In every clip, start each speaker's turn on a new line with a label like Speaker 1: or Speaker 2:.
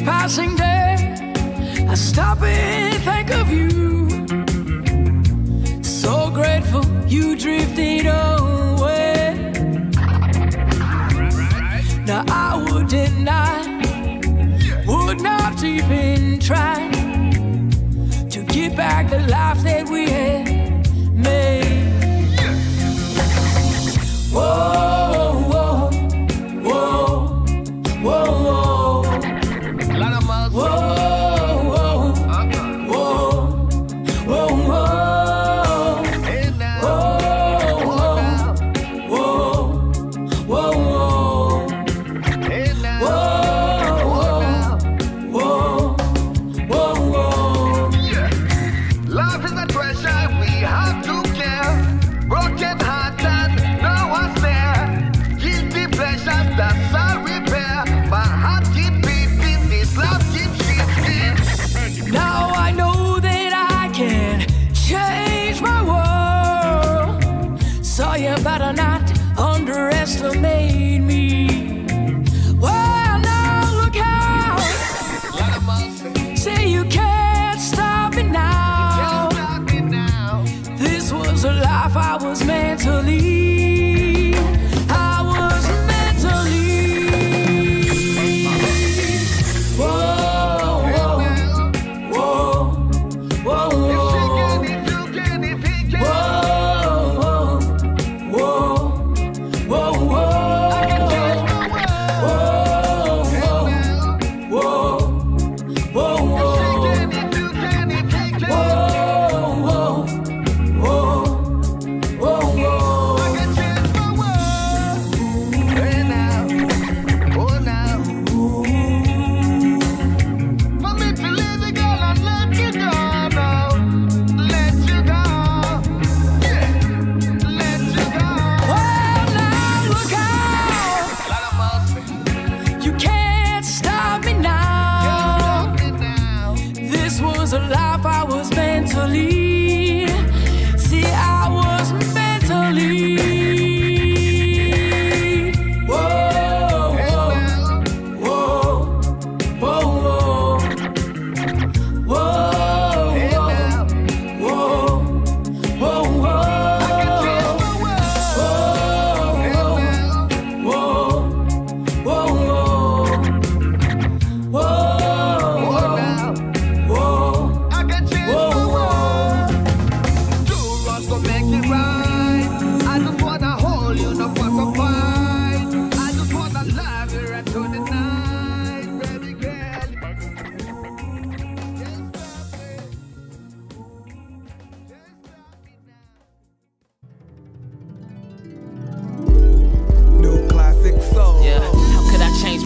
Speaker 1: Passing day, I stop and think of you. So grateful you drifted away. Now I would not even try to get back the life that we had made. Whoa, whoa, whoa, whoa, whoa. Whoa, whoa, whoa, whoa, whoa, hey now. Whoa, whoa, whoa, whoa, hey now. Whoa, whoa, whoa. Yeah. Love is a treasure we have to care. Broken heart and no one's there. Guilty pleasures that's all repair. My heart keep beating, this love keeps shifting. Now I know that I can change my world. So you better not underestimate me. Well, now look out. Say you can't stop me now. This was a life I was meant to lead. I was meant to lead. Whoa, whoa, whoa, whoa, whoa.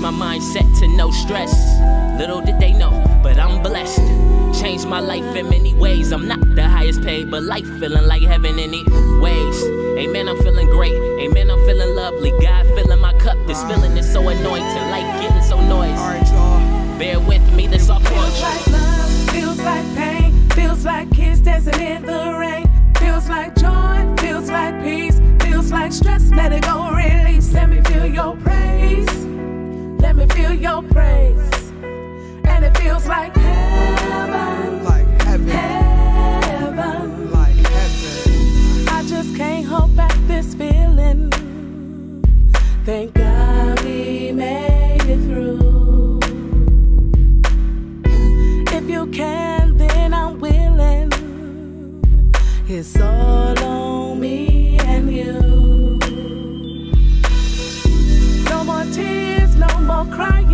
Speaker 2: Mindset to no stress. Little did they know, but I'm blessed. Changed my life in many ways. I'm not the highest paid, but life feeling like heaven in any ways. Amen, I'm feeling great. Amen, I'm feeling lovely. God filling my cup. This feeling is so anointing. Life getting so noisy. Bear with me, this all
Speaker 3: feels like love, feels like pain, feels like kids dancing in the rain. Feels like joy, feels like peace, feels like stress. Let it go, release. Let me feel your praise. Let me feel your praise. And it feels like heaven.
Speaker 4: Like heaven.
Speaker 3: Heaven.
Speaker 4: Like heaven.
Speaker 3: I just can't hold back this feeling. Thank God we made it through. If you can, then I'm willing. It's all on me and you. No more tears, no more crying.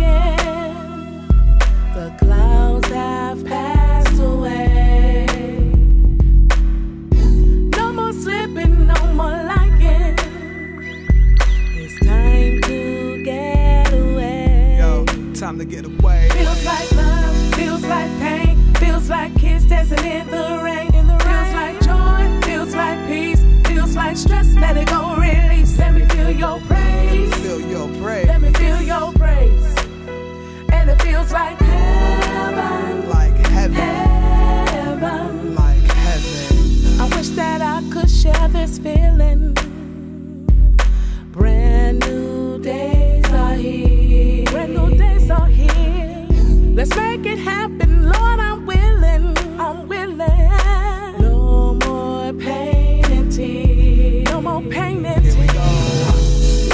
Speaker 3: The clouds have passed away. No more slipping, no more lying. It's time to get away.
Speaker 4: Yo, time to get away.
Speaker 3: Feels like love, feels like pain, feels like kids dancing in the rain. Feels like joy, feels like peace, feels like stress. Let it go, release. Let me feel your praise. feels like heaven.
Speaker 4: Like heaven. Like heaven.
Speaker 3: I wish that I could share this feeling. Brand new days are here. Brand new days are here. Let's make it happen, Lord. I'm willing. I'm willing. No more pain and tears. No more pain and tears.
Speaker 4: Here we go.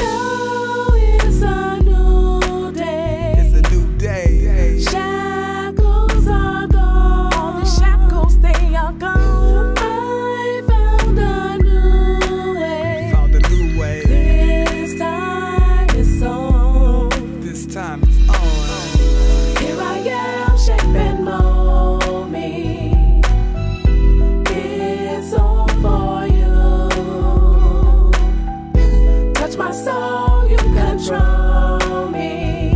Speaker 3: Now it's a new day.
Speaker 4: It's a new day.
Speaker 3: Shackles are gone. All the shackles, they are gone. I found a new way.
Speaker 4: Found a new way.
Speaker 3: This time it's on.
Speaker 4: This time it's on.
Speaker 3: Here I am, shape and mold me. It's all for you. Touch my soul, you control me.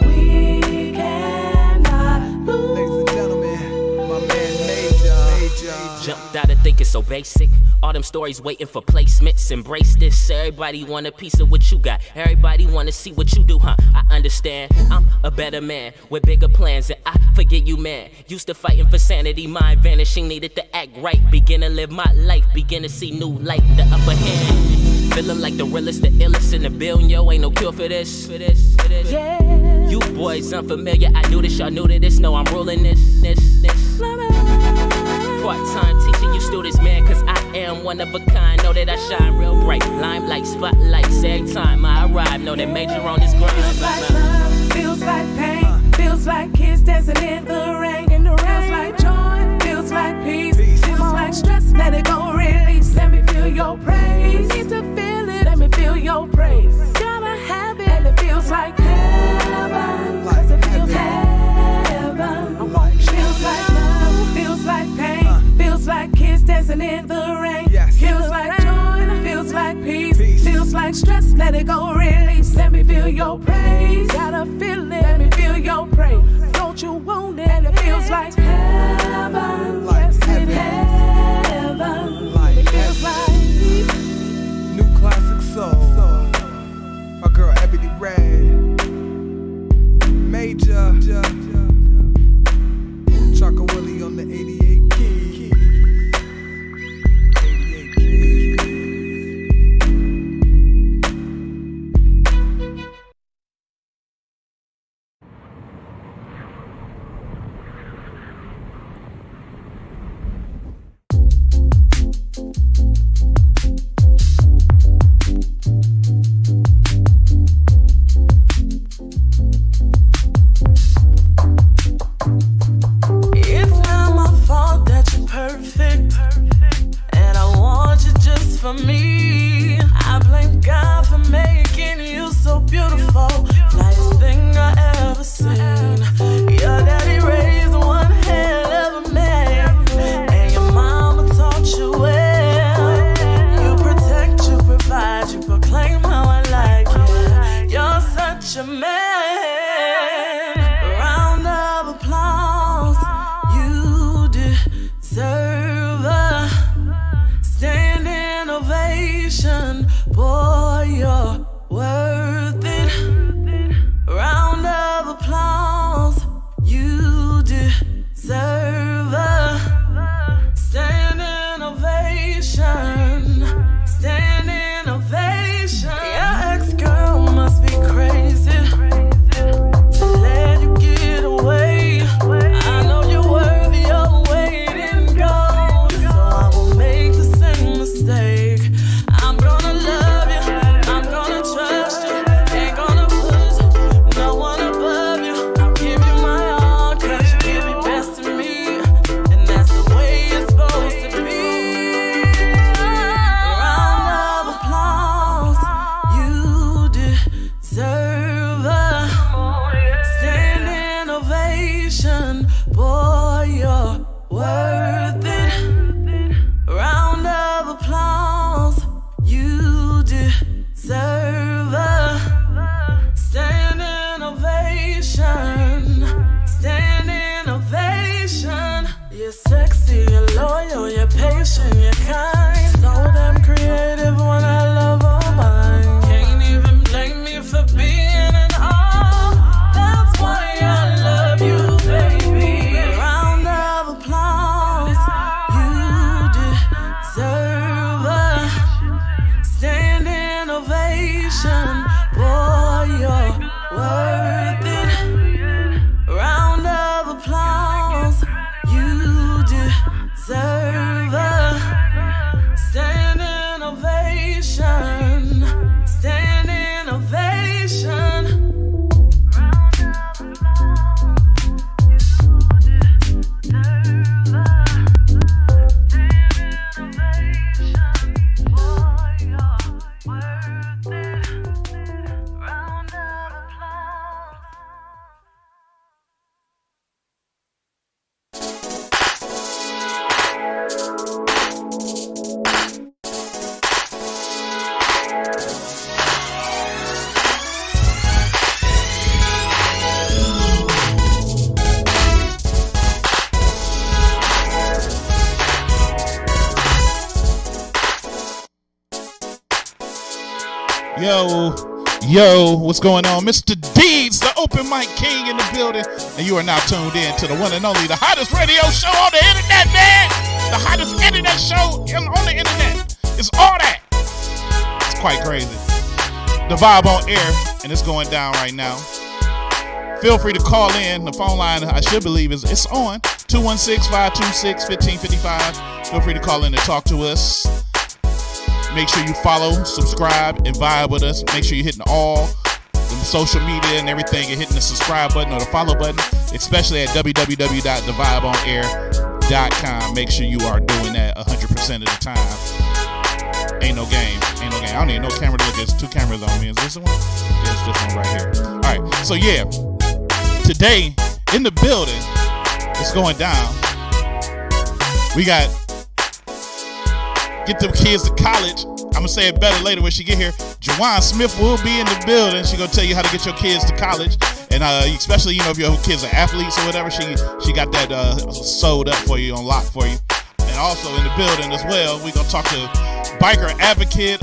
Speaker 3: We cannot lose.
Speaker 4: Ladies and gentlemen, my man Major.
Speaker 2: Jumped out of thinking so basic. All them stories waiting for placements. Embrace this. Everybody want a piece of what you got. Everybody want to see what you do, huh? I understand. I'm a better man with bigger plans, and I forget you, man. Used to fighting for sanity, mind vanishing, needed to act right. Begin to live my life, begin to see new light, the upper hand. Feeling like the realest, the illest in the building, yo. Ain't no cure for this.
Speaker 3: Yeah.
Speaker 2: You boys unfamiliar, I knew this, y'all knew to this. No, I'm ruling this. Part-time teaching you students, man, cause I am one of a kind. Know that I shine real bright, limelight, spotlights. Every time I arrive, know that Major on this grind.
Speaker 3: Feels like love, feels like pain, feels like kids dancing in the rain. Feels like joy, feels like peace, feels like stress. Let it go, release. Let me feel your praise. Need to feel it. Let me feel your praise. Gotta have it, and it feels like heaven. Cause it feels heaven. Feels like love, feels like pain, feels like kids dancing in the rain. Feels like joy, feels like peace, feels like stress. Let it go, release. Let me feel your praise. Gotta feel it. Let me feel your praise. Don't you want it? And it feels like heaven.
Speaker 4: Like
Speaker 3: Yes,
Speaker 4: heaven.
Speaker 3: it heaven.
Speaker 4: Like
Speaker 3: It feels
Speaker 4: heaven.
Speaker 3: like
Speaker 4: New classic soul. My girl Ebony Red. Major. Chaka Willie on the 88 key. 88 key.
Speaker 5: It's not my fault that you're perfect, and I want you just for me. I blame God for making you so beautiful, flyest thing I ever seen. Your daddy raised one hell of a man, and your mama taught you well. You protect, you provide, you proclaim how I like it. You're such a man. Round of applause. You deserve a standing ovation. Boy, you're worth it. Round of applause. You deserve a standing ovation. Standing ovation. Your ex-girl must be crazy to let you get away. I know you're worthy of waiting gold, so I won't make the same mistake. I'm gonna love you, I'm gonna trust you, ain't gonna put no one above you. I'll give you my all, cause you give your best to me, and that's the way it's supposed to be. Round of applause. You deserve a standing ovation. Boy, you're worth it. Round of applause. You deserve a standing ovation. Standing ovation. You're sexy, you're loyal, you're patient, you're kind. So damn creative, one I love all mine. Can't even blame me for being an all. That's why I
Speaker 6: Yo, what's going on? Mr. Deeds, the open mic king in the building. And you are now tuned in to the one and only, the hottest radio show on the internet, man. The hottest internet show on the internet. It's all that. It's quite crazy. The Vibe on air, and it's going down right now. Feel free to call in. The phone line, I should believe, it's on. 216-526-1555. Feel free to call in and talk to us. Make sure you follow, subscribe, and vibe with us. Make sure you're hitting all the social media and everything and hitting the subscribe button or the follow button, especially at www.thevibeonair.com. Make sure you are doing that 100% of the time. Ain't no game. I don't need no camera to look. There's two cameras on me. Is this the one? Yeah, it's this one right here. All right. So, yeah, today in the building, it's going down. We got get them kids to college. I'm going to say it better later when she get here. JOWAN Smith will be in the building. She's going to tell you how to get your kids to college. And especially, you know, if your kids are athletes or whatever, she got that sewed up for you, on lock for you. And also in the building as well, we're going to talk to biker advocate,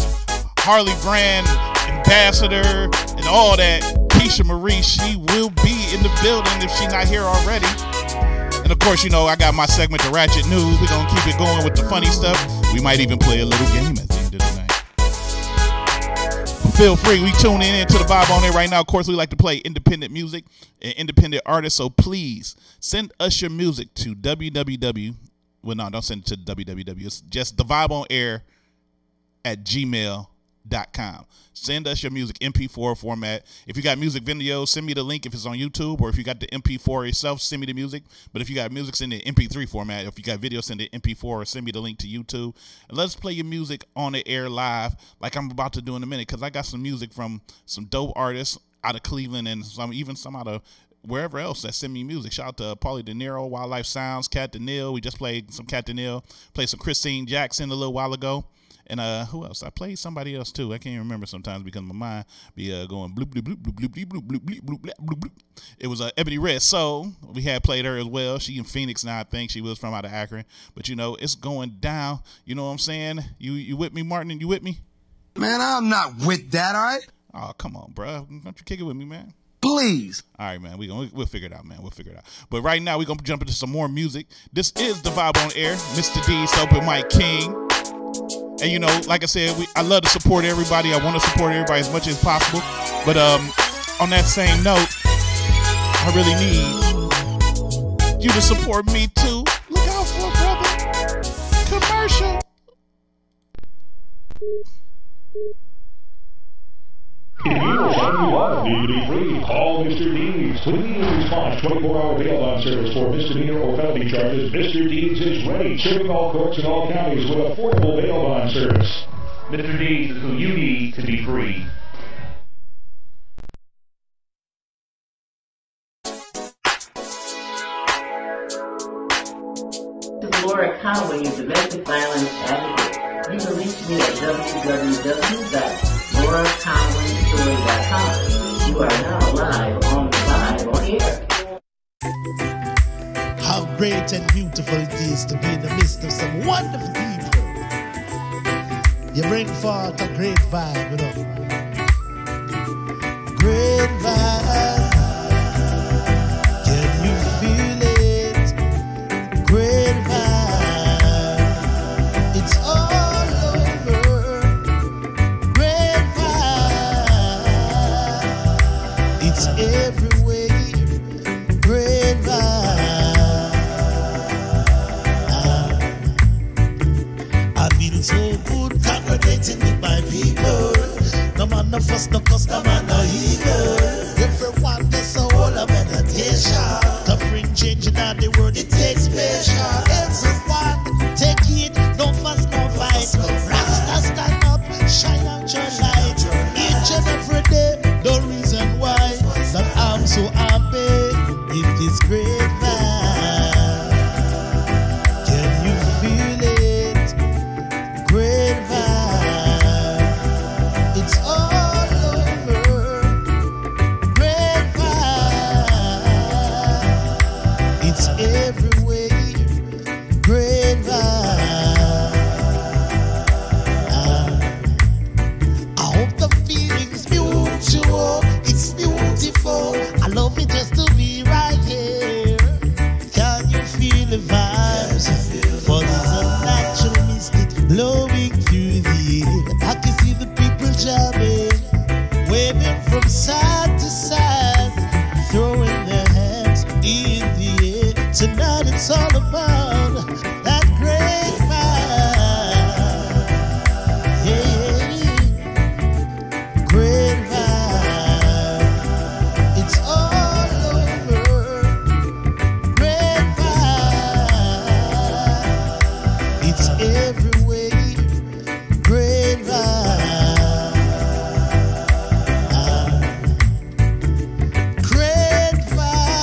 Speaker 6: Harley brand ambassador, and all that. Keisha Marie, she will be in the building if she's not here already. And of course, you know, I got my segment, The Ratchet News. We're going to keep it going with the funny stuff. We might even play a little game at the end of the night. But feel free. We tuning in to the Vibe on Air right now. Of course, we like to play independent music and independent artists. So please send us your music to www. Well, no, don't send it to www. It's just thevibeonair@gmail.com. Send us your music MP4 format. If you got music videos, send me the link if it's on YouTube, or if you got the MP4 yourself, send me the music. But if you got music, send it MP3 format. If you got video, send it MP4 or send me the link to YouTube. And let's play your music on the air live like I'm about to do in a minute, because I got some music from some dope artists out of Cleveland and some out of wherever else that send me music. Shout out to Paulie De Niro, Wildlife Sounds, Cat DeNeil. We just played some Cat DeNeil. Played some Christine Jackson a little while ago. And who else? I played somebody else too. I can't even remember sometimes because my mind be going bloop bloop bloop bloop bloop bloop bloop bloop bloop bloop bloop. It was Ebony Red Soul. We had played her as well. She in Phoenix now, I think. She was from out of Akron. But you know, it's going down. You know what I'm saying? You with me, Martin? And you with me?
Speaker 7: Man, I'm not with that, all right?
Speaker 6: Oh, come on, bro. Don't you kick it with me, man?
Speaker 7: Please.
Speaker 6: All right, man. We'll figure it out, man. We'll figure it out. But right now, we're going to jump into some more music. This is The Vibe on Air. Mr. D's Open Mic King. And, you know, like I said, I love to support everybody. I want to support everybody as much as possible. But on that same note, I really need you to support me, too. Look out for it, brother. Commercial.
Speaker 8: If you or someone you love need to be free, call Mr. Deeds. With immediate response, 24-hour bail bond service for misdemeanor or felony charges. Mr. Deeds is ready, serving all courts in all counties with affordable bail bond service.
Speaker 9: Mr. Deeds is who you need to be free.
Speaker 10: This is Laura Conway, your domestic violence advocate. You can reach me at www.lauraconwaystory.com. You are now live on the Vibe on Air.
Speaker 11: How great and beautiful it is to be in the midst of some wonderful people. You bring forth a great vibe, you know. Great vibe. Can you feel it? Great vibe. It's all over. Great vibe. It's every way. Great vibe. I feel so good congregating with my people. No man, no fuss, no cuss, no man, no evil. Everyone gets a whole of meditation. To bring change in the world, it takes patience. Everyone take it, no fuss, no fight. Rasta stand up, shine out your light. Each and every day, the reason why that I'm so happy in this great vibe. Can you feel it? Great vibe. It's all over. stars. For there's a natural mist blowing through the air. I can see the people jamming, waving from side to side, throwing their hands in the air. Tonight it's all about that great vibe. Yeah, great vibe. It's all over. Great vibe. It's every way. Great vibe. Great vibe.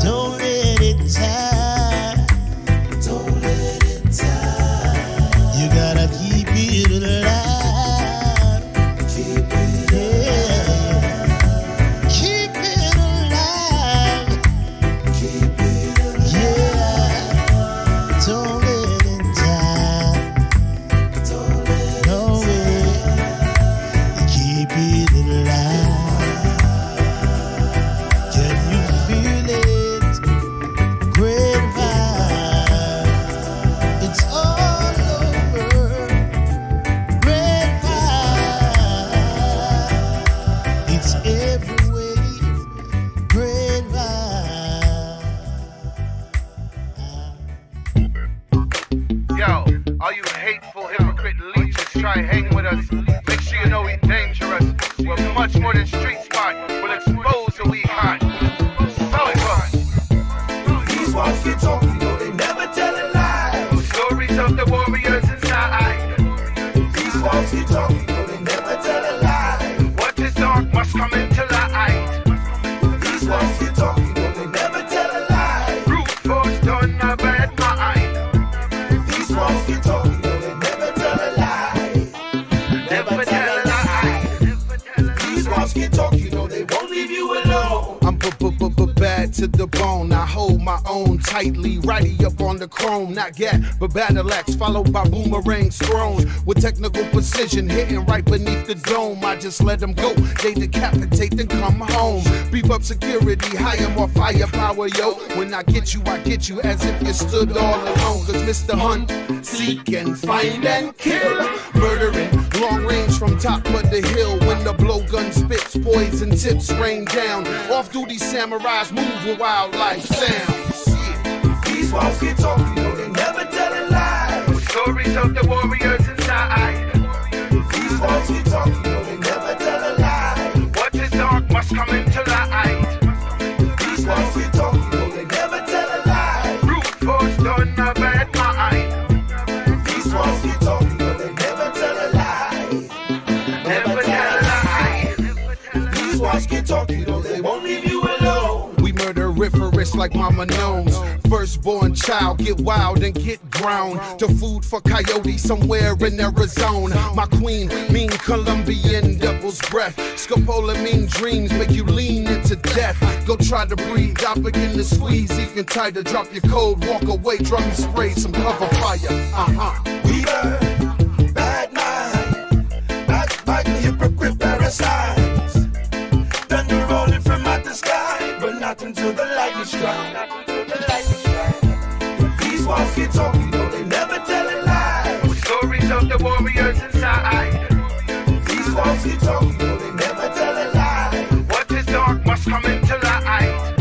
Speaker 11: Don't let it die. Don't let it die. You gotta keep it alive. Keep it alive. Keep it alive. Keep it alive. Yeah. Don't let it die. Don't let it no way. Keep it alive. Can you feel it? Great vibe. It's all over. Great vibe. It's every way. Great vibe.
Speaker 1: Yo, all you hateful, hypocrite leeches, try hang with us. Make sure you know we dangerous. We're much more than street smart. We'll expose the weak heart. So it was.
Speaker 12: These walls keep talking, though they never tell a lie.
Speaker 1: Stories of the warriors inside.
Speaker 12: These walls keep talking, though they never tell a lie.
Speaker 1: What is dark must come into light.
Speaker 12: These walls keep talking, though they never tell a lie.
Speaker 1: Brute force done a bad mind.
Speaker 12: These walls keep talking, though they never tell a lie.
Speaker 1: Never tell a lie.
Speaker 12: These walls keep talking, though they won't leave you alone.
Speaker 4: I'm bad to the bone. I hold my own tightly, righty up on the chrome. Not yet, but battle axe followed by boomerangs thrown with technical precision, hitting right beneath the dome. I just let them go, they decapitate and come home. Beef up security, hire more firepower, yo. When I get you as if you stood all alone. Cause Mr. Hunt, seek and find and kill, murdering long range from top of the hill. When the blowgun spits, poison tips rain down. Off-duty samurais move with wildlife sounds.
Speaker 12: These walls keep talking, though they never tell a lie.
Speaker 1: Stories of the warriors inside.
Speaker 12: These walls keep talking, though they never tell a lie.
Speaker 1: What is dark must come into light.
Speaker 12: These walls keep talking, though they never tell a lie.
Speaker 1: Brute force done a bad mind.
Speaker 12: These walls keep talking, though they never tell a lie.
Speaker 1: Never tell a lie.
Speaker 12: These walls keep talking, though they won't leave you alone.
Speaker 4: We murderiferous like mama knows. Firstborn child, get wild and get ground to food for coyote somewhere in Arizona. My queen, mean Colombian devil's breath. Scopolamine dreams make you lean into death. Go try to breathe, I begin to squeeze even tighter. Drop your code, walk away, drum and spray some cover fire.
Speaker 12: We burn, bad mind, back the hypocrite parasites. Thunder rolling from out the sky, but not until the lightning strike. These walls keep talking, though they never tell a lie.
Speaker 1: Stories of the warriors inside.
Speaker 12: These walls keep talking, though they never tell a lie.
Speaker 1: What is dark must come into light.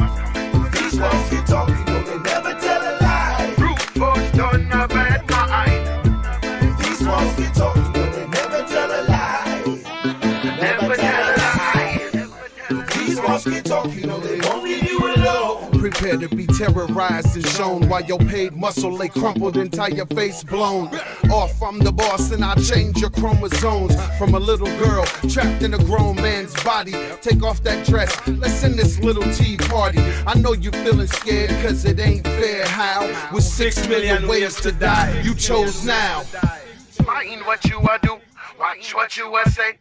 Speaker 12: These walls keep talking, though they never tell a lie.
Speaker 1: Brute force done a bad mind.
Speaker 12: These walls keep talking, though they never tell a lie.
Speaker 1: Never tell a lie.
Speaker 12: These walls keep talking, though they won't leave you alone.
Speaker 4: Prepare to be terrorized and shown while your paid muscle lay crumpled, entire face blown off. I'm the boss and I change your chromosomes from a little girl trapped in a grown man's body. Take off that dress, let's end this little tea party. I know you feeling scared cause it ain't fair. How? With 6 million ways to die, you chose now.
Speaker 1: Mind what you a do, watch what you a say.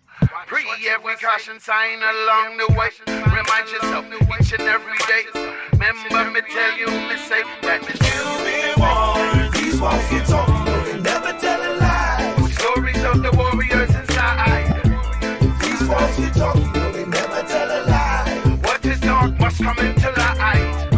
Speaker 1: Pre every caution sign along the way. Remind yourself each and every day. Remember me tell you, me say that me still be warned.
Speaker 12: These walls keep talking, though they never tell a lie.
Speaker 1: Stories of the warriors inside.
Speaker 12: These walls keep talking, though they never tell a lie.
Speaker 1: What is dark must come into light.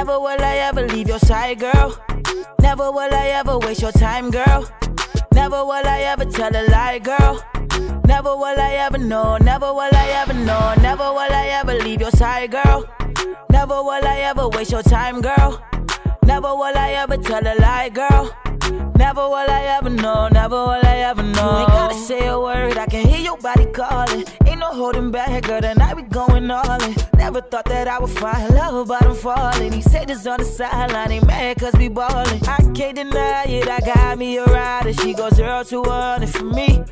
Speaker 5: Never will I ever leave your side, girl. Never will I ever waste your time, girl. Never will I ever tell a lie, girl. Never will I ever know, never will I ever know. Never will I ever leave your side, girl. Never will I ever waste your time, girl. Never will I ever tell a lie, girl. Never will I ever know, never will I ever know. You ain't gotta say a word, I can hear your body calling. Ain't no holding back, girl, tonight we going all in. Never thought that I would find love, but I'm falling. He said this on the sideline, ain't mad cause we ballin'. I can't deny it, I got me a rider. She goes 0 to 100 for me.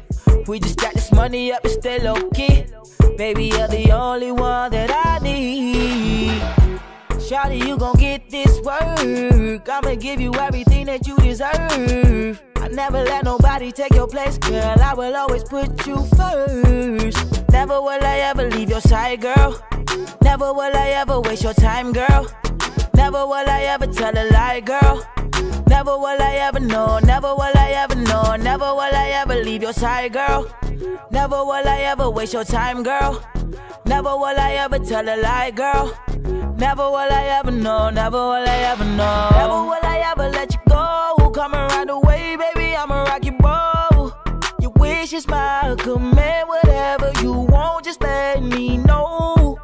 Speaker 5: We just got this money up and stay low key. Baby, you're the only one that I need. Shawty, you gon' get this work. I'ma give you everything that you deserve. I never let nobody take your place, girl. I will always put you first. Never will I ever leave your side, girl. Never will I ever waste your time, girl. Never will I ever tell a lie, girl. Never will I ever know, never will I ever know. Never will I ever leave your side, girl. Never will I ever waste your time, girl. Never will I ever tell a lie, girl. Never will I ever know, never will I ever know. Never will I ever let you go. Come around the way, baby, I'ma rock your boat. Your wish is my command, whatever you want, just let me know.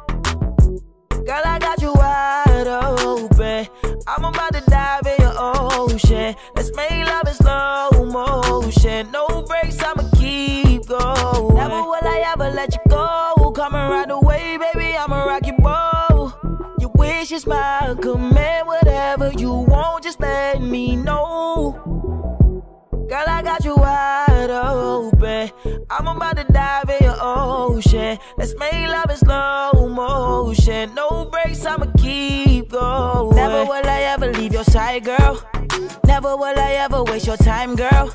Speaker 5: Girl, I got you wide open. I'm about to dive in your ocean. Let's make love in slow motion. No breaks, I'ma keep going. Never will I ever let you go. Come around the way, baby, I'ma rock your boat. Your wish is my command, whatever you want, just let me know. Girl, I got you wide open. I'm about to dive in your ocean. Let's make love in slow motion. No breaks, I'ma keep going. Never will I ever leave your side, girl. Never will I ever waste your time, girl.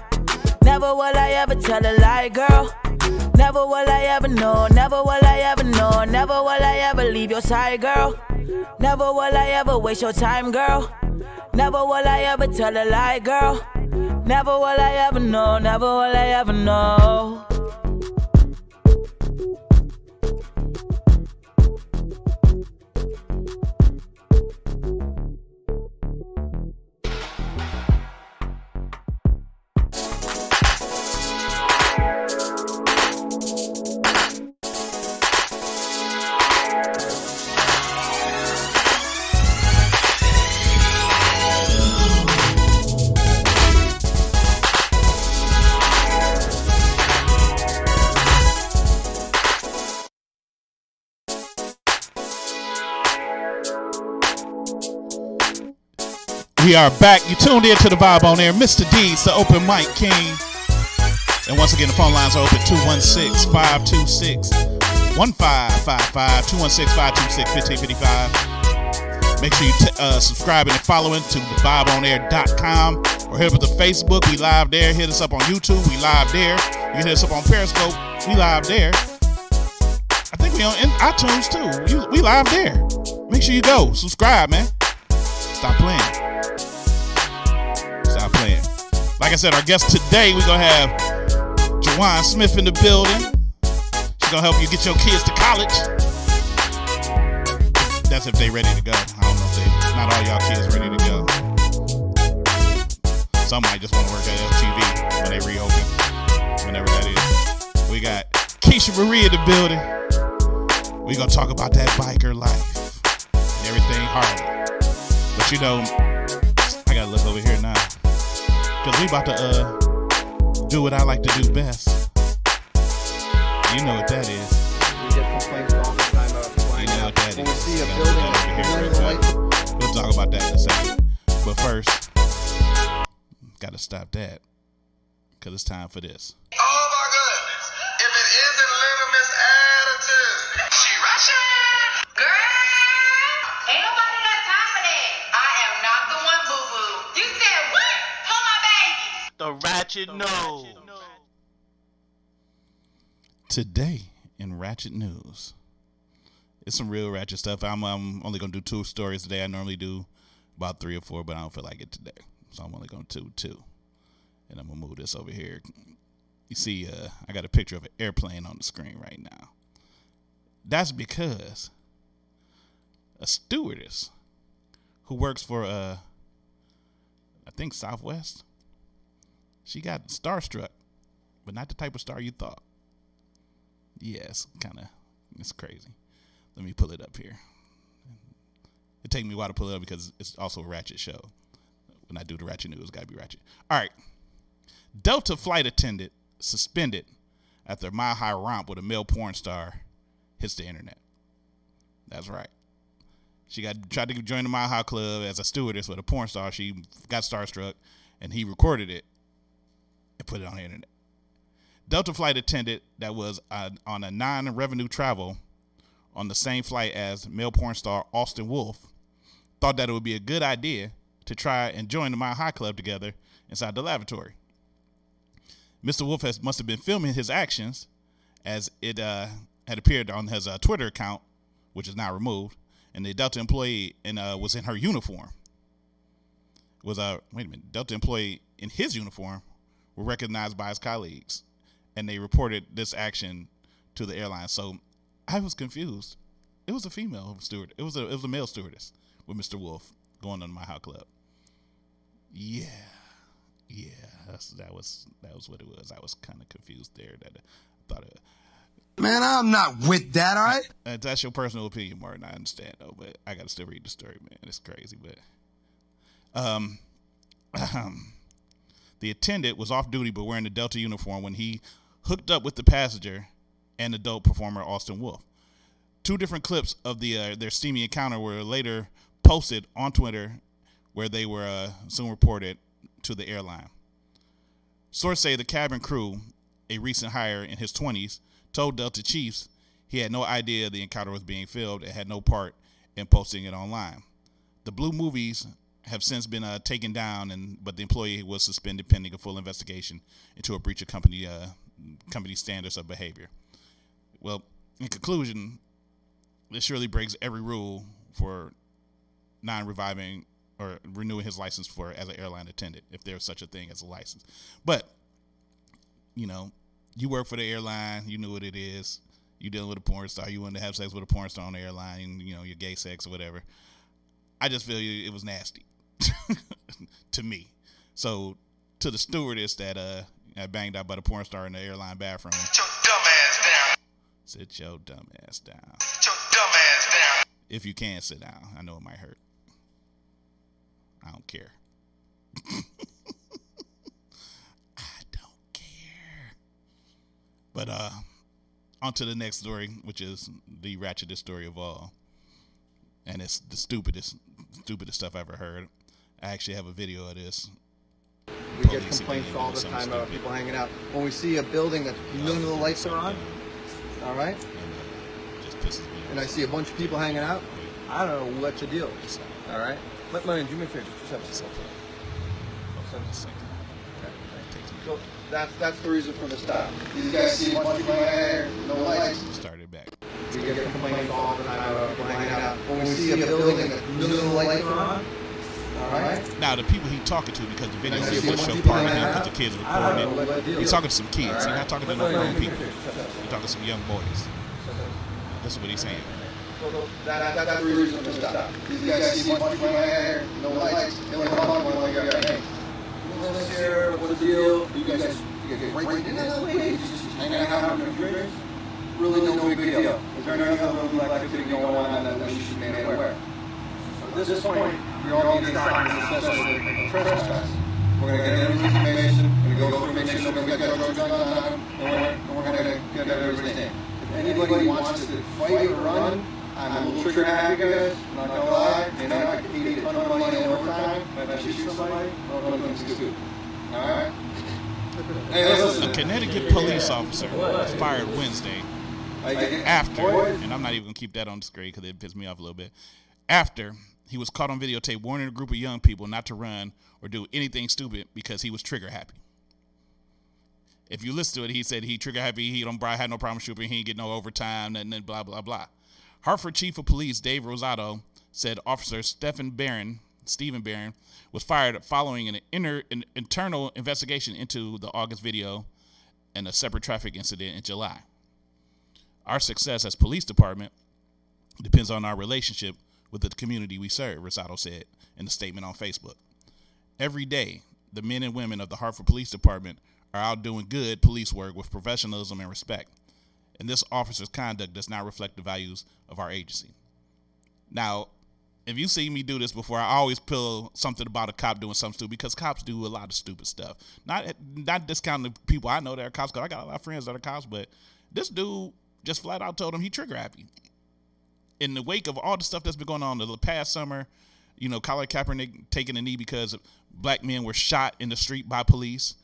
Speaker 5: Never will I ever tell a lie, girl. Never will I ever know, never will I ever know. Never will I ever leave your side, girl. Never will I ever waste your time, girl. Never will I ever tell a lie, girl. Never will I ever know, never will I ever know.
Speaker 6: We are back. You tuned in to the Vibe on Air. Mr. D's, the open mic king. And once again, the phone lines are open 216-526-1555, 216-526-1555. Make sure you subscribe and follow to thevibeonair.com or hit up the Facebook. We live there. Hit us up on YouTube. We live there. You can hit us up on Periscope. We live there. I think we on iTunes too. We live there. Make sure you go. Subscribe, man. Stop playing. Like I said, our guest today, we're going to have JOWAN Smith in the building. She's going to help you get your kids to college. That's if they ready to go. I don't know if not all y'all kids ready to go. Some might just want to work at LTV when they reopen, whenever that is. We got KECIA Marie in the building. We're going to talk about that biker life and everything hard. But you know, I got to look over here now. Because we about to do what I like to do best. You know what that is.
Speaker 13: We get complaints all the time about flying
Speaker 6: you know what that
Speaker 13: when
Speaker 6: is.
Speaker 13: we see a building
Speaker 6: We'll talk about that in a second. But first, got to stop that. Because it's time for this.
Speaker 1: Oh my goodness. If it isn't Little Miss Attitude. She Russian. Girl. Ain't nobody got time for that. I am not the one, boo-boo. You said what? Hold my baby.
Speaker 14: The Ratchet News.
Speaker 6: Today in Ratchet News, it's some real ratchet stuff. I'm only going to do 2 stories today. I normally do about 3 or 4, but I don't feel like it today. So I'm only going to do 2. And I'm going to move this over here. You see, I got a picture of an airplane on the screen right now. That's because a stewardess who works for I think Southwest. She got starstruck, but not the type of star you thought. Yes, it's crazy. Let me pull it up here. It takes me a while to pull it up because it's also a ratchet show. When I do the ratchet news, it's got to be ratchet. All right. Delta flight attendant suspended after a mile-high romp with a male porn star hits the internet. That's right. She tried to join the Mile High Club as a stewardess with a porn star. She got starstruck, and he recorded it and put it on the internet. Delta flight attendant that was on a non-revenue travel on the same flight as male porn star Austin Wolf thought that it would be a good idea to try and join the Mile High Club together inside the lavatory. Mr. Wolf must have been filming his actions as it had appeared on his Twitter account, which is now removed, and the Delta employee was in her uniform. Delta employee in his uniform were recognized by his colleagues, and they reported this action to the airline. So I was confused. It was a female steward. It was a male stewardess with Mr. Wolf going on my High Club. Yeah, that was what it was. I was kind of confused there. That I thought it.
Speaker 7: Man, I'm not with that, all right?
Speaker 6: That's your personal opinion, Martin. I understand, though, but I got to still read the story, man. It's crazy, but the attendant was off duty but wearing a Delta uniform when he hooked up with the passenger and adult performer Austin Wolf. 2 different clips of their steamy encounter were later posted on Twitter, where they were soon reported to the airline. Sources say the cabin crew, a recent hire in his 20s, told Delta chiefs he had no idea the encounter was being filmed and had no part in posting it online. The Blue movies have since been taken down, but the employee was suspended pending a full investigation into a breach of company standards of behavior. Well, in conclusion, this surely breaks every rule for non-reviving or renewing his license as an airline attendant, if there's such a thing as a license. But, you work for the airline, you know what it is. You dealing with a porn star, you wanted to have sex with a porn star on the airline, your gay sex or whatever. I just feel it was nasty to me. So to the stewardess that got banged out by the porn star in the airline bathroom.
Speaker 12: Sit your dumb ass down.
Speaker 6: Sit your dumb ass down.
Speaker 12: Sit your dumb ass down.
Speaker 6: If you can sit down. I know it might hurt. I don't care. I don't care. But on to the next story, which is the ratchetest story of all. And it's the stupidest stuff I've ever heard. I actually have a video of this.
Speaker 13: We get complaints all the time about people hanging out. When we see a building that none of the lights are on, all right?
Speaker 6: Just pisses me off.
Speaker 13: And I see a bunch of people hanging out, I don't know what to deal with. All right? Let me do me a favor. Just have a second. So that's the reason for the stop. These guys see a bunch of people hanging out here, no lights.
Speaker 6: Started back.
Speaker 13: We get complaints all the time about people hanging out. When we see a building that none of the lights are on, all right?
Speaker 6: Now, the people he's talking to, because the video was show part of him because the kids recording it, he's talking to some kids. He's not talking to no grown people. He's talking to some young boys. That's what he's saying.
Speaker 13: So that's the reason for the stop. These guys see a bunch of people hanging out here, no lights. They only come up and like, hey, you live here, what's the deal? You guys right in that way, just hanging out, having a drink. Really no big deal. Is there any other activity going on that we should be made aware? So at this point, we all need to stop this necessary trespass. We're going to get every information, we're going to go through, make sure we get our drugs on time, and we're going to get everybody's name. If anybody wants to fight or run, I'm a little trigger happy, guys. I'm not going to lie. You know, I can eat a ton of money in overtime, but if I shoot somebody, no things good. All right?
Speaker 6: A Connecticut police officer was fired Wednesday after, and I'm not even going to keep that on the screen because it pissed me off a little bit, after he was caught on videotape warning a group of young people not to run or do anything stupid because he was trigger happy. If you listen to it, he said he trigger happy, he had no problem shooting, he didn't get no overtime, and then blah, blah, blah. Hartford Chief of Police Dave Rosado said Officer Stephen Barron was fired following an internal investigation into the August video and a separate traffic incident in July. Our success as police department depends on our relationship with the community we serve, Rosado said in a statement on Facebook. Every day, the men and women of the Hartford Police Department are out doing good police work with professionalism and respect, and this officer's conduct does not reflect the values of our agency. Now, if you see me do this before, I always pull something about a cop doing something stupid, because cops do a lot of stupid stuff. Not discounting the people I know that are cops, because I got a lot of friends that are cops, but this dude just flat out told him he trigger happy. In the wake of all the stuff that's been going on the past summer, you know, Colin Kaepernick taking a knee because black men were shot in the street by police,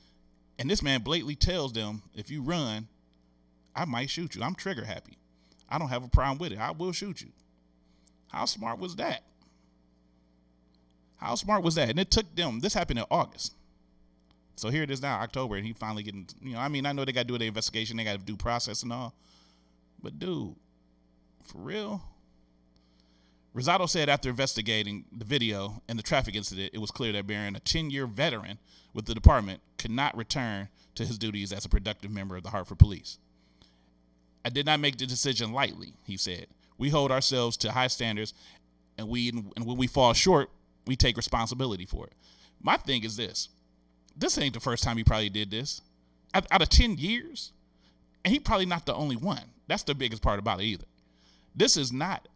Speaker 6: and this man blatantly tells them, if you run, I might shoot you. I'm trigger happy. I don't have a problem with it. I will shoot you. How smart was that? How smart was that? And it took them, this happened in August. So here it is now, October, and he finally getting, you know, I mean, I know they got to do their investigation, they got to do process and all, but dude, for real? Rosado said after investigating the video and the traffic incident, it was clear that Barron, a 10-year veteran with the department, could not return to his duties as a productive member of the Hartford Police. I did not make the decision lightly, he said. We hold ourselves to high standards, and when we fall short, we take responsibility for it. My thing is this. This ain't the first time he probably did this. Out of 10 years, and he probably not the only one. That's the biggest part about it either. This is not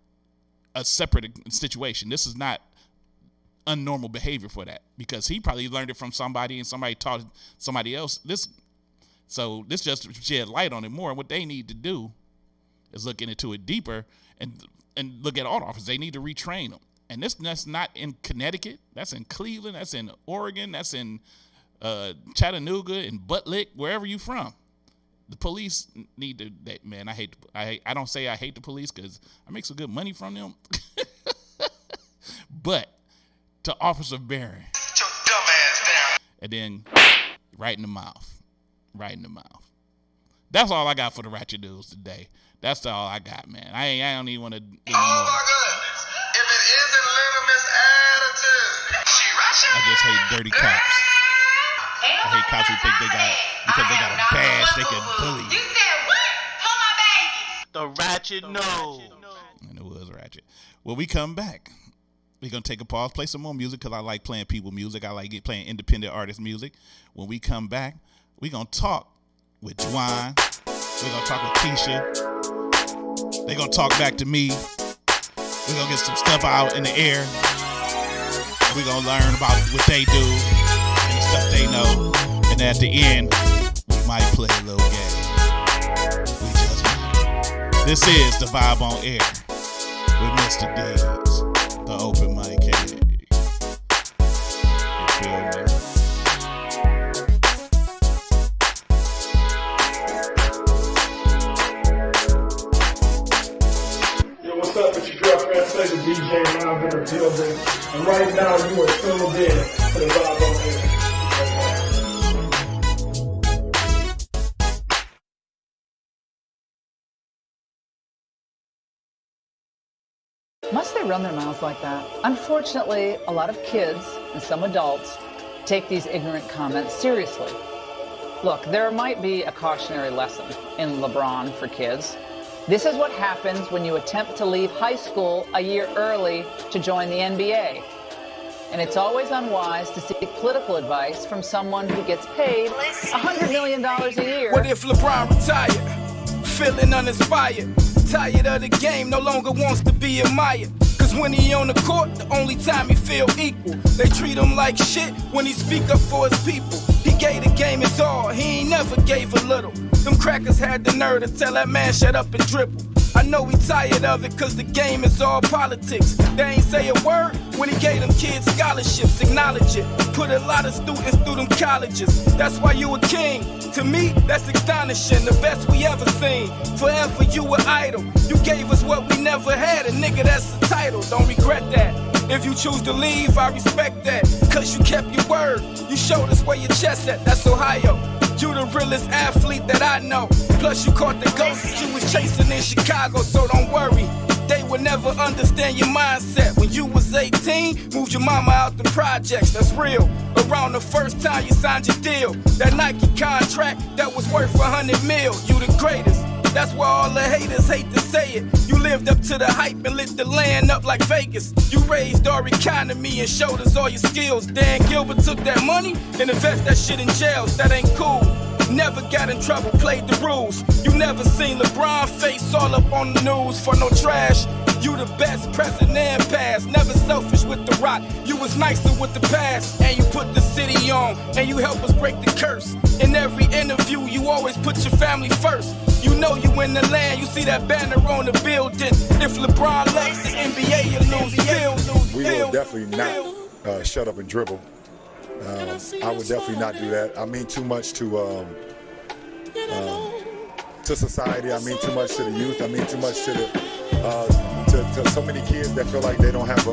Speaker 6: a separate situation. This is not unnormal behavior for that, because he probably learned it from somebody and somebody taught somebody else. This just shed light on it more. And what they need to do is look into it deeper and look at all the officers. They need to retrain them. And that's not in Connecticut. That's in Cleveland. That's in Oregon. That's in Chattanooga and Buttlick, wherever you from. The police need to, man, I don't say I hate the police because I make some good money from them. But to Officer Barron. Sit your dumb ass down. And then right in the mouth. Right in the mouth. That's all I got for the ratchet news today. That's all I got, man. I don't even want to do more.
Speaker 12: Oh my goodness. If it isn't Little Miss Attitude. She ratchet.
Speaker 6: I just hate dirty cops. I hate cops who think because they got a badge, they can bully you.
Speaker 14: You said what? Hold my baby.
Speaker 15: The ratchet no.
Speaker 6: And it was ratchet. When we come back, we're going to take a pause, play some more music, because I like playing people music. I like playing independent artist music. When we come back, we're going to talk with JOWAN. We're going to talk with KECIA. They're going to talk back to me. We're going to get some stuff out in the air. We're going to learn about what they do and the stuff they know. And at the end, we might play a little game. We just might. This is The Vibe on Air with Mr. Diggs, the open mic head. You feel me?
Speaker 16: Yo, what's up? It's your girlfriend, say the DJ now in the building. And right now, you are tuned in to The Vibe on Air.
Speaker 17: Must they run their mouths like that? Unfortunately, a lot of kids and some adults take these ignorant comments seriously. Look, there might be a cautionary lesson in LeBron for kids. This is what happens when you attempt to leave high school a year early to join the NBA. And it's always unwise to seek political advice from someone who gets paid $100 million a year.
Speaker 18: What if LeBron retired, feeling uninspired? Tired of the game, no longer wants to be admired. Cause when he on the court, the only time he feel equal. They treat him like shit when he speak up for his people. He gave the game his all, he ain't never gave a little. Them crackers had the nerve to tell that man shut up and dribble. I know he tired of it cause the game is all politics. They ain't say a word when he gave them kids scholarships. Acknowledge it, put a lot of students through them colleges. That's why you a king. To me, that's astonishing, the best we ever seen. Forever you were idol. You gave us what we never had, a nigga that's a title. Don't regret that. If you choose to leave, I respect that. Cause you kept your word. You showed us where your chest at, that's Ohio. You the realest athlete that I know. Plus you caught the ghost that you was chasing in Chicago, so don't worry. They would never understand your mindset. When you was 18, moved your mama out the projects, that's real. Around the first time you signed your deal, that Nike contract that was worth $100 million. You the greatest. That's why all the haters hate to say it. You lived up to the hype and lit the land up like Vegas. You raised our economy and showed us all your skills. Dan Gilbert took that money and invest that shit in jails. That ain't cool. Never got in trouble, played the rules. You never seen LeBron face all up on the news for no trash. You the best president past, never selfish with the rock. You was nicer with the past, and you put the city on, and you help us break the curse. In every interview, you always put your family first. You know you in the land, you see that banner on the building. If LeBron left the NBA, you lose field.
Speaker 15: We will definitely not shut up and dribble. I would definitely not do that. I mean too much to society. I mean too much to the youth. I mean too much to the to so many kids that feel like they don't have a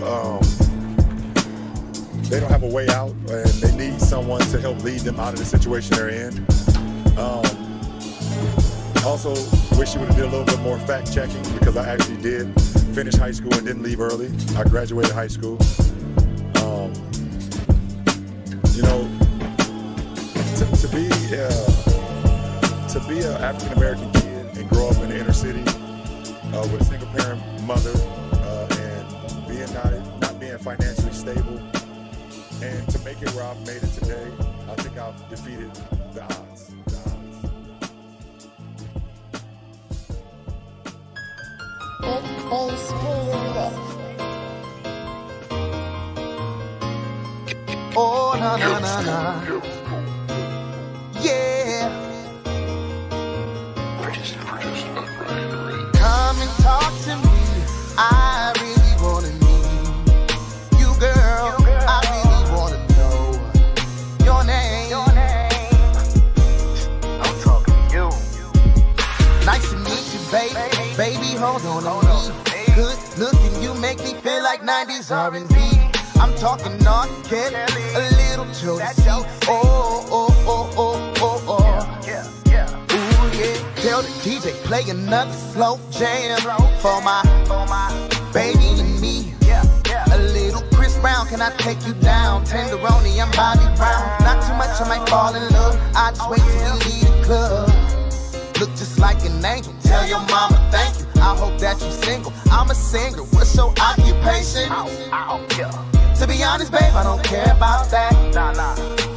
Speaker 15: way out, and they need someone to help lead them out of the situation they're in. Also, wish you would have did a little bit more fact checking, because I actually did finish high school and didn't leave early. I graduated high school. You know, to be an African American kid and grow up in the inner city with a single parent mother and being not being financially stable, and to make it where I've made it today, I think I've defeated the odds.
Speaker 1: Oh, na na na na. Yeah. Come and talk to me. I really wanna meet you, girl. I really wanna know your name. I'm talking to you. Nice to meet you, baby. Baby, hold on to me. Good looking, you make me feel like 90s R&B. I'm talking R. Kelly, a little Josie. Oh, oh, oh, oh, oh, oh. Ooh, yeah. Tell the DJ, play another slow jam for my baby and me. A little Chris Brown, can I take you down? Tenderoni, I'm Bobby Brown. Not too much, I might fall in love. I just wait till we leave the club. Look just like an angel, tell your mama thank you. I hope that you're single, I'm a singer. What's your occupation? To be honest, babe, I don't care about that.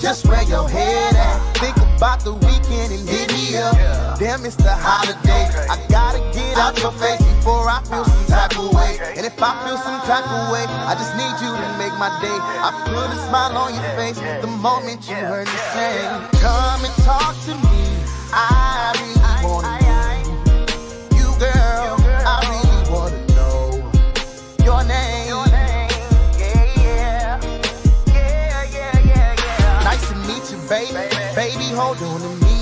Speaker 1: Just where your head at. Think about the weekend and hit me up. Damn, it's the holiday. I gotta get out your face before I feel some type of way. And if I feel some type of way, I just need you to make my day. I put a smile on your face the moment you heard me sing. Come and talk to me. I really wanna know you, girl. I really wanna know your name. Baby, hold on to me.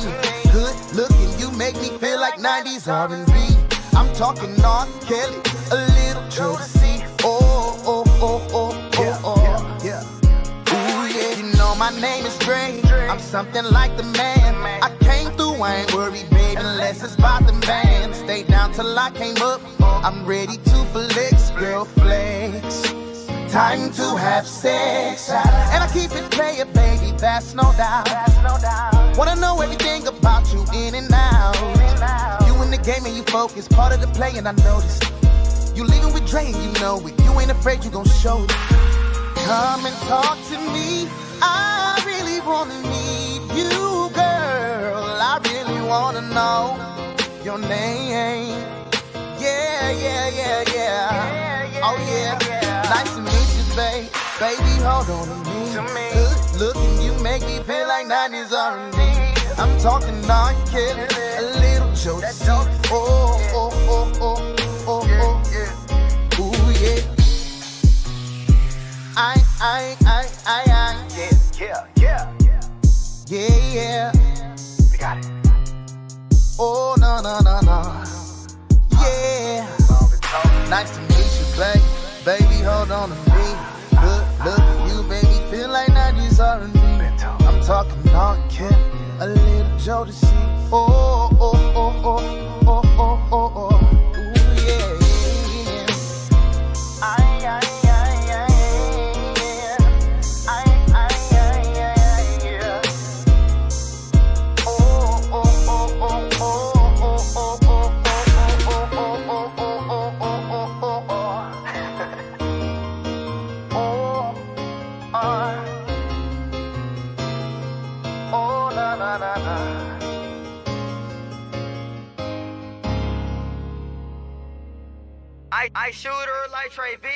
Speaker 1: Good looking, you make me feel like 90s R&B. I'm talking R. Kelly, a little Josie. Oh, oh, oh, oh, oh, oh. Ooh, yeah, you know my name is Dre. I'm something like the man. I came through, I ain't worried, baby, unless it's about the man. Stay down till I came up. I'm ready to flex, girl, flex. Time to have sex, and I keep it player, baby, that's no doubt. Wanna know everything about you in and out. You in the game and you focus, part of the play, and I noticed you leaving with Dre and you know it. You ain't afraid you gon' show it. Come and talk to me. I really wanna meet you, girl. I really wanna know your name. Yeah, yeah, yeah, yeah. Oh yeah. Nice to meet you, babe. Baby, hold on to me. Good looking, you make me feel like 90s R&B. I'm talking R. Kelly, a little Josie. Oh, oh, oh, oh, oh, oh. Ooh, yeah. Yeah. We got it. Oh, no. Yeah. Nice to meet you, babe. Baby, hold on to me. Good looking, you make me feel like 90s R&B. I'm talking R. Kelly, a little Josie. Oh, oh, oh, oh, oh, oh, oh, oh. Ooh, yeah. Oh, oh, oh, oh, oh, oh, oh, oh.
Speaker 19: I shoot her like Trey V.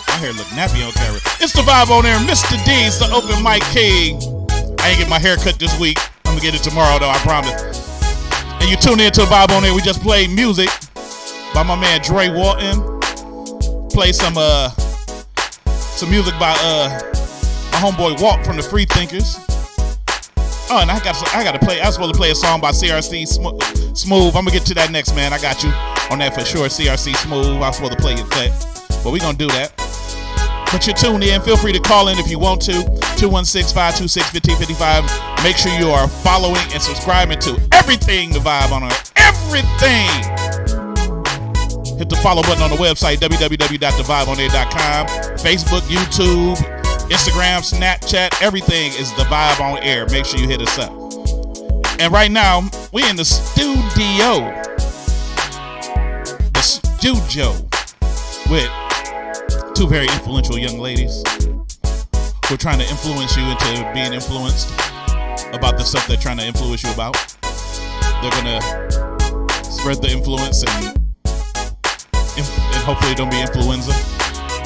Speaker 6: My hair look nappy on camera. It's the vibe on there. Mr. D's, the open mic king. I ain't get my hair cut this week. I'm gonna get it tomorrow though, I promise. And you tune in to the vibe on there. We just played music by my man Dre Walton. Play some music by my homeboy Walt from the Free Thinkers. Oh, and I got to play. I was supposed to play a song by CRC Smooth. I'm gonna get to that next, man. I got you on that for sure. CRC Smooth. I was supposed to play your cut, but we gonna do that. But you're tuned in. Feel free to call in if you want to. 216-526-1555. Make sure you are following and subscribing to everything the vibe on it. Everything. Hit the follow button on the website www.thevibeonair.com. Facebook, YouTube, Instagram, Snapchat, everything is the vibe on air. Make sure you hit us up. And right now, we in the studio. The studio with two very influential young ladies who are trying to influence you into being influenced about the stuff they're trying to influence you about. They're gonna spread the influence and hopefully it don't be influenza.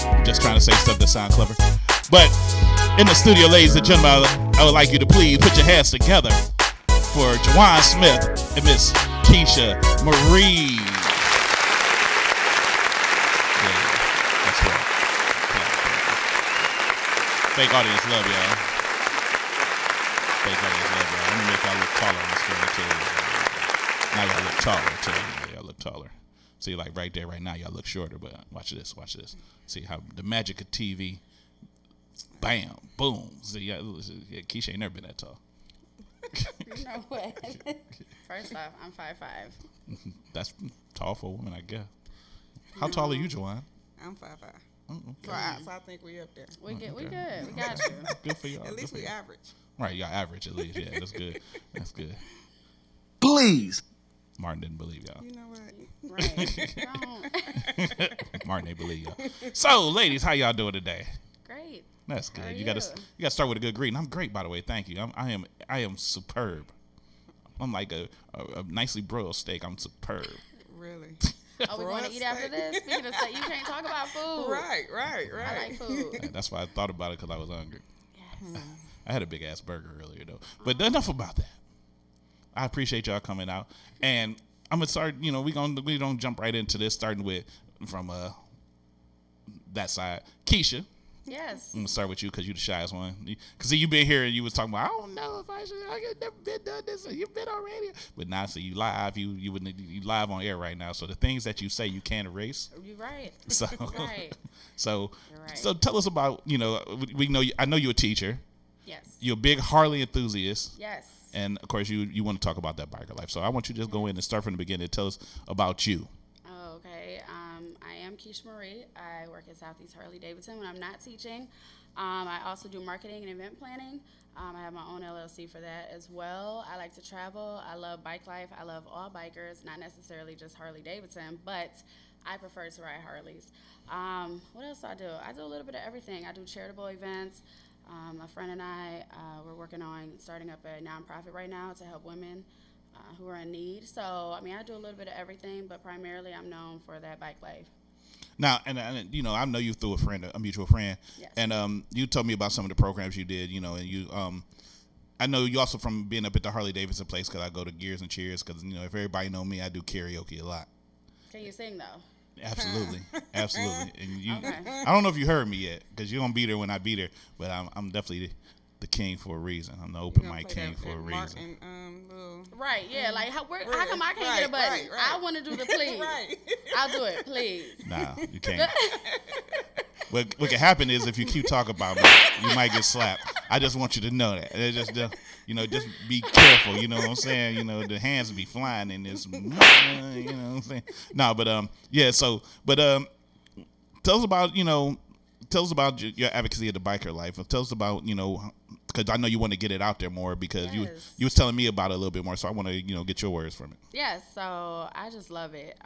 Speaker 6: I'm just trying to say stuff that sound clever. But in the studio, ladies and gentlemen, I would like you to please put your hands together for JOWAN Smith and Miss KECIA Marie. Yeah, that's right. Fake audience love y'all. Fake audience love y'all. Let me make y'all look taller on the screen too. Now y'all look taller too. Y'all look taller. See, like right there, right now, y'all look shorter. But watch this, watch this. See how the magic of TV. Bam, boom. See, yeah, KECIA ain't never been that tall.
Speaker 20: No way. First off, I'm 5'5".
Speaker 6: That's tall for a woman, I guess. How tall are you, JOWAN?
Speaker 21: I'm 5'5".
Speaker 6: Oh, okay.
Speaker 21: So I think we up there.
Speaker 20: We good. We good. We got you.
Speaker 6: Good for y'all.
Speaker 21: At least we average.
Speaker 6: Right, y'all average at least. Yeah, that's good. That's good.
Speaker 7: Please.
Speaker 6: Martin didn't believe y'all.
Speaker 21: You know what?
Speaker 20: Right.
Speaker 6: Martin didn't believe y'all. So, ladies, how y'all doing today?
Speaker 20: Great.
Speaker 6: That's good. You got to start with a good greeting. I'm great, by the way. Thank you. I am superb. I'm like a nicely broiled steak. I'm superb.
Speaker 21: Really?
Speaker 20: Oh, we want to eat after this? Speaking of steak, you can't talk about food.
Speaker 21: Right.
Speaker 20: I like food.
Speaker 6: That's why I thought about it, because I was hungry.
Speaker 20: Yes.
Speaker 6: I had a big ass burger earlier though. But enough about that. I appreciate y'all coming out, and I'm gonna start. You know, we don't jump right into this. Starting with from that side, KECIA.
Speaker 20: Yes.
Speaker 6: I'm gonna start with you because you're the shyest one. Because you've been here and you was talking about, I don't know if I could never been done this. You've been on radio, but now so you live. You live on air right now. So the things that you say you can't erase.
Speaker 20: You're right.
Speaker 6: So
Speaker 20: right.
Speaker 6: So
Speaker 20: right.
Speaker 6: So tell us about we know I know you're a teacher.
Speaker 20: Yes.
Speaker 6: You're a big Harley enthusiast.
Speaker 20: Yes. And
Speaker 6: of course you want to talk about that biker life. So I want you to just go in and start from the beginning and tell us about you.
Speaker 20: Okay. I am KECIA Marie. I work at Southeast Harley Davidson when I'm not teaching. I also do marketing and event planning. I have my own LLC for that as well. I like to travel. I love bike life. I love all bikers, not necessarily just Harley Davidson, but I prefer to ride Harleys. What else do? I do a little bit of everything. I do charitable events. My friend and I, we're working on starting up a nonprofit right now to help women who are in need. So, I mean, I do a little bit of everything, but primarily I'm known for that bike life.
Speaker 6: Now, and you know, I know you through a mutual friend,
Speaker 20: yes.
Speaker 6: And you told me about some of the programs you did, you know, and you, I know you also from being up at the Harley Davidson place because I go to Gears and Cheers because, you know, if everybody know me, I do karaoke a lot.
Speaker 20: Can you sing though?
Speaker 6: Absolutely, absolutely. And you,
Speaker 20: okay.
Speaker 6: I don't know if you heard me yet because you're gonna be there when I be there, but I'm definitely the king for a reason. I'm the open mic king for a reason.
Speaker 20: Right, yeah. Like how come I can't get a button? Right. I want to do the please. Right. I'll do it, please.
Speaker 6: Nah, you can't. what can happen is if you keep talking about me, you might get slapped. I just want you to know that. Just be careful. You know what I'm saying? You know, the hands be flying in this. You know what I'm saying? No, but yeah. So, but tell us about your advocacy of the biker life. Tell us about because I know you want to get it out there more because you was telling me about it a little bit more. So I want to get your words from it.
Speaker 20: Yes. So I just love it.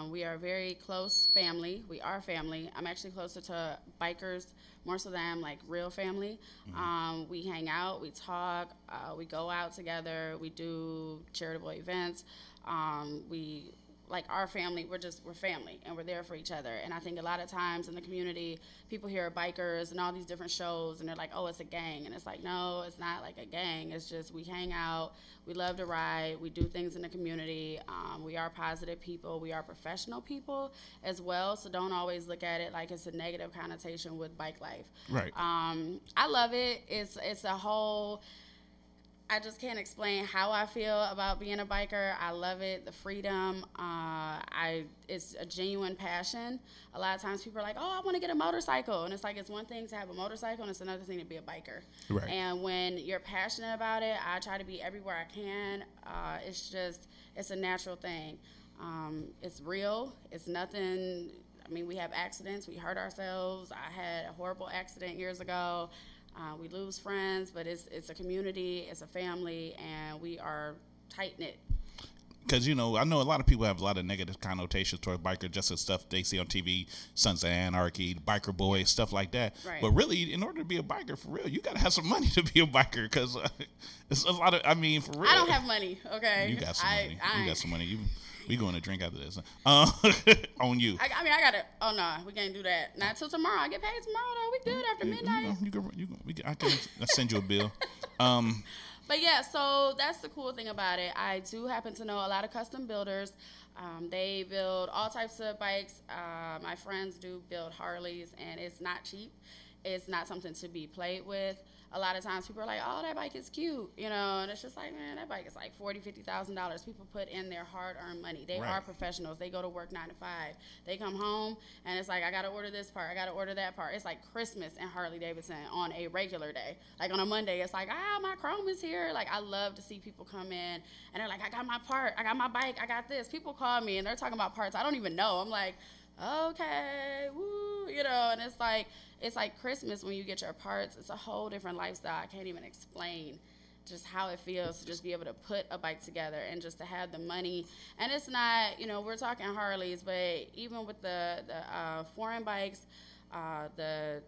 Speaker 20: We are a very close family. We are family. I'm actually closer to bikers more so than I'm like real family. Mm-hmm. We hang out, we talk, we go out together, we do charitable events. We like our family, we're family and we're there for each other. And I think a lot of times in the community, people hear bikers and all these different shows and they're like, oh, it's a gang. And it's like, no, it's not like a gang. It's just we hang out, we love to ride, we do things in the community. We are positive people, we are professional people as well. So don't always look at it like it's a negative connotation with bike life.
Speaker 6: Right.
Speaker 20: I love it. It's a whole, I just can't explain how I feel about being a biker. I love it, the freedom. It's a genuine passion. A lot of times people are like, oh, I want to get a motorcycle. And it's like, it's one thing to have a motorcycle and it's another thing to be a biker.
Speaker 6: Right.
Speaker 20: And when you're passionate about it, I try to be everywhere I can. It's a natural thing. It's real. It's nothing. I mean, we have accidents. We hurt ourselves. I had a horrible accident years ago. We lose friends, but it's a community, it's a family, and we are tight-knit.
Speaker 6: Because, I know a lot of people have a lot of negative connotations toward bikers, just the stuff they see on TV, Sons of Anarchy, Biker Boys, stuff like that. Right. But really, in order to be a biker, for real, you got to have some money to be a biker because it's a lot of, for real.
Speaker 20: I don't have money, okay?
Speaker 6: You got some money. You got some money. We going to drink after this. On you.
Speaker 20: I got to. Oh no, we can't do that. Not till tomorrow. I get paid tomorrow though. We good after midnight.
Speaker 6: I can send you a bill.
Speaker 20: But yeah, so that's the cool thing about it. I do happen to know a lot of custom builders. They build all types of bikes. My friends do build Harleys, and it's not cheap. It's not something to be played with. A lot of times people are like, oh, that bike is cute, and it's just like, man, that bike is like $40,000, $50,000. People put in their hard-earned money. They are professionals. They go to work 9 to 5. They come home, and it's like, I got to order this part. I got to order that part. It's like Christmas in Harley-Davidson on a regular day. Like on a Monday, it's like, my chrome is here. Like, I love to see people come in, and they're like, I got my part. I got my bike. I got this. People call me, and they're talking about parts I don't even know. I'm like, okay, woo, and it's like Christmas when you get your parts. It's a whole different lifestyle. I can't even explain just how it feels to just be able to put a bike together and just to have the money. And it's not, we're talking Harleys, but even with the foreign bikes, the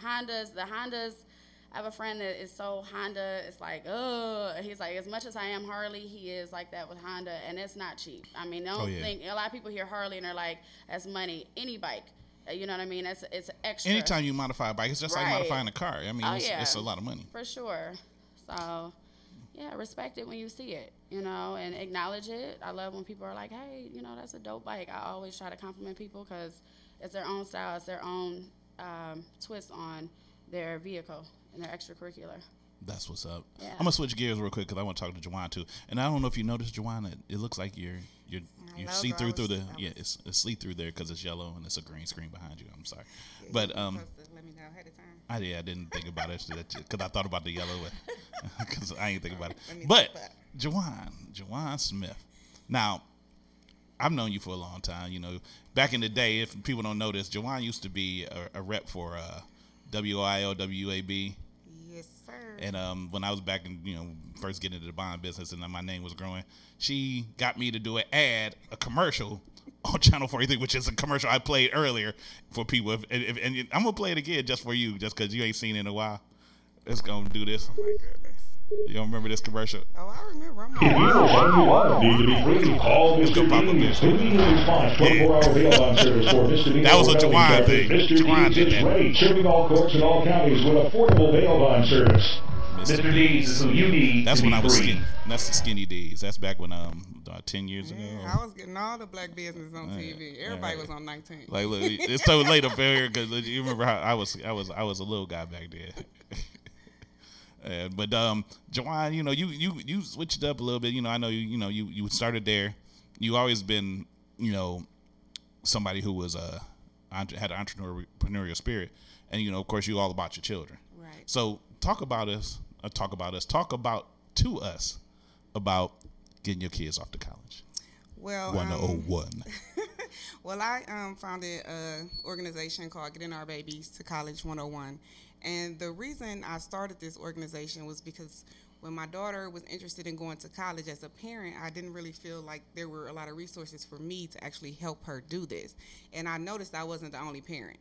Speaker 20: Hondas, I have a friend that is so Honda, it's like, oh, he's like, as much as I am Harley, he is like that with Honda, and it's not cheap. I mean, think, a lot of people hear Harley and they're like, that's money. Any bike. You know what I mean? It's extra.
Speaker 6: Anytime you modify a bike, it's just like modifying a car. I mean, it's a lot of money.
Speaker 20: For sure. So, yeah, respect it when you see it, and acknowledge it. I love when people are like, hey, that's a dope bike. I always try to compliment people because it's their own style. It's their own twist on their vehicle and their extracurricular.
Speaker 6: That's what's up.
Speaker 20: Yeah.
Speaker 6: I'm gonna switch gears real quick because I want to talk to JOWAN too. And I don't know if you noticed, JOWAN, it looks like you're see through the it's see through there because it's yellow and it's a green screen behind you. I'm sorry, but
Speaker 21: let me know ahead of time.
Speaker 6: I didn't think about it because I thought about the yellow because I ain't think about it. But JOWAN Smith. Now, I've known you for a long time. Back in the day, if people don't know this, JOWAN used to be a rep for WIO, WAB.
Speaker 21: Yes, sir.
Speaker 6: And when I was back in, first getting into the bond business and my name was growing, she got me to do a commercial on Channel 43, which is a commercial I played earlier for people. And I'm going to play it again just for you, just because you ain't seen it in a while. Let's go do this.
Speaker 21: Oh, my goodness.
Speaker 6: You don't remember this commercial?
Speaker 21: Oh, I remember.
Speaker 8: If you're someone need to be free, call Mr. Deeds. Immediate response, 24-hour bail-on service for misdemeanor.
Speaker 6: That was a JOWAN thing.
Speaker 8: Mr. Deeds is ready, serving all courts in all counties with affordable bail-on service.
Speaker 9: Mr. Deeds is who you need.
Speaker 6: That's
Speaker 9: to
Speaker 6: when
Speaker 9: be
Speaker 6: I was
Speaker 9: free.
Speaker 6: skinny. That's the skinny days. That's back when 10 years ago.
Speaker 21: I was getting all the black business on TV. Everybody was on 19.
Speaker 6: Like, look, it's so late up here because you remember how I was a little guy back then. But JOWAN, you switched up a little bit. I know you started there. You always been somebody who was had an entrepreneurial spirit, and of course, you all about your children.
Speaker 21: Right.
Speaker 6: So talk about to us about getting your kids off to college.
Speaker 21: Well,
Speaker 6: 101.
Speaker 21: Well, I founded an organization called Getting Our Babies to College 101. And the reason I started this organization was because when my daughter was interested in going to college, as a parent, I didn't really feel like there were a lot of resources for me to actually help her do this. And I noticed I wasn't the only parent.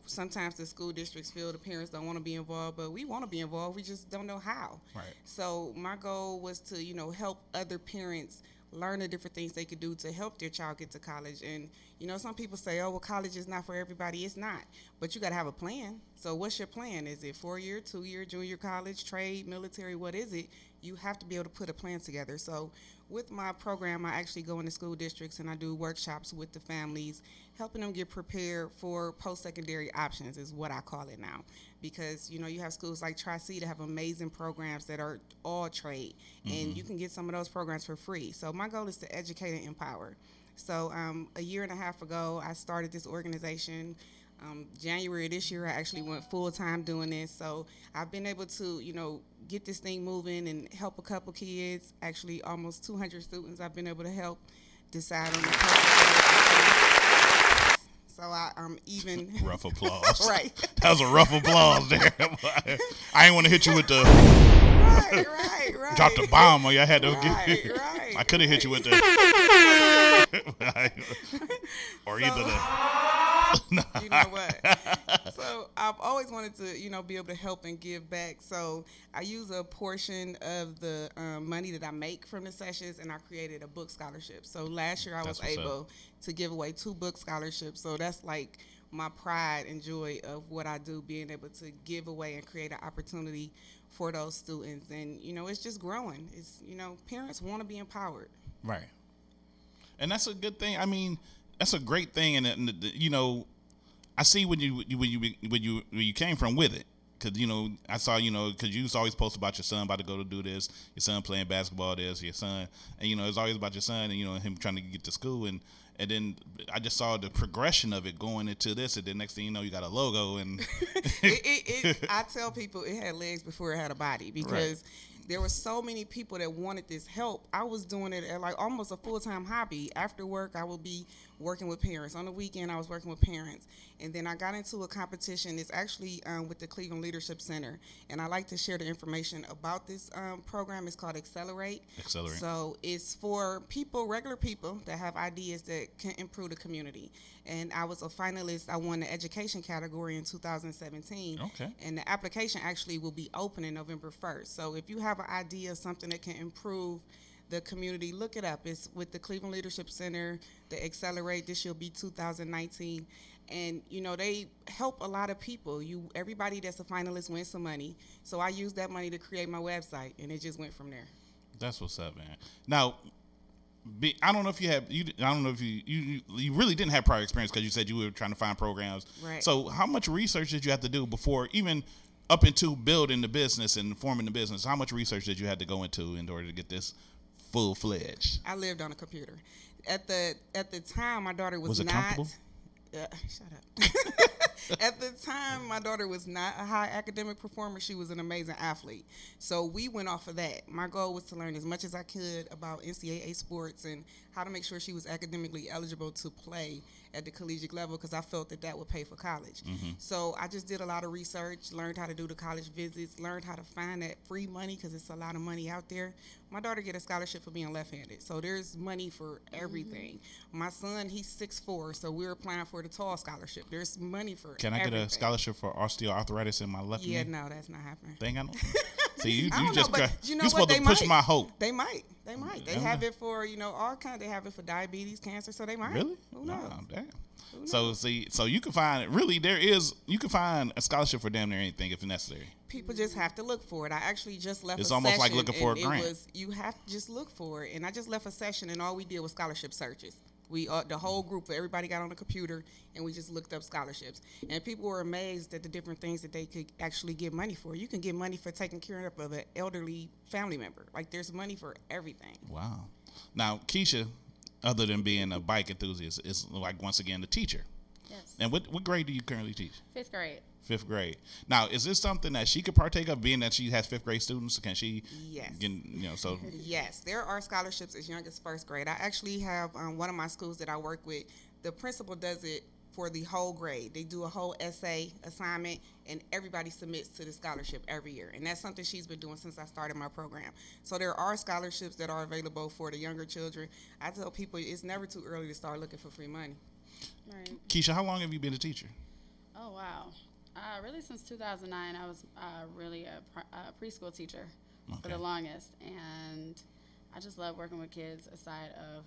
Speaker 21: Sometimes the school districts feel the parents don't want to be involved, but we want to be involved. We just don't know how.
Speaker 6: Right.
Speaker 21: So my goal was to, help other parents learn the different things they could do to help their child get to college. And, some people say, oh, well, college is not for everybody. It's not. But you got to have a plan. So what's your plan? Is it 4-year, 2-year, junior college, trade, military? What is it? You have to be able to put a plan together. So with my program, I actually go into school districts and I do workshops with the families, helping them get prepared for post-secondary options is what I call it now. Because, you have schools like Tri-C that have amazing programs that are all trade, and you can get some of those programs for free. So my goal is to educate and empower. So a year and a half ago, I started this organization. January of this year, I actually went full-time doing this. So I've been able to, get this thing moving and help a couple kids, actually almost 200 students I've been able to help decide on the So I'm even...
Speaker 6: Rough applause.
Speaker 21: Right.
Speaker 6: That was a rough applause there. I ain't want to hit you with the...
Speaker 21: Right.
Speaker 6: Drop the bomb on you. I had to
Speaker 21: Right.
Speaker 6: I could have hit you with the... or either the...
Speaker 21: You know what? So I've always wanted to, be able to help and give back. So I use a portion of the money that I make from the sessions, and I created a book scholarship. So last year I was able to give away 2 book scholarships. So that's like my pride and joy of what I do, being able to give away and create an opportunity for those students. And, it's just growing. It's, parents want to be empowered.
Speaker 6: Right. And that's a good thing. I mean, that's a great thing. And I see when you came from with it. Because, I saw, because you used to always post about your son about to go to do this, your son playing basketball, your son. And, it's always about your son and, him trying to get to school. And then I just saw the progression of it going into this. And then next thing you know, you got a logo. And
Speaker 21: I tell people it had legs before it had a body, because there were so many people that wanted this help. I was doing it at like almost a full-time hobby. After work, I would be working with parents. On the weekend, I was working with parents. And then I got into a competition. It's actually with the Cleveland Leadership Center. And I like to share the information about this program. It's called Accelerate. So it's for people, regular people, that have ideas that can improve the community. And I was a finalist. I won the education category in 2017.
Speaker 6: Okay.
Speaker 21: And the application actually will be opening November 1st. So if you have an idea, something that can improve the community, look it up. It's with the Cleveland Leadership Center, the Accelerate. This will be 2019. And, they help a lot of people. Everybody that's a finalist wins some money. So I used that money to create my website, and it just went from there.
Speaker 6: That's what's up, man. Now, I don't know if you really didn't have prior experience, because you said you were trying to find programs.
Speaker 21: Right.
Speaker 6: So how much research did you have to do before even up into building the business and forming the business? How much research did you have to go into in order to get this full-fledged?
Speaker 21: I lived on a computer. At the time, my daughter was
Speaker 6: it
Speaker 21: not.
Speaker 6: Comfortable?
Speaker 21: Shut up. At the time, my daughter was not a high academic performer. She was an amazing athlete. So we went off of that. My goal was to learn as much as I could about NCAA sports and how to make sure she was academically eligible to play at the collegiate level, because I felt that would pay for college. So I just did a lot of research, learned how to do the college visits, learned how to find that free money, because it's a lot of money out there. My daughter get a scholarship for being left-handed, so there's money for everything. My son, he's 6'4", so we're applying for the tall scholarship. There's money for
Speaker 6: Can I get a scholarship for osteoarthritis in my left knee?
Speaker 21: Yeah, no, that's not happening.
Speaker 6: They ain't got no. See, you
Speaker 21: you're
Speaker 6: supposed to push my hope.
Speaker 21: They might. They have it for, all kinds. They have it for diabetes, cancer, so they might.
Speaker 6: Really?
Speaker 21: Who knows?
Speaker 6: Wow, damn. So you can find, you can find a scholarship for damn near anything if necessary.
Speaker 21: People just have to look for it. I actually just left
Speaker 6: It's
Speaker 21: a
Speaker 6: almost
Speaker 21: session,
Speaker 6: like looking for a grant.
Speaker 21: You have to just look for it. And I just left a session, and all we did was scholarship searches. The whole group, everybody got on the computer, and we just looked up scholarships. And people were amazed at the different things that they could actually get money for. You can get money for taking care of an elderly family member. Like, there's money for everything.
Speaker 6: Wow. Now, KECIA, other than being a bike enthusiast, is like, once again, the teacher.
Speaker 20: Yes.
Speaker 6: And what grade do you currently teach?
Speaker 20: 5th grade.
Speaker 6: 5th grade. Now, is this something that she could partake of, being that she has 5th grade students? Can she?
Speaker 21: Yes.
Speaker 6: So.
Speaker 21: Yes, there are scholarships as young as 1st grade. I actually have one of my schools that I work with. The principal does it for the whole grade. They do a whole essay assignment, and everybody submits to the scholarship every year. And that's something she's been doing since I started my program. So there are scholarships that are available for the younger children. I tell people it's never too early to start looking for free money.
Speaker 20: Right.
Speaker 6: Keisha, how long have you been a teacher?
Speaker 20: Oh, wow. Really since 2009, I was really a preschool teacher for the longest. And I just love working with kids aside of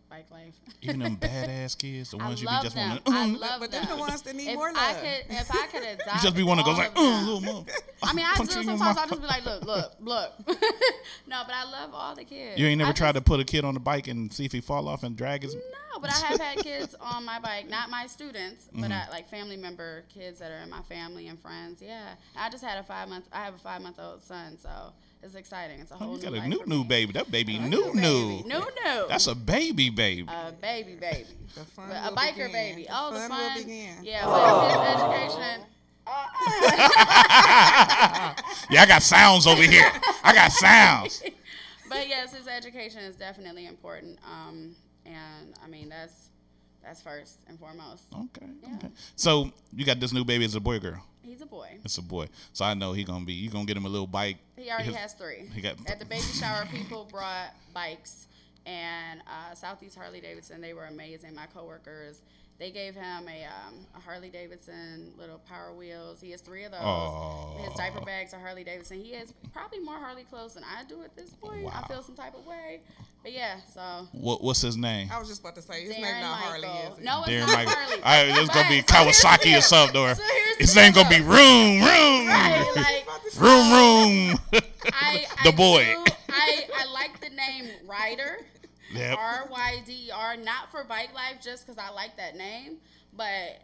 Speaker 20: bike life.
Speaker 6: Even them badass kids, the ones you be just
Speaker 20: want
Speaker 6: to.
Speaker 20: I love them.
Speaker 21: But they're the ones that need more love.
Speaker 20: If I could adopt,
Speaker 6: you just be one that goes like, little mom.
Speaker 20: I mean, I do sometimes. I'll just be like, look. No, but I love all the kids.
Speaker 6: You ain't never tried to put a kid on the bike and see if he fall off and drag his.
Speaker 20: No, but I have had kids on my bike, not my students, but I, like family member kids that are in my family and friends. Yeah, I just had I have a 5-month-old son, so. It's exciting. It's a whole
Speaker 6: you got
Speaker 20: new
Speaker 6: a
Speaker 20: life
Speaker 6: new baby. That baby new.
Speaker 20: That's
Speaker 6: a baby.
Speaker 20: A baby.
Speaker 21: The fun
Speaker 20: a biker
Speaker 21: begin.
Speaker 20: baby.
Speaker 21: The
Speaker 20: the
Speaker 21: fun will begin.
Speaker 20: Yeah, but his education.
Speaker 6: Yeah, I got sounds over here. I got sounds.
Speaker 20: But yes, his education is definitely important. And I mean that's first and foremost.
Speaker 6: Okay. So you got this new baby. Is it a boy or girl?
Speaker 20: He's a boy.
Speaker 6: It's a boy. So I know you gonna get him a little bike.
Speaker 20: He already has 3. At the baby shower, people brought bikes, and Southeast Harley Davidson, they were amazing. My coworkers, they gave him a Harley Davidson little Power Wheels. He has 3 of those.
Speaker 6: Aww.
Speaker 20: His diaper bags are Harley Davidson. He has probably more Harley clothes than I do at this point.
Speaker 6: Wow.
Speaker 20: I feel some type of way. But yeah, so.
Speaker 6: What's his name?
Speaker 21: I was just about to say his name not Harley, is it?
Speaker 20: No, it's
Speaker 6: Darren
Speaker 20: not
Speaker 6: Michael.
Speaker 20: Harley.
Speaker 6: All right, it's gonna be Kawasaki or something, or his
Speaker 20: name
Speaker 6: name gonna be Room.
Speaker 20: Right, like
Speaker 6: Room. The boy.
Speaker 20: I like the name Ryder.
Speaker 6: Yep.
Speaker 20: RYDER, not for bike life, just because I like that name. But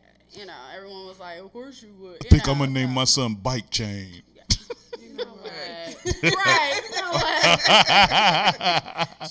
Speaker 20: everyone was like, "Of course you would."
Speaker 6: I think I'm gonna name my son Bike Chain.
Speaker 20: You know what? Right. You know what?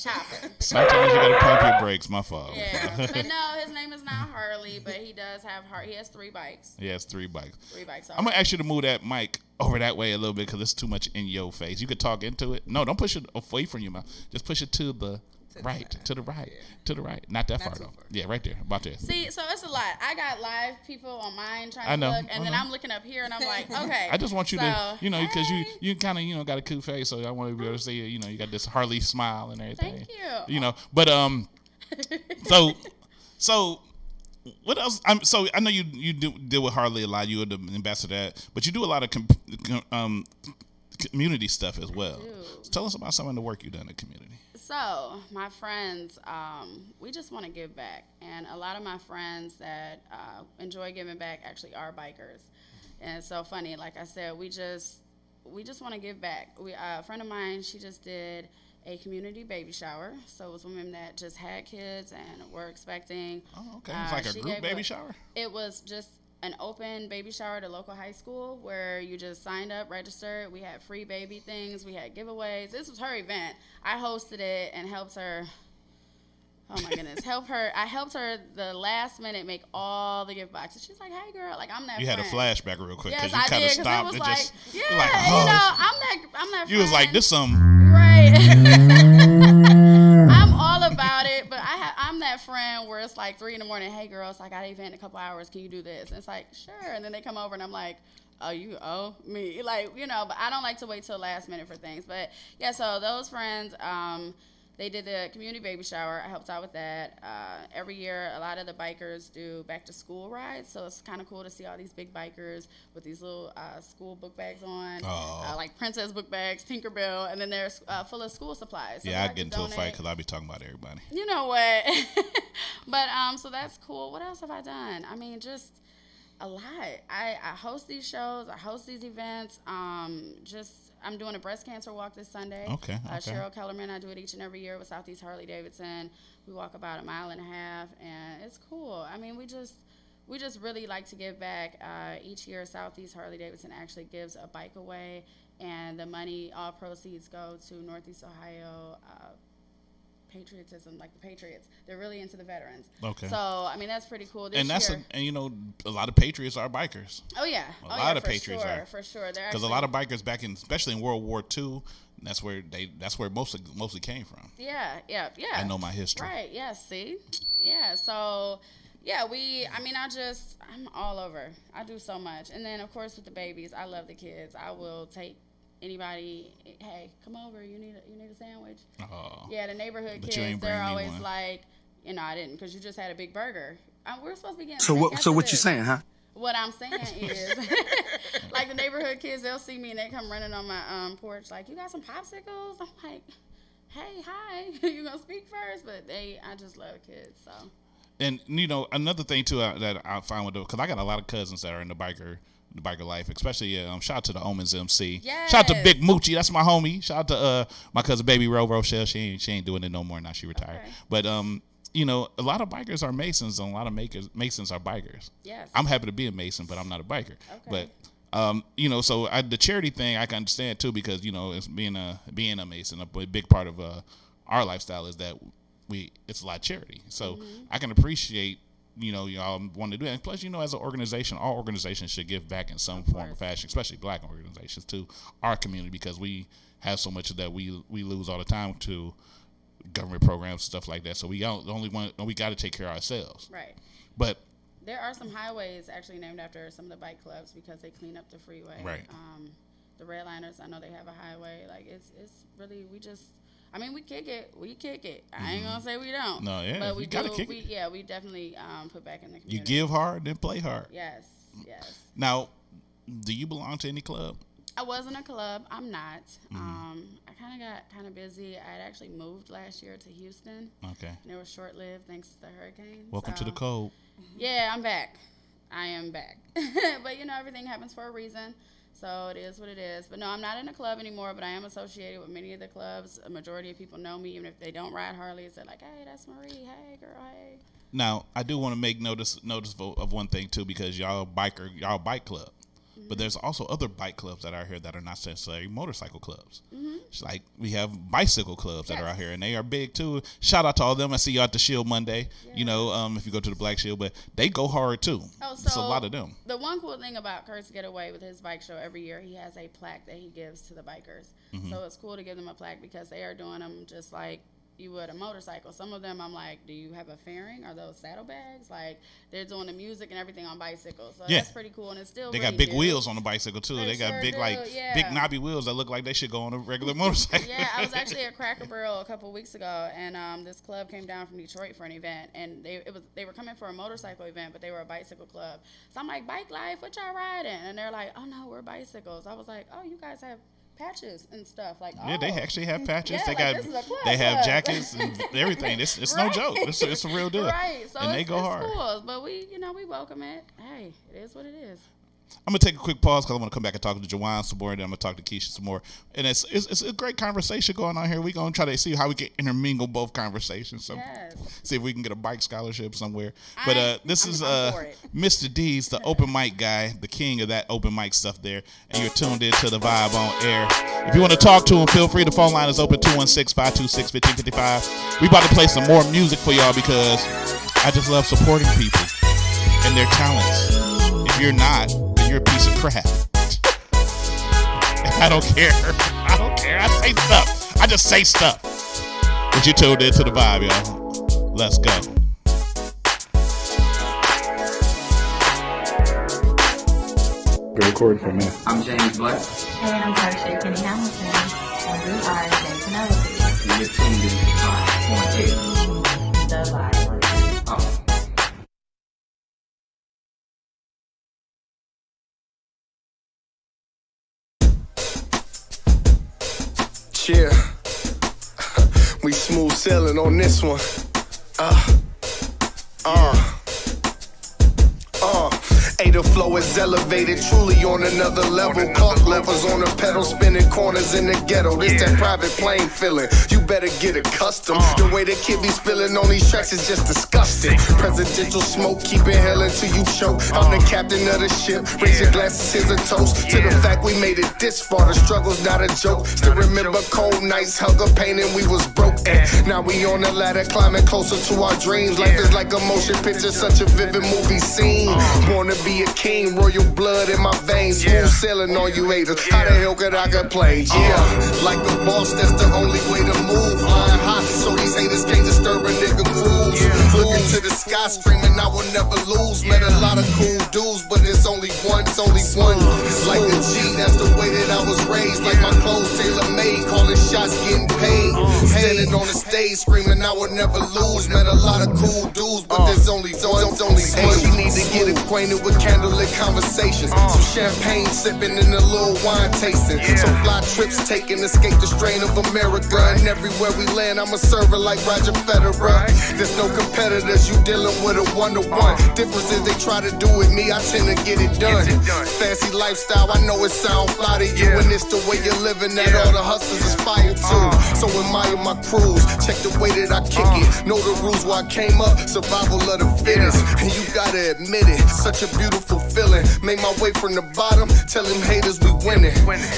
Speaker 20: Chopper.
Speaker 6: Sometimes you gotta pump your brakes. My fault.
Speaker 20: Yeah. But no, his name is not Harley, but he does have he has 3 bikes.
Speaker 6: He has 3 bikes.
Speaker 20: 3 bikes.
Speaker 6: I'm gonna ask you to move that mic over that way a little bit because it's too much in your face. You could talk into it. No, don't push it away from your mouth. Just push it to the right, to the right, to the right. Not that far though. Yeah, right there, about there.
Speaker 20: See, so it's a lot. I got live people on mine trying to look, and then I'm looking up here, and I'm like, okay.
Speaker 6: I just want you to, because you kind of, got a cool face, so I want to be able to see you. You got this Harley smile and everything.
Speaker 20: Thank you.
Speaker 6: But so what else? So I know you deal with Harley a lot. You're the ambassador, of that, but you do a lot of community stuff as well. So tell us about some of the work you've done in the community.
Speaker 20: So, my friends, we just want to give back. And a lot of my friends that enjoy giving back actually are bikers. And it's so funny, like I said, we just want to give back. A friend of mine, she just did a community baby shower. So it was women that just had kids and were expecting.
Speaker 6: Oh, okay. It's like a group baby shower?
Speaker 20: It was just an open baby shower at a local high school where you just signed up, registered. We had free baby things. We had giveaways. This was her event. I hosted it and helped her. Oh my goodness, I helped her the last minute make all the gift boxes. She's like, "Hey girl, like I'm that."
Speaker 6: You
Speaker 20: friend.
Speaker 6: had a flashback real quick
Speaker 20: because
Speaker 6: you kind of stopped
Speaker 20: and
Speaker 6: just
Speaker 20: yeah,
Speaker 6: like, oh.
Speaker 20: I'm that.
Speaker 6: You was like, "This some."
Speaker 20: Right. I'm all about it, but I'm that friend where it's like 3 a.m. Hey girl, it's like I got an event in a couple hours. Can you do this? And it's like, sure. And then they come over and I'm like, oh, you owe me, like, but I don't like to wait till last minute for things. But yeah, so those friends, they did the community baby shower. I helped out with that. Every year, a lot of the bikers do back to school rides, so it's kind of cool to see all these big bikers with these little school book bags on, like princess book bags, Tinkerbell, and then they're full of school supplies. So
Speaker 6: yeah, I'd get into a fight because I'd be talking about everybody. You
Speaker 20: know what? But so that's cool. What else have I done? I mean, just a lot. I host these shows. I host these events. I'm doing a breast cancer walk this Sunday.
Speaker 6: Okay.
Speaker 20: Cheryl Kellerman, I do it each and every year with Southeast Harley Davidson. We walk about 1.5 miles, and it's cool. I mean, we just really like to give back. Each year, Southeast Harley Davidson actually gives a bike away, and the money, all proceeds go to Northeast Ohio patriotism, like the Patriots. They're really into the veterans.
Speaker 6: Okay.
Speaker 20: So I mean that's pretty cool. This
Speaker 6: And that's
Speaker 20: year,
Speaker 6: and you know, a lot of patriots are bikers.
Speaker 20: Oh yeah,
Speaker 6: a lot of patriots
Speaker 20: sure,
Speaker 6: are
Speaker 20: for sure.
Speaker 6: Because a lot of bikers back in, especially in World War II, that's where mostly came from.
Speaker 20: Yeah.
Speaker 6: I know my history.
Speaker 20: Right. Yeah. See. Yeah. So. Yeah, I'm all over. I do so much. And then, of course, with the babies, I love the kids. I will take anybody, hey, come over, you need a sandwich?
Speaker 6: Oh.
Speaker 20: Yeah, the neighborhood
Speaker 6: But
Speaker 20: kids, they're always like, I didn't, because you just had a big burger. We're supposed to be getting
Speaker 7: So what you saying, huh?
Speaker 20: What I'm saying is, like the neighborhood kids, they'll see me and they come running on my porch like, you got some popsicles? I'm like, hey, hi, you going to speak first? But I just love kids, so.
Speaker 6: And another thing too that I find with because I got a lot of cousins that are in the biker life, especially shout out to the Omens MC.
Speaker 20: Yes.
Speaker 6: Shout out to Big Moochie, that's my homie. Shout out to my cousin Baby Rochelle. She ain't doing it no more now. She retired. Okay. But a lot of bikers are Masons and a lot of Masons are bikers.
Speaker 20: Yes.
Speaker 6: I'm happy to be a Mason, but I'm not a biker. Okay. But so the charity thing I can understand too because it's being a Mason, a big part of our lifestyle is that it's a lot of charity. So I can appreciate, y'all want to do that. And plus, as an organization, all organizations should give back in some form or fashion, especially black organizations to our community because we have so much of that we lose all the time to government programs, stuff like that. So we got to take care of ourselves.
Speaker 20: Right.
Speaker 6: But
Speaker 20: there are some highways actually named after some of the bike clubs because they clean up the freeway.
Speaker 6: Right.
Speaker 20: The Redliners, I know they have a highway. Like it's really we kick it. We kick it. I ain't gonna say we don't.
Speaker 6: No, yeah,
Speaker 20: but we
Speaker 6: gotta
Speaker 20: do.
Speaker 6: kick it.
Speaker 20: We definitely put back in the community.
Speaker 6: You give hard, then play hard.
Speaker 20: Yes.
Speaker 6: Now, do you belong to any club?
Speaker 20: I was in a club. I'm not. I kind of got busy. I had actually moved last year to Houston.
Speaker 6: Okay.
Speaker 20: And it was short lived thanks to the hurricane.
Speaker 6: Welcome to the cold.
Speaker 20: Yeah, I'm back. I am back. But everything happens for a reason. So it is what it is. But no, I'm not in a club anymore, but I am associated with many of the clubs. A majority of people know me, even if they don't ride Harleys. They're like, hey, that's Marie. Hey, girl, hey.
Speaker 6: Now, I do want to make notice of one thing, too, because y'all bike club. But there's also other bike clubs that are out here that are not necessarily motorcycle clubs. It's like we have bicycle clubs that are out here, and they are big too. Shout out to all of them. I see you at the Shield Monday. Yeah. If you go to the Black Shield, but they go hard too.
Speaker 20: Oh, so
Speaker 6: it's a lot of them.
Speaker 20: The one cool thing about Kurt's Getaway with his bike show every year, he has a plaque that he gives to the bikers. So it's cool to give them a plaque because they are doing them just like you would a motorcycle. Some of them I'm like, do you have a fairing? Are those saddlebags? Like they're doing the music and everything on bicycles. So that's pretty cool, and it's still
Speaker 6: they
Speaker 20: really
Speaker 6: got big
Speaker 20: new.
Speaker 6: wheels on the bicycle too. They got big big knobby wheels that look like they should go on a regular motorcycle.
Speaker 20: Yeah, I was actually at Cracker Barrel a couple weeks ago, and this club came down from Detroit for an event, and they were coming for a motorcycle event, but they were a bicycle club. So I'm like, Bike Life, what y'all riding? And they're like, oh no, we're bicycles. I was like, oh, you guys have patches and stuff like
Speaker 6: they actually have patches.
Speaker 20: Yeah,
Speaker 6: they have jackets and everything. It's no joke. It's a real deal.
Speaker 20: Right. So
Speaker 6: and they go hard.
Speaker 20: Cool. But we welcome it. Hey, it is what it is.
Speaker 6: I'm gonna take a quick pause because I'm gonna come back and talk to JOWAN some more, and then I'm gonna talk to Keisha some more. And it's a great conversation going on here. We're gonna try to see how we can intermingle both conversations. So see if we can get a bike scholarship somewhere. But this is Mr. D's, the open mic guy, the king of that open mic stuff there. And you're tuned in to the Vibe on Air. If you want to talk to him, feel free. The phone line is open 216-526-1555. We about to play some more music for y'all because I just love supporting people and their talents. If you're not, then you're a piece of crap. I don't care. I say stuff. I just say stuff. But you tuned in to the Vibe, y'all. Let's go.
Speaker 15: Go recording for a minute.
Speaker 10: I'm James Black.
Speaker 2: Hey, I'm Tarsha Kenny Hamilton. And we are James Penelope.
Speaker 10: And you're tuned in to
Speaker 2: The Vibe.
Speaker 12: Yeah, we smooth sailing on this one.
Speaker 1: the flow is elevated, truly on another level. Clock levers on the pedal, spinning corners in the ghetto. This that private plane feeling. You better get accustomed. The way the kid be spilling on these tracks is just disgusting. Presidential smoke, keep inhaling till you choke. I'm the captain of the ship. Raise your glasses, here's a toast to the fact we made it this far. The struggle's not a joke. Still remember cold nights, hunger, pain, and we was broke. Now we on the ladder, climbing closer to our dreams. Life is like a motion picture, such a vivid movie scene. Born to be a king, royal blood in my veins. Smooth sailing on you haters. How the hell could I complain? Like a boss, that's the only way to move. Flying high, so these haters can't disturb a nigga cruise. Looking to the sky, screaming I will never lose. Met a lot of cool dudes, but it's only one, it's only one. Like a G, that's the way that I was raised. Like my clothes tailor-made, calling shots, getting paid. Standing on the stage, screaming I would never lose. Met a lot of cool dudes, but there's only one. You need to get acquainted with candlelit conversations. Some champagne sipping and a little wine tasting. Some fly trips taking, escape the strain of America. And everywhere we land, I'm a server like Roger Federer. There's no competitors, you dealing with a one-to-one. Difference is they try to do with me, I tend to get it done. Fancy lifestyle, I know it sound fly to you, and it's the way you're living that all the hustlers aspire to. So admire my crews, check the way that I kick it. Know the rules where I came up, survival of the fittest. And you gotta admit it, such a beautiful feeling. Made my way from the bottom, tell them haters we winning.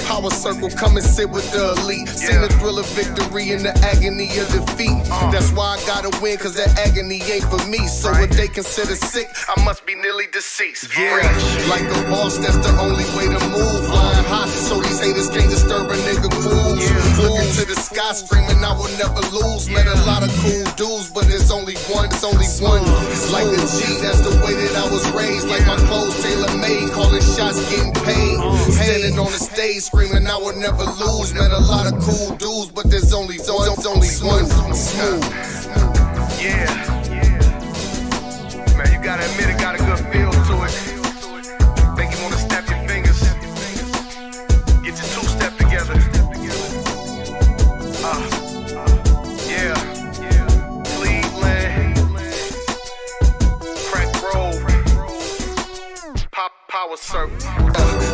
Speaker 1: Power circle, come and sit with the elite. Seen the thrill of victory and the agony of defeat. That's why I gotta win, cause that agony ain't for me. So if they consider sick, I must be nearly deceased. Like a boss, that's the only way to move. Flying high, so these haters can't disturb a nigga cruise. Looking to the sky, screaming I will never lose. Met a lot of cool dudes, but it's only one, it's only one. Like a G, that's the way that I was raised. Like my clothes tailor-made, calling shots, getting paid. Standing on the stage, screaming I will never lose. Met a lot of cool dudes, but there's only one, it's only one. Smooth. Man, you gotta admit it got a good feel to it. Make you wanna snap your fingers. Get your two-step together. Cleveland, Crack Road, Power Circle.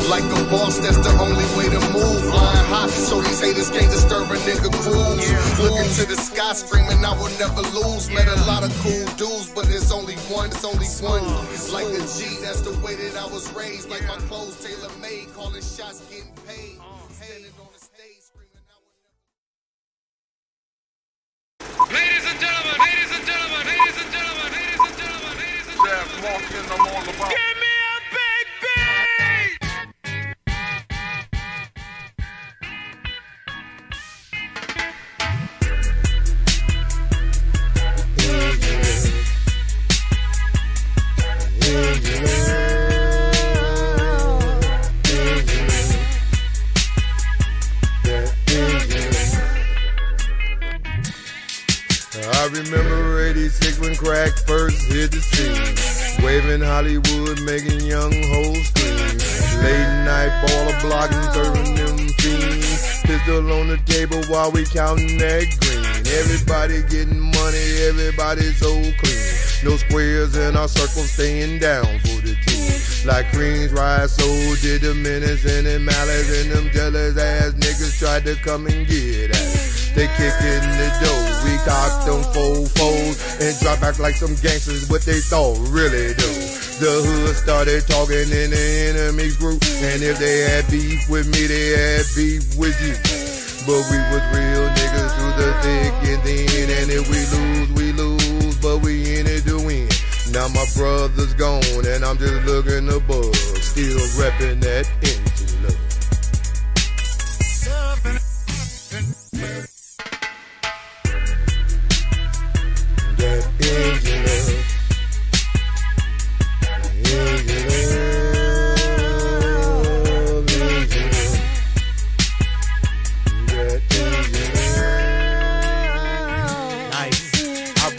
Speaker 1: Like a boss, that's the only way to move. Flying high, so these haters can't disturb a nigga cruise. Looking to the sky, screaming I will never lose. Met a lot of cool dudes, but it's only one, it's only one. Like a G, that's the way that I was raised. Like my clothes tailor-made, calling shots, getting paid. Standing on the stage, screaming I will never.
Speaker 12: Ladies and gentlemen, ladies and gentlemen, ladies and gentlemen, ladies and gentlemen, ladies and gentlemen. Give me a big beat!
Speaker 3: I remember 86 when crack first hit the scene. Waving Hollywood, making young hoes scream. Late night baller blocking, serving them fiends. Pistol on the table while we counting that green. Everybody getting money, everybody so clean. No squares in our circle, staying down for the team. Like Queens Ride, so did the Menace and the Malice, and them jealous ass niggas tried to come and get at it. They kick in the door, we cocked them fold and drop back like some gangsters, what they thought really do. The hood started talking in the enemy's group, and if they had beef with me, they had beef with you. But we was real niggas through the thick and thin, and if we lose, but we in it to win. Now my brother's gone, and I'm just looking above, still repping that engine love. That engine love.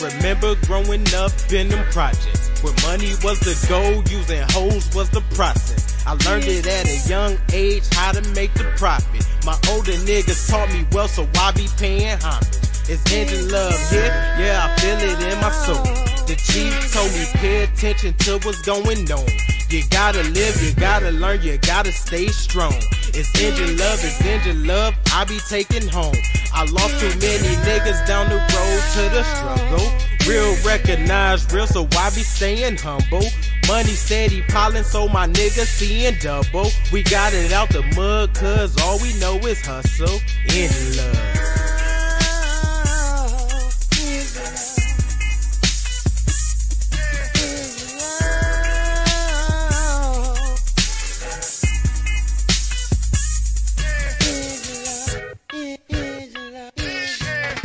Speaker 22: Remember growing up in them projects, where money was the goal, using hoes was the process. I learned it at a young age, how to make the profit. My older niggas taught me well, so I be paying homage. Is engine love here? Yeah, I feel it in my soul. The chief told me pay attention to what's going on. You gotta live, you gotta learn, you gotta stay strong. It's engine love, I be taking home. I lost too many niggas down the road to the struggle. Real recognize real, so I be staying humble. Money steady piling, so my niggas seeing double. We got it out the mud, cause all we know is hustle and love.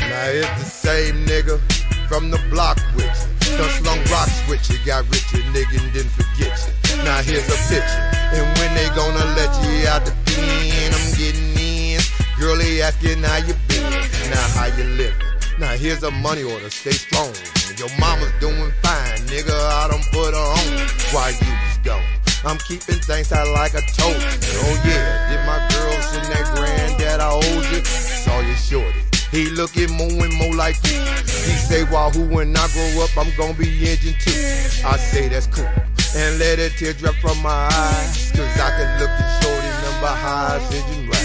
Speaker 3: Now it's the same nigga from the block with you. Done slung rocks with you, got richer, nigga, and didn't forget you. Now here's a picture, and when they gonna let you out the pen, I'm getting in. Girl, they asking how you been, now how you living. Now here's a money order, stay strong. Your mama's doing fine, nigga, I done put her on while you was gone. I'm keeping things tight like I told you. Oh yeah, did my girl send that granddad I owed you? Saw you shorty. He looking more and more like you. He say, wahoo, when I grow up, I'm gonna be engine too. I say that's cool. And let a tear drop from my eyes. Cause I can look at shorty number highs, engine right.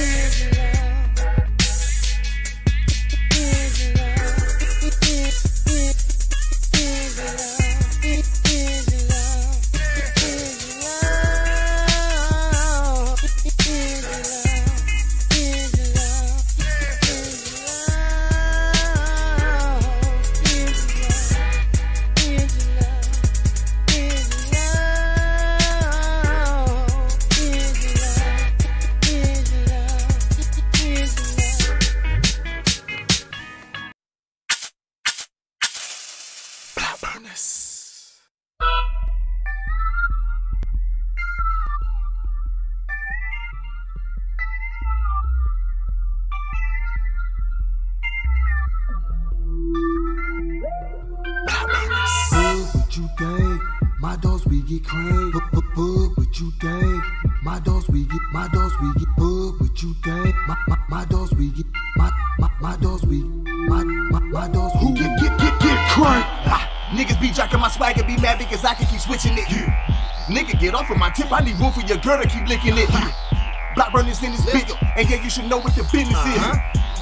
Speaker 4: My dogs we get crazy. Bug what you think? My dogs we get bug what you think? My dogs we get my dogs we get crank.
Speaker 7: Niggas be jacking my swag and be mad because I can keep switching it. Nigga, get off of my tip. I need room for your girl to keep licking it. Block runners in this bitch, and yeah, you should know what the business is.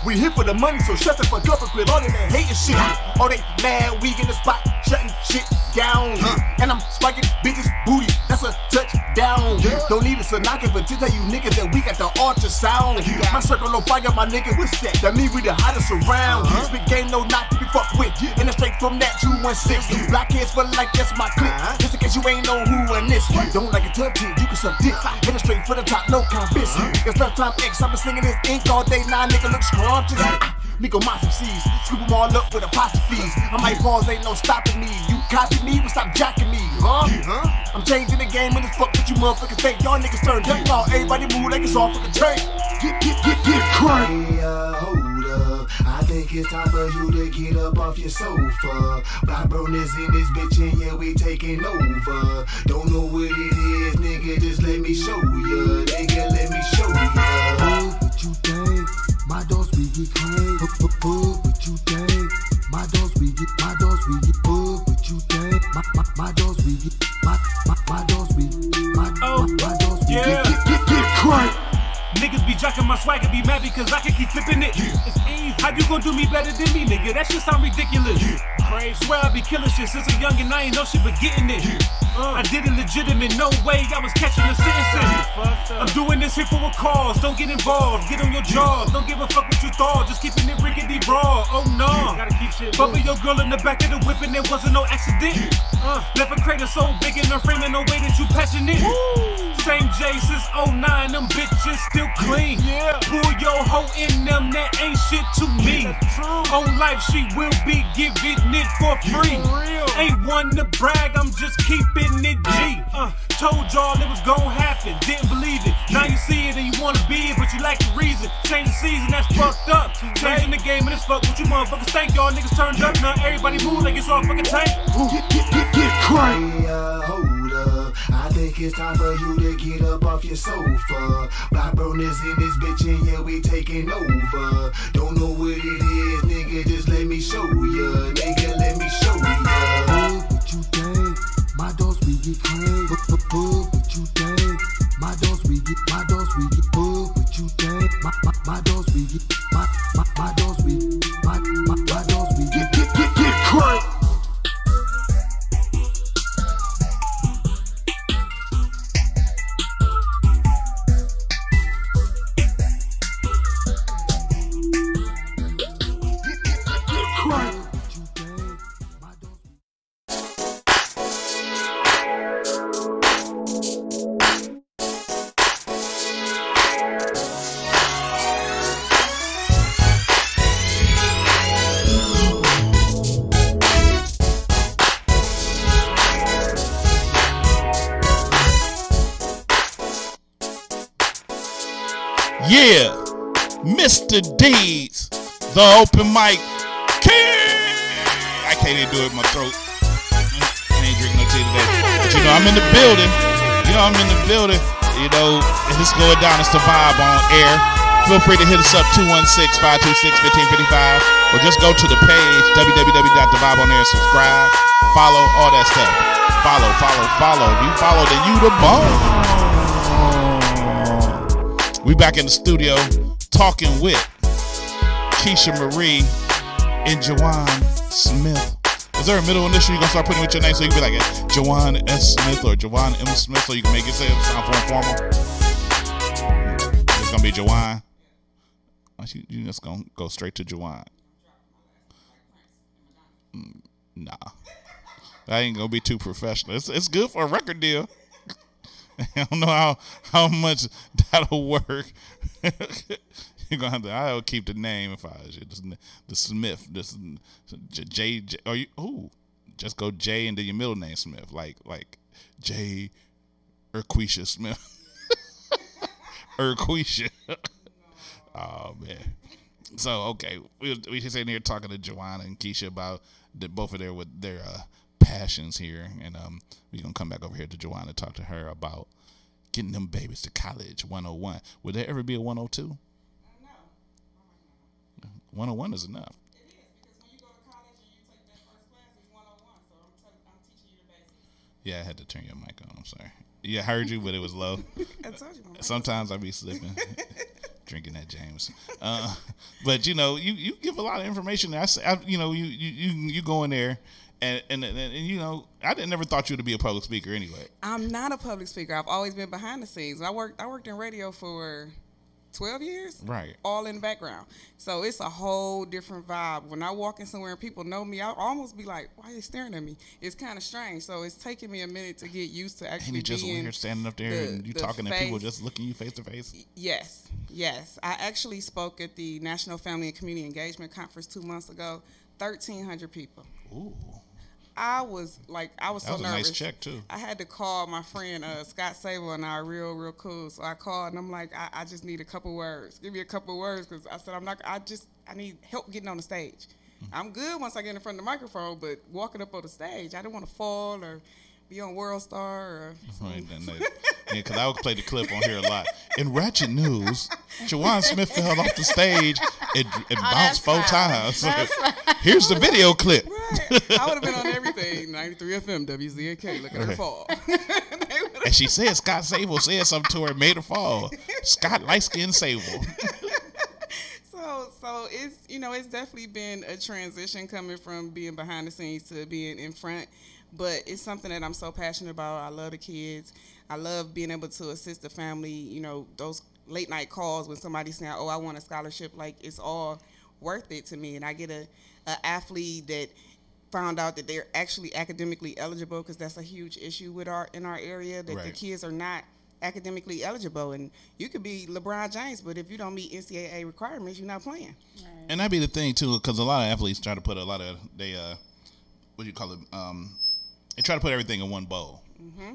Speaker 7: We here for the money, so shut the fuck up and quit all that hating shit. All they mad, we in the spot, shutting shit down. And I'm spiking bitches' booty, that's a touchdown. Don't need a Sanaka to tell you niggas that we got the ultrasound. My circle on fire, my nigga, what's that? That mean we the hottest around. Spit game, no not to be fucked with. And it's straight from that 216. Black heads for like that's my clip. Just in case you ain't know who in this. Don't like a tough kid, you can suck dick. Hit it straight for the top, no competition. It's lunchtime X, I've been singing this ink all day, now nigga look scrumptious. Nigga, my some C's, scoop them all up with apostrophes. I might pause, ain't no stopping me. You copy me, but stop jacking me, I'm changing the game and it's fuck what you motherfuckers think. Y'all niggas turn up, y'all everybody move like it's all fucking train. Get crank.
Speaker 4: Hey, hold up, I think it's time for you to get up off your sofa. Black burners in this bitch and yeah, we taking over. Don't know what it is, nigga, just let me show ya. Nigga, let me show ya. What you think? My dogs we get crazy. What you think? My dogs we get bug. What you think? My dogs we get my dogs we get crank.
Speaker 11: Niggas be jacking my swag and be mad because I can keep flipping it. It's easy. How you gon' do me better than me, nigga? That shit sound ridiculous. Crazy. Swear I be killing shit since a youngin', I ain't know shit but getting it. I did it legitimate, no way I was catching a sentence. I'm doing this here for a cause, don't get involved. Get on your job, don't give a fuck what you thought. Just keeping it rickety raw, oh no. Gotta keep shit bumping your girl in the back of the whip and there wasn't no accident. Left a crater so big in the frame and no way that you passionate. Same J since 09, them bitches still clean. Pull your hoe in them, that ain't shit to me. On life she will be giving it for free. Ain't one to brag, I'm just keeping it G. Told y'all it was gon' happen, didn't believe it. Now you see it and you wanna be it, but you lack the reason. Change the season, that's fucked up. Changing the game and it's fuck what you motherfuckers think. Y'all niggas turned up, now everybody move like it's all fucking tank.
Speaker 4: Get crank. Hey, hold up, I think it's time for you to get up off your sofa. Black burners in this bitch and yeah, we taking over. Don't know what it is, nigga, just let me show ya. Nigga, let me show ya.
Speaker 6: Yeah, Mr. Deeds, the open mic king. I can't even do it in my throat. I ain't drinking no tea today. But you know, I'm in the building. You know, I'm in the building. You know, and this going down. It's the vibe on air. Feel free to hit us up 216-526-1555 or just go to the page www.thevibeonair and subscribe. Follow all that stuff. Follow. If you follow, then you the bone. We back in the studio talking with KECIA Marie and JOWAN Smith. Is there a middle initial you're going to start putting with your name so you can be like JOWAN S. Smith or JOWAN M. Smith so you can make it sound more formal? It's going to be JOWAN. You just going to go straight to JOWAN. Nah. That ain't going to be too professional. It's good for a record deal. I don't know how much that'll work. You're gonna have to. I'll keep the name if I was you. The Smith. This J. Or you? Ooh, just go J and then your middle name Smith, like J. KECIA Smith. KECIA. Oh man. So okay, we just in here talking to JOWAN and KECIA about both of their passions here, and we're gonna come back over here to JOWAN and talk to her about getting them babies to college 101. Would there ever be a 102? No. 101 is enough.
Speaker 21: It is, because when you go to college and you take that first class, it's 101. So I'm teaching you the basics.
Speaker 6: Yeah, I had to turn your mic on. I'm sorry. Yeah, I heard you, but it was low.
Speaker 21: I told you.
Speaker 6: Sometimes I be slipping. Drinking that James, but you know, you give a lot of information. You know, you go in there, and you know, I never thought you to be a public speaker anyway.
Speaker 21: I'm not a public speaker. I've always been behind the scenes. I worked in radio for 12 years,
Speaker 6: right?
Speaker 21: All in the background. So it's a whole different vibe. When I walk in somewhere and people know me, I almost be like, "Why are they staring at me?" It's kind of strange. So it's taking me a minute to get used to actually.
Speaker 6: And you just when you're standing up there and you talking to people just looking you face to face.
Speaker 21: Yes. I actually spoke at the National Family and Community Engagement Conference 2 months ago. 1,300 people.
Speaker 6: Ooh.
Speaker 21: I was so nervous.
Speaker 6: That was a nice check too.
Speaker 21: I had to call my friend Scott Sable, and I are real cool. So I called and I'm like, I just need a couple words. Give me a couple words, because I said I need help getting on the stage. I'm good once I get in front of the microphone, but walking up on the stage, I didn't want to fall or be on World Star or.
Speaker 6: Right, yeah, because I would play the clip on here a lot. In ratchet news, JOWAN Smith fell off the stage and bounced 4 times. Here's the video clip.
Speaker 21: Right. I would have been on everything. 93 FM, WZNK. Look at her fall.
Speaker 6: And she said Scott Sable said something to her and made her fall. Scott light-skinned Sable.
Speaker 21: So it's definitely been a transition coming from being behind the scenes to being in front. But it's something that I'm so passionate about. I love the kids. I love being able to assist the family. You know, those late night calls when somebody's saying, "Oh, I want a scholarship," like it's all worth it to me. And I get a athlete that found out that they're actually academically eligible, because that's a huge issue in our area, that the kids are not academically eligible. And you could be LeBron James, but if you don't meet NCAA requirements, you're not playing.
Speaker 6: Right. And that'd be the thing too, because a lot of athletes try to put a lot of they try to put everything in one bowl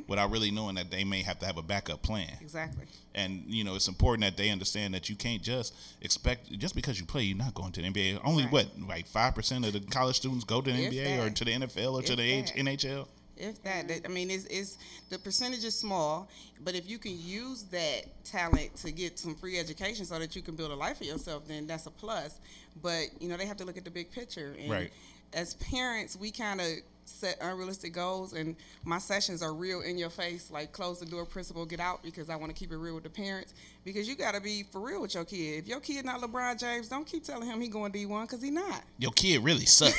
Speaker 6: without really knowing that they may have to have a backup plan.
Speaker 21: Exactly.
Speaker 6: And, you know, it's important that they understand that you can't just expect, just because you play, you're not going to the NBA. Only, like 5% of the college students go to the NBA or to the NFL or to the NHL?
Speaker 21: If that, I mean, it's the percentage is small, but if you can use that talent to get some free education so that you can build a life for yourself, then that's a plus. But, you know, they have to look at the big picture. And as parents, we kind of set unrealistic goals, and my sessions are real in your face, like close the door principle, get out, because I want to keep it real with the parents, because you got to be for real with your kid. If your kid not LeBron James, don't keep telling him he going D1, because he not.
Speaker 6: Your kid really sucks.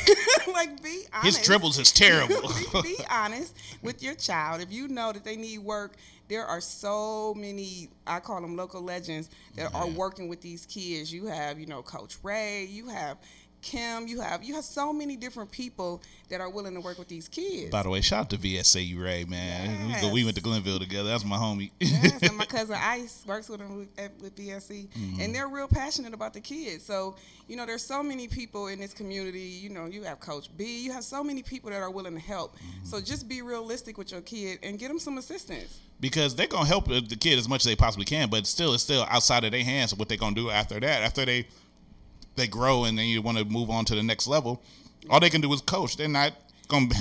Speaker 21: Like, be honest.
Speaker 6: His dribbles is terrible.
Speaker 21: be honest with your child. If you know that they need work, there are so many, I call them local legends, that are working with these kids. You have, you know, Coach Ray, you have Kim, you have so many different people that are willing to work with these kids.
Speaker 6: By the way, shout out to VSAU Ray, man.
Speaker 21: Yes.
Speaker 6: We went to Glenville together. That's my homie.
Speaker 21: Yes, and my cousin Ice works with him with VSC, and they're real passionate about the kids. So, you know, there's so many people in this community. You know, you have Coach B. You have so many people that are willing to help. So just be realistic with your kid and get them some assistance.
Speaker 6: Because they're going to help the kid as much as they possibly can, but still, it's still outside of their hands of what they're going to do after that. After they grow and then you want to move on to the next level, all they can do is coach. They're not going to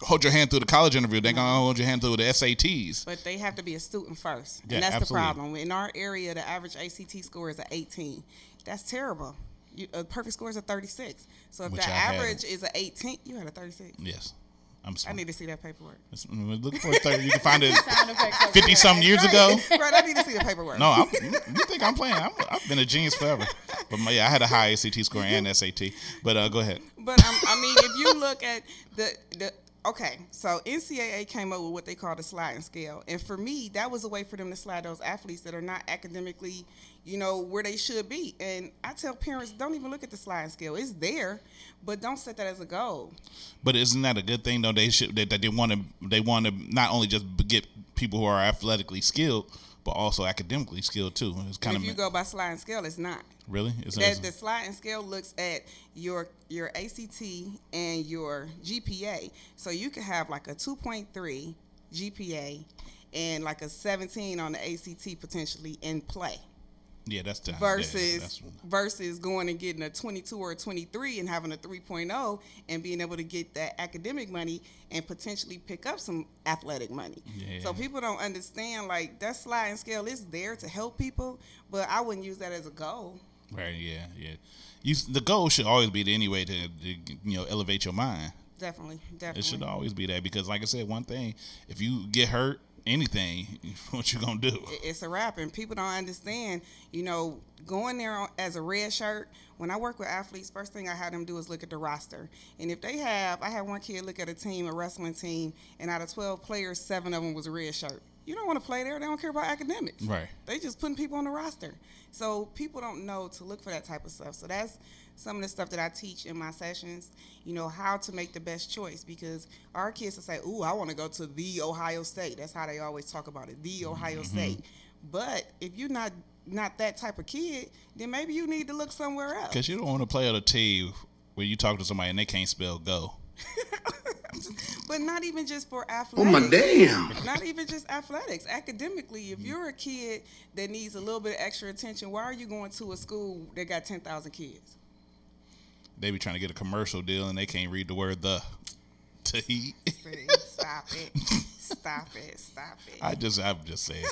Speaker 6: hold your hand through the college interview. They're going to hold your hand through the SATs.
Speaker 21: But they have to be a student first.
Speaker 6: Yeah,
Speaker 21: and that's
Speaker 6: absolutely.
Speaker 21: the problem. In our area, the average ACT score is an 18. That's terrible. A perfect score is a 36. So if the average is an 18, you had a 36.
Speaker 6: Yes.
Speaker 21: I need to see that paperwork.
Speaker 6: Look for 30. You can find it 50-something years ago.
Speaker 21: Right, I need to see the paperwork.
Speaker 6: No, you think I'm playing? I've been a genius forever. But I had a high ACT score and SAT. But go ahead.
Speaker 21: But I mean, if you look at the okay, so NCAA came up with what they call the sliding scale, and for me, that was a way for them to slide those athletes that are not academically, you know, where they should be. And I tell parents, don't even look at the sliding scale; it's there, but don't set that as a goal.
Speaker 6: But isn't that a good thing though? They want to not only just get people who are athletically skilled, but also academically skilled too. It's kind of
Speaker 21: if you go by sliding scale, it's not.
Speaker 6: Really?
Speaker 21: The sliding scale looks at your ACT and your GPA. So you can have like a 2.3 GPA and like a 17 on the ACT potentially in play.
Speaker 6: Yeah, that's tough.
Speaker 21: Versus going and getting a 22 or a 23 and having a 3.0 and being able to get that academic money and potentially pick up some athletic money.
Speaker 6: Yeah.
Speaker 21: So people don't understand, like, that sliding scale is there to help people, but I wouldn't use that as a goal.
Speaker 6: Right, yeah. The goal should always be anyway to elevate your mind.
Speaker 21: Definitely.
Speaker 6: It should always be that because, like I said, one thing, if you get hurt, anything, what you gonna do?
Speaker 21: It's a wrap, and people don't understand. You know, going there as a red shirt. When I work with athletes, first thing I have them do is look at the roster, and if I had one kid look at a wrestling team, and out of 12 players, 7 of them was a red shirt. You don't want to play there. They don't care about academics.
Speaker 6: Right.
Speaker 21: They just putting people on the roster. So people don't know to look for that type of stuff. So that's some of the stuff that I teach in my sessions, you know, how to make the best choice, because our kids will say, ooh, I want to go to the Ohio State. That's how they always talk about it, the Ohio State. But if you're not that type of kid, then maybe you need to look somewhere else.
Speaker 6: Because you don't want to play on a team where you talk to somebody and they can't spell go.
Speaker 21: But not even just for athletics.
Speaker 5: Oh, my damn.
Speaker 21: Not even just athletics. Academically, if you're a kid that needs a little bit of extra attention, why are you going to a school that got 10,000 kids?
Speaker 6: They be trying to get a commercial deal and they can't read the word the to eat.
Speaker 21: Stop it. Stop it.
Speaker 6: I'm just saying.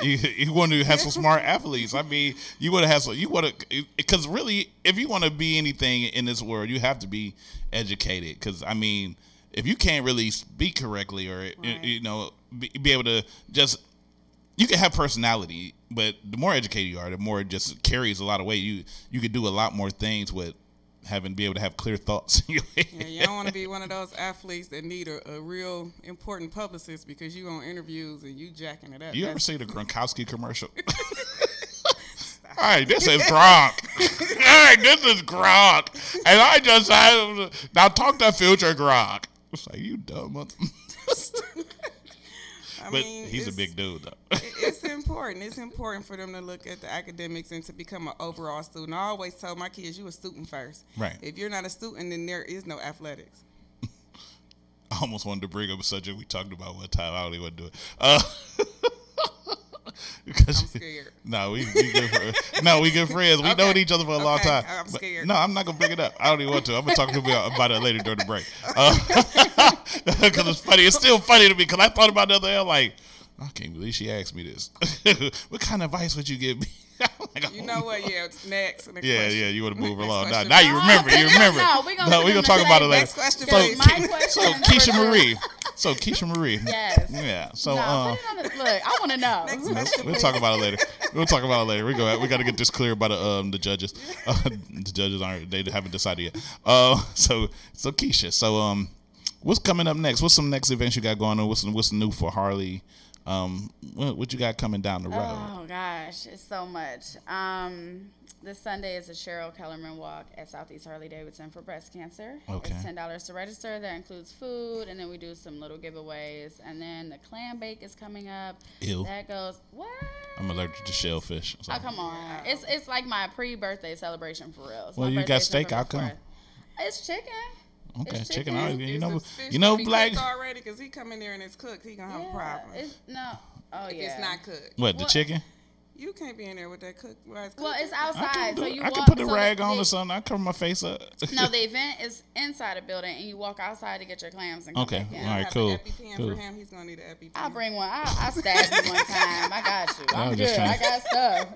Speaker 6: You want to have some smart athletes. I mean, you want to have some. You want to, because really, if you want to be anything in this world, you have to be educated. Because I mean, if you can't really speak correctly or be able to just, you can have personality, but the more educated you are, the more it just carries a lot of weight. You could do a lot more things with be able to have clear thoughts in your head.
Speaker 21: Yeah, you don't want to be one of those athletes that need a real important publicist because you on interviews and you jacking it up.
Speaker 6: You ever see the Gronkowski commercial? All right, this is Gronk. All right, this is Gronk. And I now talk to future Gronk. It's like, you dumb mother. But he's a big dude, though.
Speaker 21: It's important. It's important for them to look at the academics and to become an overall student. I always tell my kids, you a student first.
Speaker 6: Right.
Speaker 21: If you're not a student, then there is no athletics.
Speaker 6: I almost wanted to bring up a subject we talked about one time. I don't even want to do it.
Speaker 21: I'm scared.
Speaker 6: No, we good friends. We know each other for a long time.
Speaker 21: I'm scared.
Speaker 6: No, I'm not gonna bring it up. I don't even want to. I'm gonna talk to you about it later during the break. Because it's funny. It's still funny to me because I thought about the other day. I'm like, I can't believe she asked me this. What kind of advice would you give me?
Speaker 21: Like, you know what? Yeah, next
Speaker 6: yeah,
Speaker 21: question.
Speaker 6: you want to move along.
Speaker 21: Now
Speaker 6: you remember.
Speaker 20: No, we're gonna
Speaker 6: talk about it later.
Speaker 21: Next question,
Speaker 6: please.
Speaker 20: My question.
Speaker 6: So Keisha Marie.
Speaker 20: Yes.
Speaker 6: Yeah. So
Speaker 20: put it on the, look, I want to know.
Speaker 21: Next question,
Speaker 6: we'll talk about it later. We got to get this clear by the judges. The judges haven't decided yet. So Keisha. So what's coming up next? What's some next events you got going on? What's new for Harley? What you got coming down the road?
Speaker 20: Oh gosh, it's so much. This Sunday is a Cheryl Kellerman walk at Southeast Harley Davidson for breast cancer.
Speaker 6: Okay.
Speaker 20: It's $10 to register. That includes food, and then we do some little giveaways. And then the clam bake is coming up.
Speaker 6: Ew.
Speaker 20: That goes what?
Speaker 6: I'm allergic to shellfish. So.
Speaker 20: Oh come on! It's like my pre-birthday celebration for real.
Speaker 6: Well, you got steak. How come?
Speaker 20: It's chicken.
Speaker 6: Okay,
Speaker 20: it's
Speaker 6: chicken.
Speaker 21: You
Speaker 6: know, black.
Speaker 21: Already, because he come in there and it's cooked. He gonna have a problem.
Speaker 20: It's
Speaker 21: It's not cooked.
Speaker 6: What, the chicken?
Speaker 21: You can't be in there with that cooked.
Speaker 20: Well, it's outside, so you
Speaker 6: I
Speaker 20: walk.
Speaker 6: can put a rag on or something. I cover my face up.
Speaker 20: No, the event is inside a building, and you walk outside to get your clams and come back in.
Speaker 6: All right, cool.
Speaker 21: For him, he's gonna need an EpiPen.
Speaker 20: I'll bring one. I stabbed you one time. I got you. I'm good. I got stuff.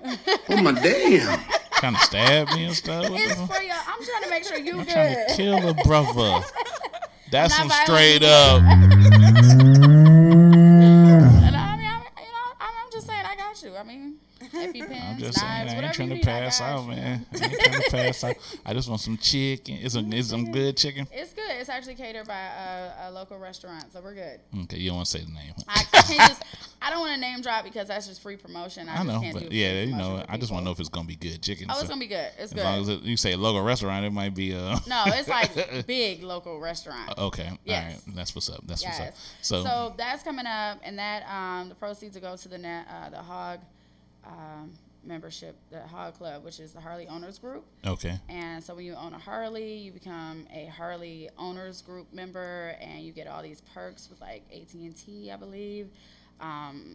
Speaker 6: Oh my damn! Trying to stab me and stuff.
Speaker 20: It's for you. I'm trying to make sure you good.
Speaker 6: Trying to kill a brother. That's some straight up.
Speaker 20: I'm just saying, I got you. I mean, EpiPens,
Speaker 6: I'm just saying,
Speaker 20: knives,
Speaker 6: I
Speaker 20: whatever
Speaker 6: ain't trying
Speaker 20: you
Speaker 6: to
Speaker 20: need,
Speaker 6: pass out, man. I ain't trying to pass out. I just want some chicken. It's some good chicken.
Speaker 20: It's good. It's actually catered by a local restaurant, so we're good.
Speaker 6: Okay, you don't want to say the name.
Speaker 20: I can't just. I don't want to name drop because that's just free promotion. I
Speaker 6: know,
Speaker 20: just can't
Speaker 6: but
Speaker 20: do
Speaker 6: yeah, you know, I just want to know if it's gonna be good chicken.
Speaker 20: Oh, it's gonna be good. It's good.
Speaker 6: As long as you say a local restaurant, it might be.
Speaker 20: No, it's like big local restaurant.
Speaker 6: Okay,
Speaker 20: yes.
Speaker 6: All right, that's what's up. That's what's up.
Speaker 20: So that's coming up, and that the proceeds will go to the Hog membership, the Hog Club, which is the Harley Owners Group.
Speaker 6: Okay.
Speaker 20: And so when you own a Harley, you become a Harley Owners Group member, and you get all these perks with like AT&T, I believe.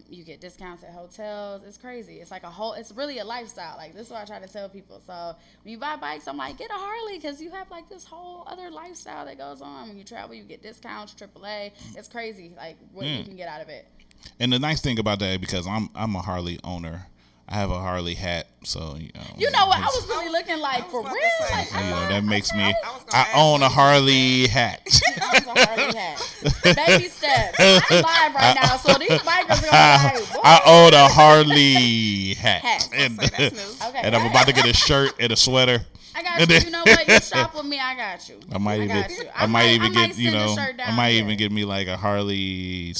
Speaker 20: You get discounts at hotels. It's crazy. It's like it's really a lifestyle. Like, this is what I try to tell people. So when you buy bikes, I'm like, get a Harley, because you have like this whole other lifestyle that goes on. When you travel, you get discounts, AAA. It's crazy, like what you can get out of it.
Speaker 6: And the nice thing about that, because I'm a Harley owner, I have a Harley hat, so
Speaker 20: you know what? I was really looking like for real. Like,
Speaker 6: that makes me. I own a Harley hat.
Speaker 20: A Harley hat. Baby steps. I'm live right now, so these bikers are like, boy.
Speaker 6: I own a Harley hat, and
Speaker 20: okay.
Speaker 6: I'm about to get a shirt and a sweater.
Speaker 20: I got you. You know what? You shop with me, I got you.
Speaker 6: I might even get me like a Harley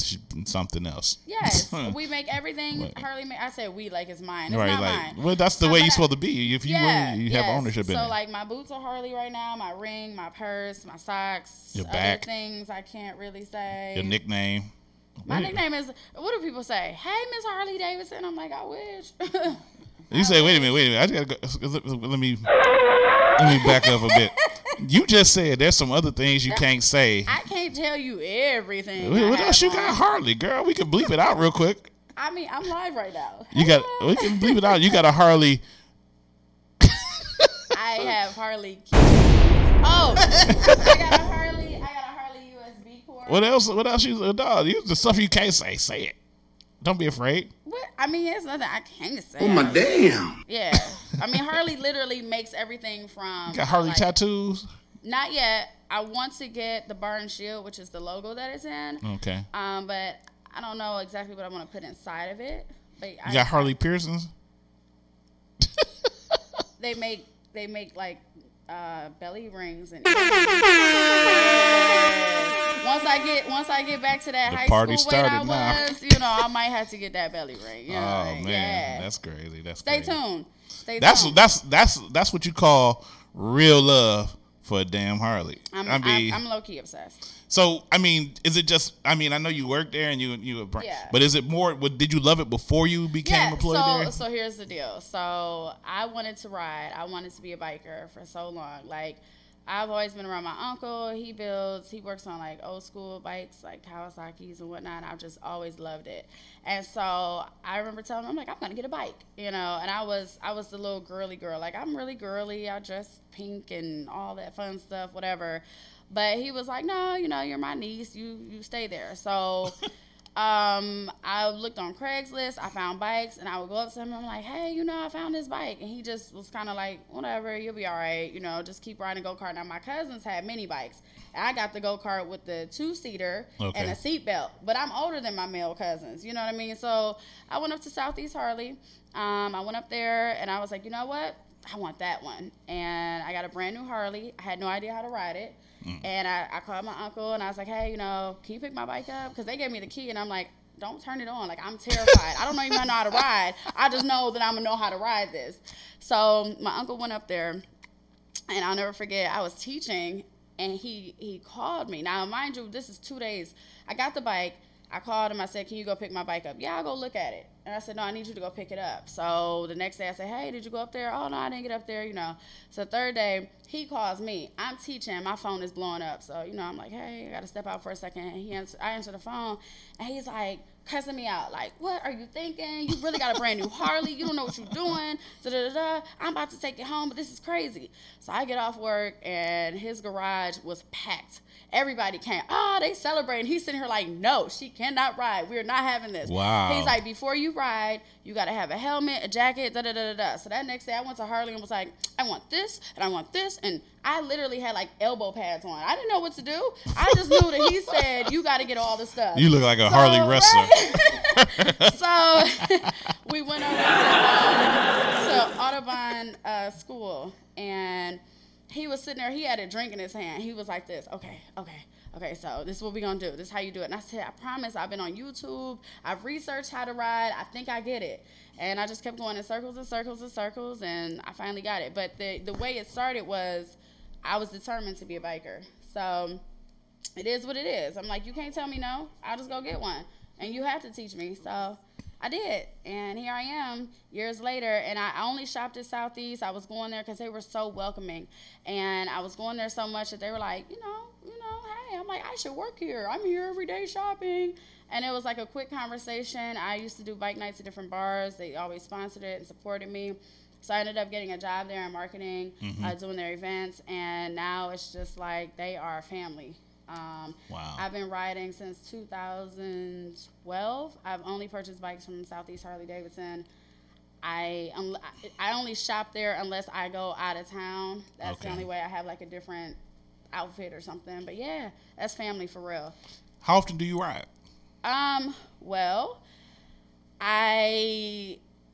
Speaker 6: something else.
Speaker 20: Yes, we make everything Harley. I said we like it's mine. It's not mine.
Speaker 6: Well, that's the way you're supposed to be. If you have ownership in it.
Speaker 20: So like my boots are Harley right now. My ring, my purse, my socks.
Speaker 6: Your
Speaker 20: other
Speaker 6: back.
Speaker 20: Things I can't really say.
Speaker 6: Your nickname.
Speaker 20: My nickname is. What do people say? Hey, Miss Harley Davidson. I'm like, I wish.
Speaker 6: You say, wait a minute. I just gotta go. Let me back up a bit. You just said there's some other things you can't say.
Speaker 20: I can't tell you everything.
Speaker 6: What else you got, Harley, girl? We can bleep it out real quick.
Speaker 20: I mean, I'm live right now.
Speaker 6: We can bleep it out. You got a Harley.
Speaker 20: I have Harley. Oh, I got a Harley USB cord.
Speaker 6: What else? You dog? The stuff you can't say. Say it. Don't be afraid.
Speaker 20: What? I mean, it's nothing I can't say.
Speaker 6: Oh my damn.
Speaker 20: Yeah. I mean, Harley literally makes everything from.
Speaker 6: You got Harley tattoos?
Speaker 20: Not yet. I want to get the bar and shield, which is the logo that it's in.
Speaker 6: Okay.
Speaker 20: But I don't know exactly what I want to put inside of it. But
Speaker 6: you got Harley Pearsons?
Speaker 20: They make like belly rings and once I get back to that high school weight I was, I might have to get that belly ring.
Speaker 6: Man, that's crazy.
Speaker 20: Stay tuned.
Speaker 6: That's what you call real love for a damn Harley.
Speaker 20: I'm low key obsessed.
Speaker 6: So I mean, is it just? I mean, I know you worked there and you but is it more? Did you love it before you became employed there?
Speaker 20: So here's the deal. So I wanted to ride. I wanted to be a biker for so long. Like, I've always been around my uncle. He works on like old school bikes, like Kawasaki's and whatnot. I've just always loved it. And so I remember telling him, I'm like, I'm gonna get a bike, and I was the little girly girl. Like, I'm really girly. I dress pink and all that fun stuff, whatever. But he was like, no, you're my niece. You stay there. So I looked on Craigslist. I found bikes, and I would go up to him. And I'm like, hey, I found this bike. And he just was kind of like, whatever, you'll be all right. Just keep riding a go-kart. Now, my cousins had mini bikes. I got the go-kart with the 2-seater and a seat belt. But I'm older than my male cousins. You know what I mean? So I went up to Southeast Harley. I went up there, and I was like, you know what? I want that one. And I got a brand new Harley. I had no idea how to ride it. And I called my uncle, and I was like, hey, can you pick my bike up? Because they gave me the key, and I'm like, don't turn it on. Like, I'm terrified. I don't even know how to ride. I just know that I'm going to know how to ride this. So my uncle went up there, and I'll never forget, I was teaching, and he called me. Now, mind you, this is 2 days. I got the bike. I called him. I said, can you go pick my bike up? Yeah, I'll go look at it. And I said, no, I need you to go pick it up. So the next day I said, hey, did you go up there? Oh, no, I didn't get up there, you know. So the third day, he calls me. I'm teaching. My phone is blowing up. So, you know, I'm like, hey, I got to step out for a second. And I answer the phone, and he's like, cussing me out. Like, what are you thinking? You really got a brand new Harley. You don't know what you're doing. Da-da-da-da. I'm about to take it home, but this is crazy. So I get off work, and his garage was packed. Everybody came. Oh, they celebrating. He's sitting here like, no, she cannot ride. We're not having this.
Speaker 6: Wow.
Speaker 20: He's like, before you ride, you got to have a helmet, a jacket, da-da-da-da-da. So that next day, I went to Harley and was like, I want this, and I want this. And I literally had like elbow pads on. I didn't know what to do. I just knew that he said, you got to get all the stuff.
Speaker 6: You look like a Harley wrestler.
Speaker 20: Right? So we went over to Audubon school, and he was sitting there. He had a drink in his hand. He was like this, okay, so this is what we're going to do. This is how you do it. And I said, I promise, I've been on YouTube. I've researched how to ride. I think I get it. And I just kept going in circles and circles and circles, and I finally got it. But the way it started was I was determined to be a biker. So it is what it is. I'm like, you can't tell me no. I'll just go get one. And you have to teach me. So I did, and here I am years later, and I only shopped at Southeast. I was going there because they were so welcoming, and I was going there so much that they were like, you know, hey, I'm like, I should work here. I'm here every day shopping, and it was like a quick conversation. I used to do bike nights at different bars. They always sponsored it and supported me, so I ended up getting a job there in marketing, doing their events, and now it's just like they are family.
Speaker 6: Wow.
Speaker 20: I've been riding since 2012. I've only purchased bikes from Southeast Harley Davidson. I only shop there unless I go out of town. That's the only way I have like a different outfit or something. But yeah, that's family for real.
Speaker 6: How often do you ride?
Speaker 20: Well,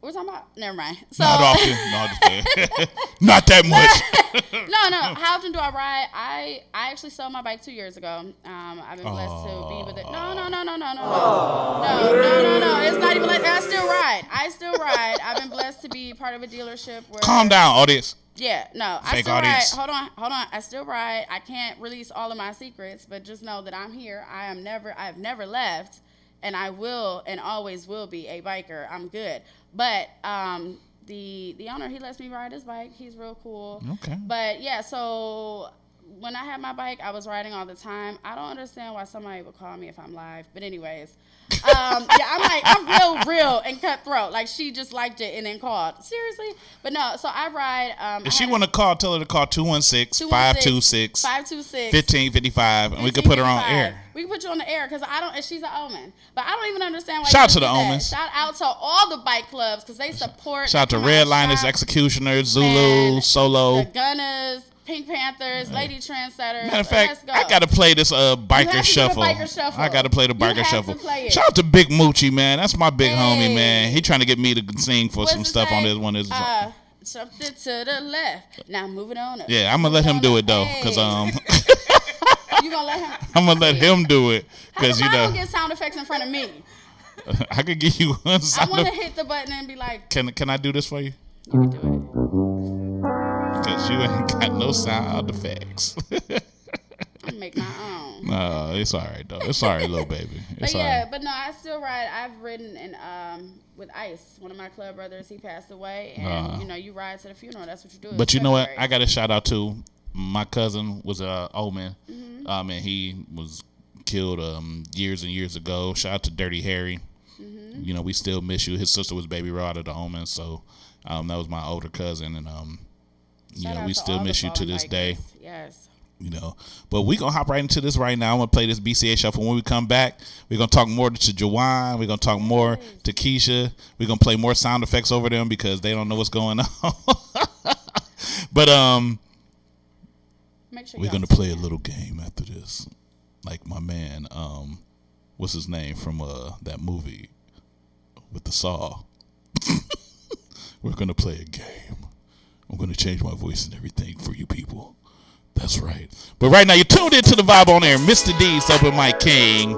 Speaker 20: we're talking about, never mind. So,
Speaker 6: not often. No, not that much.
Speaker 20: No. How often do I ride? I actually sold my bike 2 years ago. I've been blessed to be with it. No. It's not even like that. I still ride. I've been blessed to be part of a dealership where.
Speaker 6: Calm down, audience.
Speaker 20: Yeah, no. I still
Speaker 6: audience.
Speaker 20: ride. Hold on. I still ride. I can't release all of my secrets, but just know that I'm here. I've never left, and I will and always will be a biker. I'm good. But the owner, he lets me ride his bike. He's real cool.
Speaker 6: Okay.
Speaker 20: But yeah, so when I had my bike, I was riding all the time. I don't understand why somebody would call me if I'm live. But anyways, I'm real and cutthroat. Like, she just liked it and then called. Seriously? But no, so I ride.
Speaker 6: If she want to call, tell her to call 216-526-1555, and we can put her on air.
Speaker 20: We can put you on the air because she's an Omen. But I don't even understand why.
Speaker 6: Shout out to the Omens.
Speaker 20: Shout out to all the bike clubs because they support.
Speaker 6: Shout out to Redliners, Executioners, Zulu, Solo.
Speaker 20: The Gunners, Pink Panthers, Lady Trendsetters.
Speaker 6: Matter of fact, I got to play this biker shuffle. I got to play the biker shuffle. Shout out to Big Moochie, man. That's my big homie, man. He trying to get me to sing for some stuff on this one.
Speaker 20: Something to the left. Now moving on up.
Speaker 6: Yeah, I'm going to let him do it, though, because
Speaker 20: you gonna let him?
Speaker 6: I'm gonna let him do it because
Speaker 20: I don't get sound effects in front of me.
Speaker 6: I could give you one sound.
Speaker 20: I want to hit the button and be like,
Speaker 6: Can I do this for you?
Speaker 20: You can do it.
Speaker 6: Because you ain't got no sound effects.
Speaker 20: I make my own.
Speaker 6: No, it's all right though. It's all right, little baby. It's
Speaker 20: but yeah,
Speaker 6: all right.
Speaker 20: but no, I still ride. I've ridden in with Ice, one of my club brothers. He passed away, and you ride to the funeral. That's what you do.
Speaker 6: But you know what? I got a shout out to. My cousin was an old man, and he was killed years and years ago. Shout out to Dirty Harry. You know, we still miss you. His sister was Baby Rod of the Omen, so that was my older cousin, and we still miss you to this day.
Speaker 20: Yes.
Speaker 6: You know, but we gonna hop right into this right now. I'm gonna play this BCA shuffle. When we come back, we're gonna talk more to JOWAN. We're gonna talk more to KECIA. We're gonna play more sound effects over them because they don't know what's going on. But we're gonna play a little game after this, like my man, what's his name from that movie with the saw. We're gonna play a game. I'm gonna change my voice and everything for you people. That's right. But right now you're tuned into the Vibe on Air. Mr. D's Open Mic King.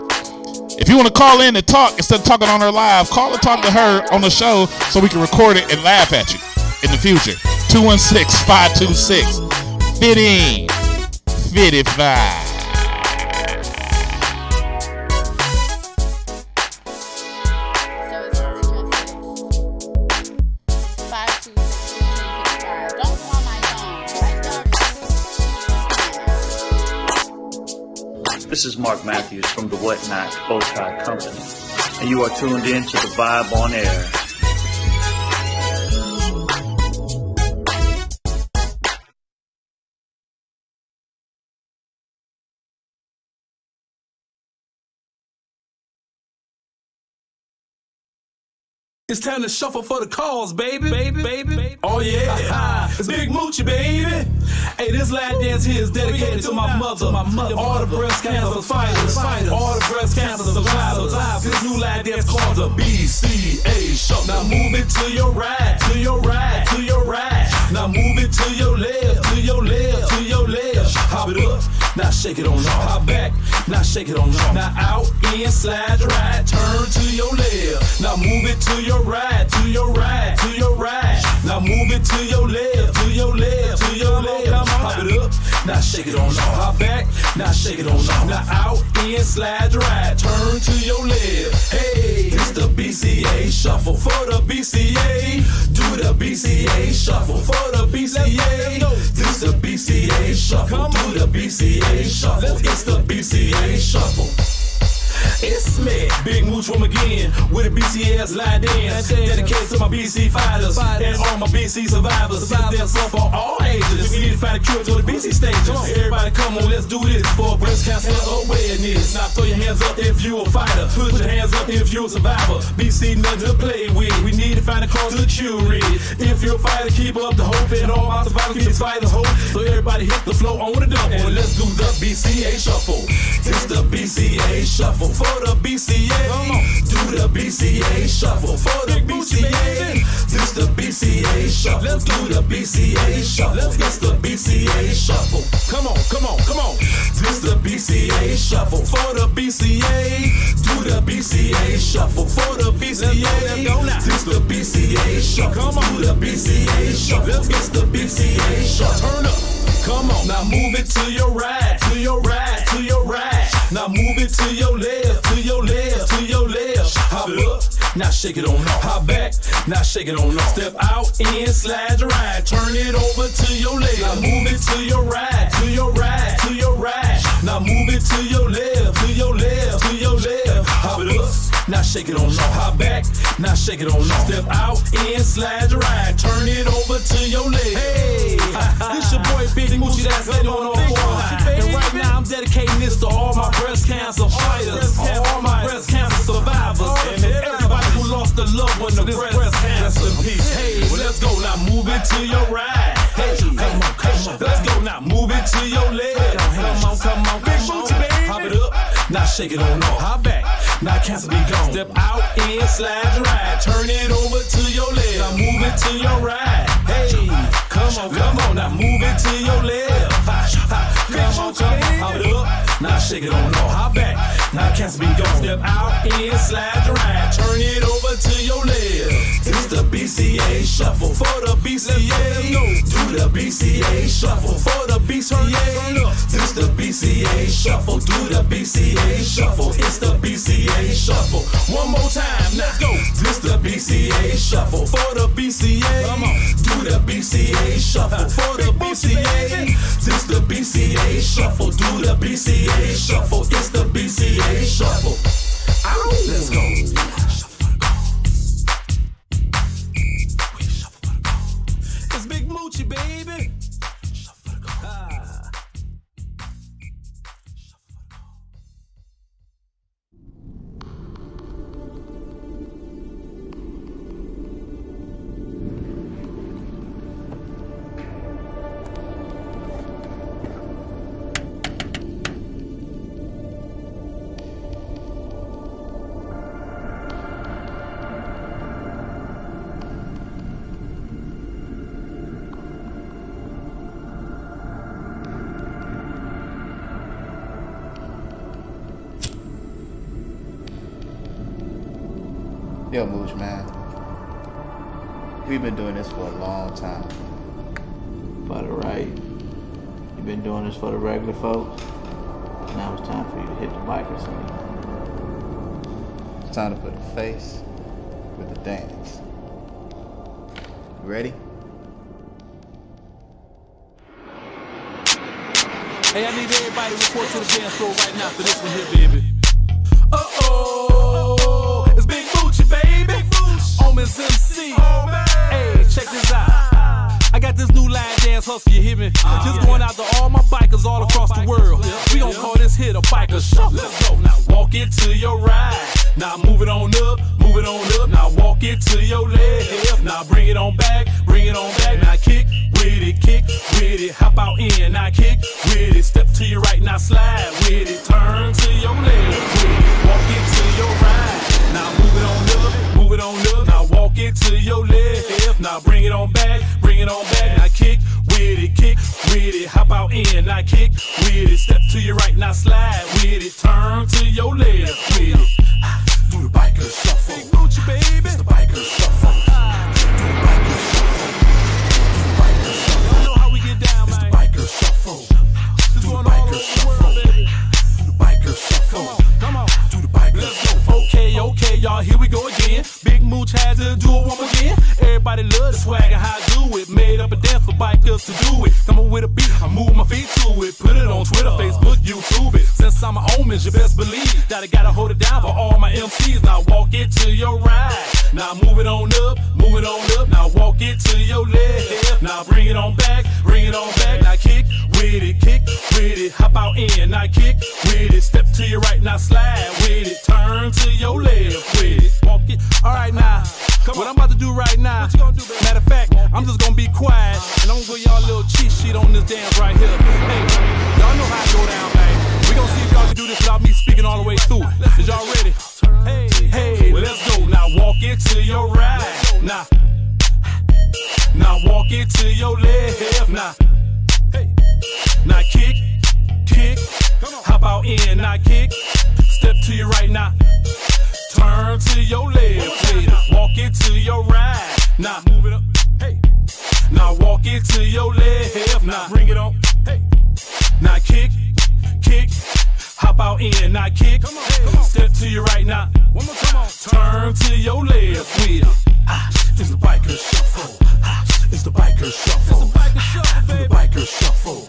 Speaker 6: If you want to call in and talk instead of talking on her live, call and talk to her on the show so we can record it and laugh at you in the future. 216-526-1555.
Speaker 5: This is Mark Matthews from the Whatnot Bowtie Company, and you are tuned in to The Vibe on Air.
Speaker 13: It's time to shuffle for the cause, baby. Oh yeah, it's Big Moochie, baby. Hey, this last dance here is dedicated to my mother. All the breast cancer fighters, all the breast cancer survivors. This new last dance called the BCA Shuffle. Now move it to your right, to your right, to your right. Now move it to your left, to your left, to your left. Hop it up, now shake it on off. Hop back, now shake it on off. Now out, in, slide your right, turn to your left. Now move it to your right, to your right, to your right. Now move it to your left, to your left, to your left. Hop it up, now shake it on off. Hop back, now shake it on off. Now out, in, slide your right, turn to your left. Hey, it's the BCA Shuffle for the BCA. Do the BCA Shuffle for the BCA. This the BCA Shuffle. Do the BCA Shuffle. It's the BCA Shuffle. It's me, Big Mooch from again, with a BCS line dance, dedicated to my BC fighters and all my BC survivors. There's some for all ages. We need to find a cure to the BC stages. Everybody come on, let's do this for breast cancer awareness. Now throw your hands up if you a fighter. Put your hands up if you a survivor. BC nothing to play with. We need to find a cause to cure it. If you're a fighter, keep up the hope, and all my survivors keep these fighters hope. So everybody hit the flow on the double, and let's do the BCA Shuffle. It's the BCA Shuffle for the BCA. Do the BCA Shuffle for the BCA. This the BCA Shuffle. Do the BCA Shuffle. It's the BCA Shuffle. Come on, come on, come on. This the BCA Shuffle for the BCA. Do the BCA Shuffle for the BCA. This the BCA Shuffle. Do the BCA Shuffle. It's the BCA Shuffle. Turn up. Come on, now move it to your right, to your right, to your right. Now move it to your left, to your left, to your left. Hop it up, now shake it on off. Hop back, now shake it on off. Step out, in, slide your right. Turn it over to your left. Now move it to your right, to your right, to your right. Now move it to your left, to your left, to your left. Hop it up, now shake it on off. Hop back, now shake it on off. Step out, in, slide your right. Turn it over to your left. Hey, this your boy Big Moochie that's sitting on the board. And right now I'm dedicating this to all my breast cancer fighters, all my breast cancer survivors, and everybody who lost a loved one to breast cancer. Hey, well, let's go now. Move it to your right. Hey, come on, come on. Let's go now. Move it to your left. Come on, come on, Big Moochie, baby. Hop it up. Now shake it on off. Hop back. Now cancer be gone. Step out, in, slide your right. Turn it over to your left. Now move it to your right. Hey, come on, come on. Now move it to your left. Come on, come on. Hop it up. Now shake it on off. Hop back. Now cancer be gone. Step out, in, slide your right. Turn it over to your left. It's the BCA Shuffle for the BCA. Do the BCA Shuffle for the BCA. This the BCA Shuffle. Do the BCA Shuffle. It's the BCA Shuffle. One more time, let's go. This the BCA Shuffle for the BCA. Come on. Do the BCA Shuffle for the BCA. This the BCA Shuffle. Do the BCA Shuffle. It's the BCA Shuffle. Ow. Let's go. It's Big Moochie, baby.
Speaker 14: Yo, Mooch, man. We've been doing this for a long time. But alright, you've been doing this for the regular folks. Now it's time for you to hit the bikers. It's time to put a face with a dance. You ready?
Speaker 13: Hey, I need everybody to report to the dance floor right now for this one here, baby. Uh-oh, it's Big Moochie, baby. Omen's MC. Hey, check this out. I got this new line dance hustle, you hear me? Just going out to all my bikers all across the world. We gon' call this hit a biker shuffle. Let's go. Now walk into your right. Now move it on up, move it on up. Now walk it to your left. Now bring it on back, bring it on back. Now kick with it, kick with it. Hop out in, now kick with it. Step to your right, now slide with it. Turn to your left with it. Walk it to your right. Now move it on up, move it on up. Now walk it to your left. Now bring it on back, bring it on back. Now kick with it, kick with it. Hop out in, now kick with it. Step to your right, now slide with it. Turn to your left with it. Do the biker shuffle. Big Moochie, baby. It's the biker shuffle. Do the biker shuffle. Do the biker shuffle. Y'all know how we get down, man. It's the biker shuffle. Do the biker shuffle. Do the biker shuffle. Come on. Do the biker shuffle. Okay, y'all, here we go again. Big Mooch had to do it one more again. Everybody love the swag and how I do it. Made up a dance for bikers to do it. Coming with a beat, I move my feet to it. Put it on Twitter, Facebook, YouTube it. Since I'm an Omen, you best believe that I gotta hold it down for all my MCs. Now walk it to your right. Now move it on up, move it on up. Now walk it to your left. Now bring it on back, bring it on back. Now kick with it, kick with it. Hop out in, now kick with it. Step to your right, now slide with it. Turn to your left with it. Walk it. All right, now. What I'm about to do right now, what you gonna do, baby? Matter of fact, I'm just gonna be quiet and I'm gonna give y'all a little cheat sheet on this dance right here. Hey, y'all know how it go down, man. We gonna see if y'all can do this without me speaking all the way through. Is y'all ready? Hey, well, let's go. Now walk it to your right. Now walk it to your left. Now kick, hop out in. Now kick, step to your right. Now turn to your left. Walk it to your right. Now move it up. Hey. Now walk it to your left. Now bring it on. Hey. Now kick, hop out in. Now kick, step to your right. Now one more, come on. Turn to your left with it. It's the biker shuffle. It's the biker shuffle. It's the biker shuffle, baby. Do the biker shuffle.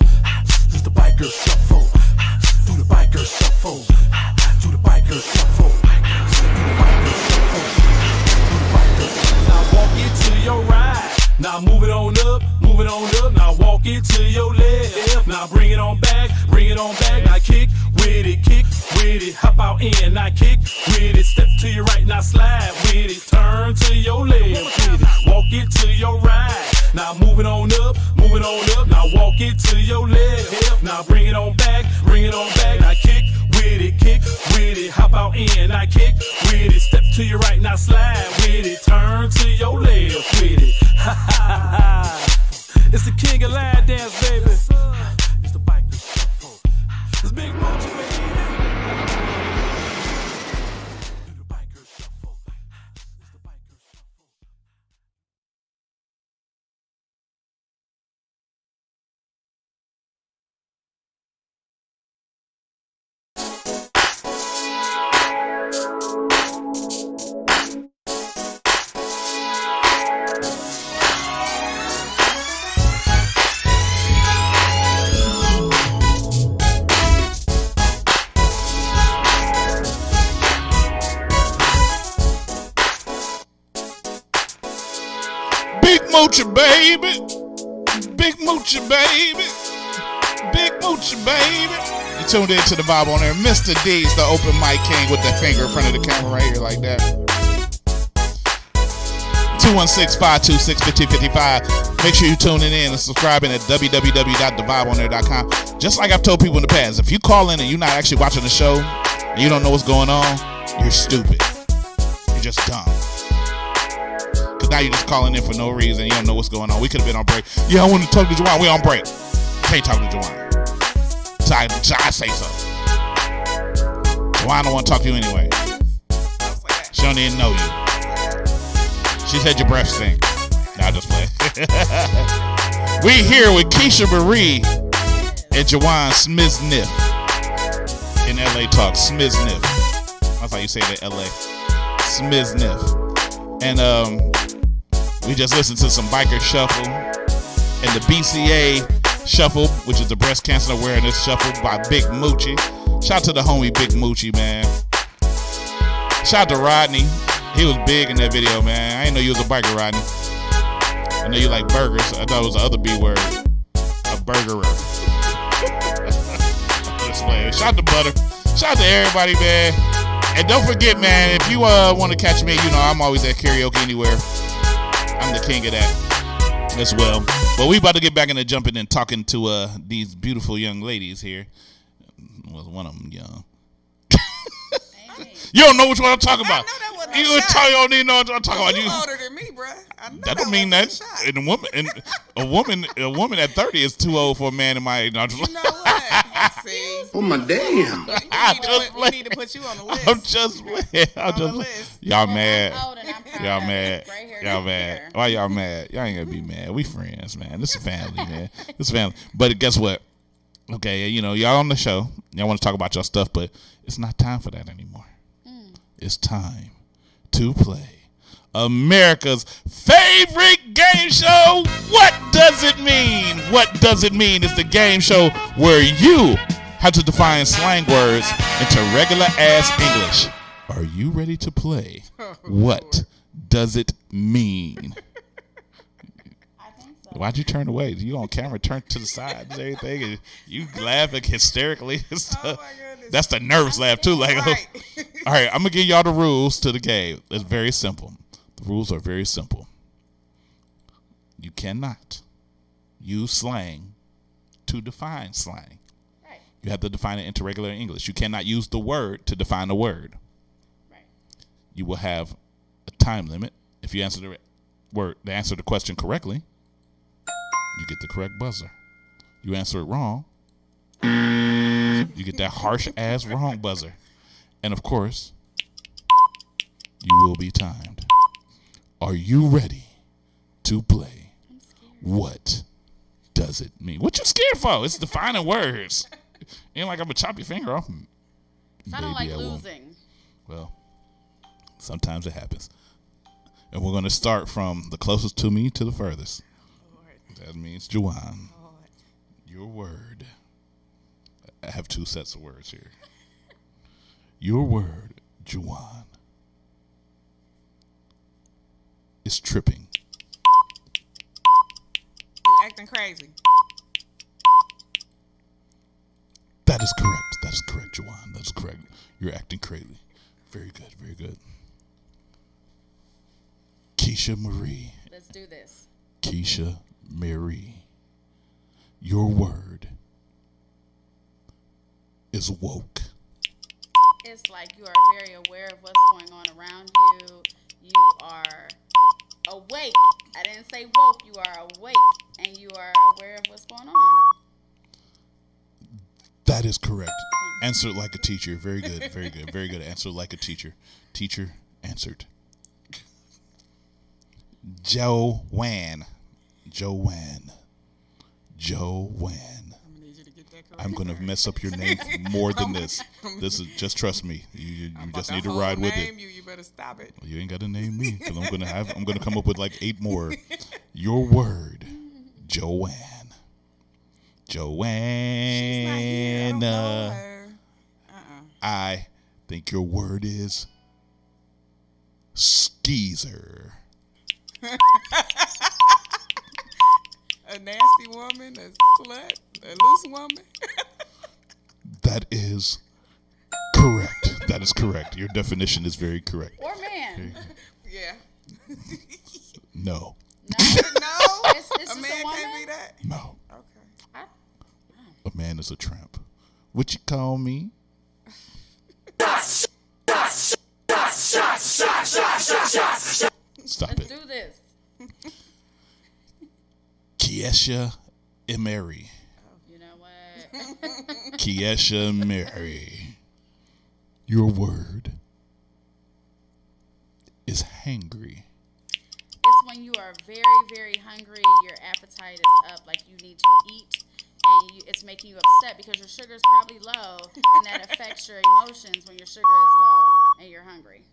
Speaker 13: It's the biker shuffle. Do the biker shuffle. Do the biker shuffle. Now walk it to your right. Now move it on up, move it on up. Now walk it to your left. Now bring it on back, bring it on back. Now kick with it, kick with it. Hop out in, now kick with it. Step to your right, now slide with it. Turn to your left with it. Walk it to your right. Now move it on up, move it on up. Now walk it to your left. Now bring it on back, bring it on back. Now kick with it, kick with it. Hop out in, now kick with it. Step to your right, now slide with it. Turn to your left with it. Ha ha ha. It's the king of line dance, baby. It's the biker shuffle. It's Big Moochie, baby.
Speaker 6: Moochie baby, Big Moochie baby, Big Moochie baby. You tuned in to the vibe on there. Mr. D's the open mic king with that finger in front of the camera right here like that. 216-526-5055. Make sure you're tuning in and subscribing at www.thevibeonthere.com. Just like I've told people in the past, if you call in and you're not actually watching the show and you don't know what's going on, you're stupid. You're just dumb. Now you're just calling in for no reason. You don't know what's going on. We could have been on break. Yeah, I want to talk to JOWAN. We on break. Can't talk to JOWAN. So I say so. JOWAN don't want to talk to you anyway. She don't even know you. She said your breath stink. Nah, just play. We here with Keisha Marie and JOWAN Smiznif in LA Talk. Smiznif. That's how you say it in LA. Smiznif. And we just listened to some biker shuffle and the BCA shuffle, which is the breast cancer awareness shuffle by Big Moochie. Shout out to the homie Big Moochie, man. Shout out to Rodney. He was big in that video, man. I didn't know you was a biker, Rodney. I know you like burgers. I thought it was the other B word. A burgerer. Shout out to Butter. Shout out to everybody, man. And don't forget, man, if you want to catch me, you know I'm always at karaoke anywhere. I'm the king of that as well. But we about to get back into jumping and talking to these beautiful young ladies here. Was one of them young? You don't know which one I'm talking about. You don't even know what I'm talking about.
Speaker 21: You older than me, bro.
Speaker 6: That don't mean that. And a woman at 30 is too old for a man in my age.
Speaker 21: You know what? See?
Speaker 16: Oh my damn!
Speaker 21: We need to put you on the list.
Speaker 6: I'm just playing. Y'all mad? Y'all mad? Y'all mad? Why y'all mad? Y'all ain't gonna be mad. We friends, man. This is family, man. This is family. But guess what? Okay, you know y'all on the show. Y'all want to talk about your stuff, but it's not time for that anymore. It's time to play America's favorite game show. What does it mean? What does it mean? It's the game show where you have to define slang words into regular ass English. Are you ready to play? What does it mean? Why'd you turn away? You on camera, turn to the side and everything, and you laughing hysterically. That's the nervous laugh too. Like, all right, I'm gonna give y'all the rules to the game. It's very simple. The rules are very simple. You cannot use slang to define slang. Right. You have to define it into regular English. You cannot use the word to define a word. Right. You will have a time limit. If you answer the question correctly, you get the correct buzzer. You answer it wrong, you get that harsh ass wrong buzzer. And of course, you will be timed. Are you ready to play? What does it mean? What you scared for? It's defining words. Ain't like I'm gonna chop your finger off.
Speaker 20: I don't like losing.
Speaker 6: Well, sometimes it happens. And we're gonna start from the closest to me to the furthest. That means JOWAN. Your word. I have two sets of words here. Your word, JOWAN, is tripping.
Speaker 21: You acting crazy.
Speaker 6: That is correct. That is correct, JOWAN. That is correct. You're acting crazy. Very good. Very good. Keisha Marie.
Speaker 20: Let's do this.
Speaker 6: Keisha Marie. Your word is woke.
Speaker 20: It's like you are very aware of what's going on around you. You are awake. I didn't say woke. You are awake, and you are aware of what's going on.
Speaker 6: That is correct. Answered like a teacher. Very good. Very good. Very good. Answered like a teacher. Teacher answered. JOWAN. JOWAN. JOWAN. I'm going to mess up your name more than this. This is just trust me. You just need to ride with it.
Speaker 21: You better stop it.
Speaker 6: You ain't got to name me because I'm going to come up with like 8 more. Your word, JOWAN. JOWAN. I think your word is skeezer.
Speaker 21: A nasty woman, a slut, a loose woman.
Speaker 6: That is correct. That is correct. Your definition is very correct.
Speaker 20: Or man.
Speaker 21: Yeah.
Speaker 6: No.
Speaker 21: No? It's a man can't be that?
Speaker 6: No.
Speaker 21: Okay.
Speaker 6: A man is a tramp. What you call me? Stop
Speaker 20: Let's
Speaker 6: it.
Speaker 20: do this.
Speaker 6: KECIA Emery.
Speaker 20: You know what?
Speaker 6: KECIA Emery. Your word is hangry.
Speaker 20: when you are very, very hungry, your appetite is up, like you need to eat, and it's making you upset because your sugar is probably low, and that affects your emotions when your sugar is low and you're hungry.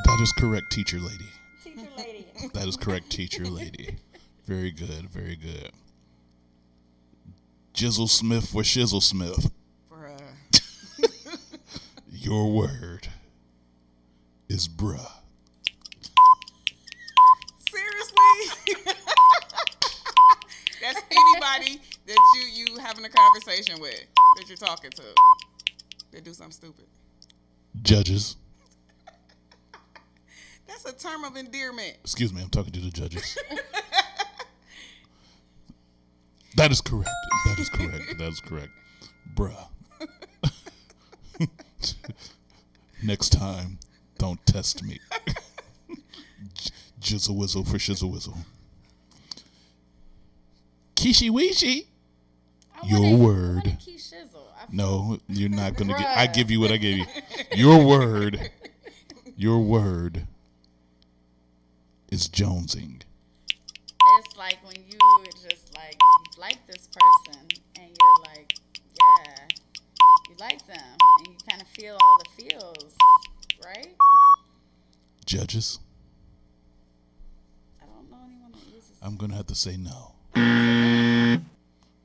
Speaker 6: That is correct, teacher lady.
Speaker 20: Teacher lady.
Speaker 6: That is correct, teacher lady. Very good, very good. Jizzle Smith for Shizzle Smith.
Speaker 21: Bruh.
Speaker 6: Your word is bruh.
Speaker 21: Seriously? That's anybody that you having a conversation with, that you're talking to. They do something stupid.
Speaker 6: Judges.
Speaker 21: That's a term of endearment.
Speaker 6: Excuse me, I'm talking to the judges. That is correct. That is correct. That is correct. Bruh. Next time, don't test me. Jizzle Whizzle for Shizzle Whizzle. Kishi Weeshi. Your word. No, you're not going to get. I give you what I gave you. Your word. Your word is jonesing.
Speaker 20: It's like when you just like this person and you're like, yeah, you like them and you kind of feel all the feels, right?
Speaker 6: Judges.
Speaker 20: I don't know anyone that uses.
Speaker 6: I'm going to have to say no.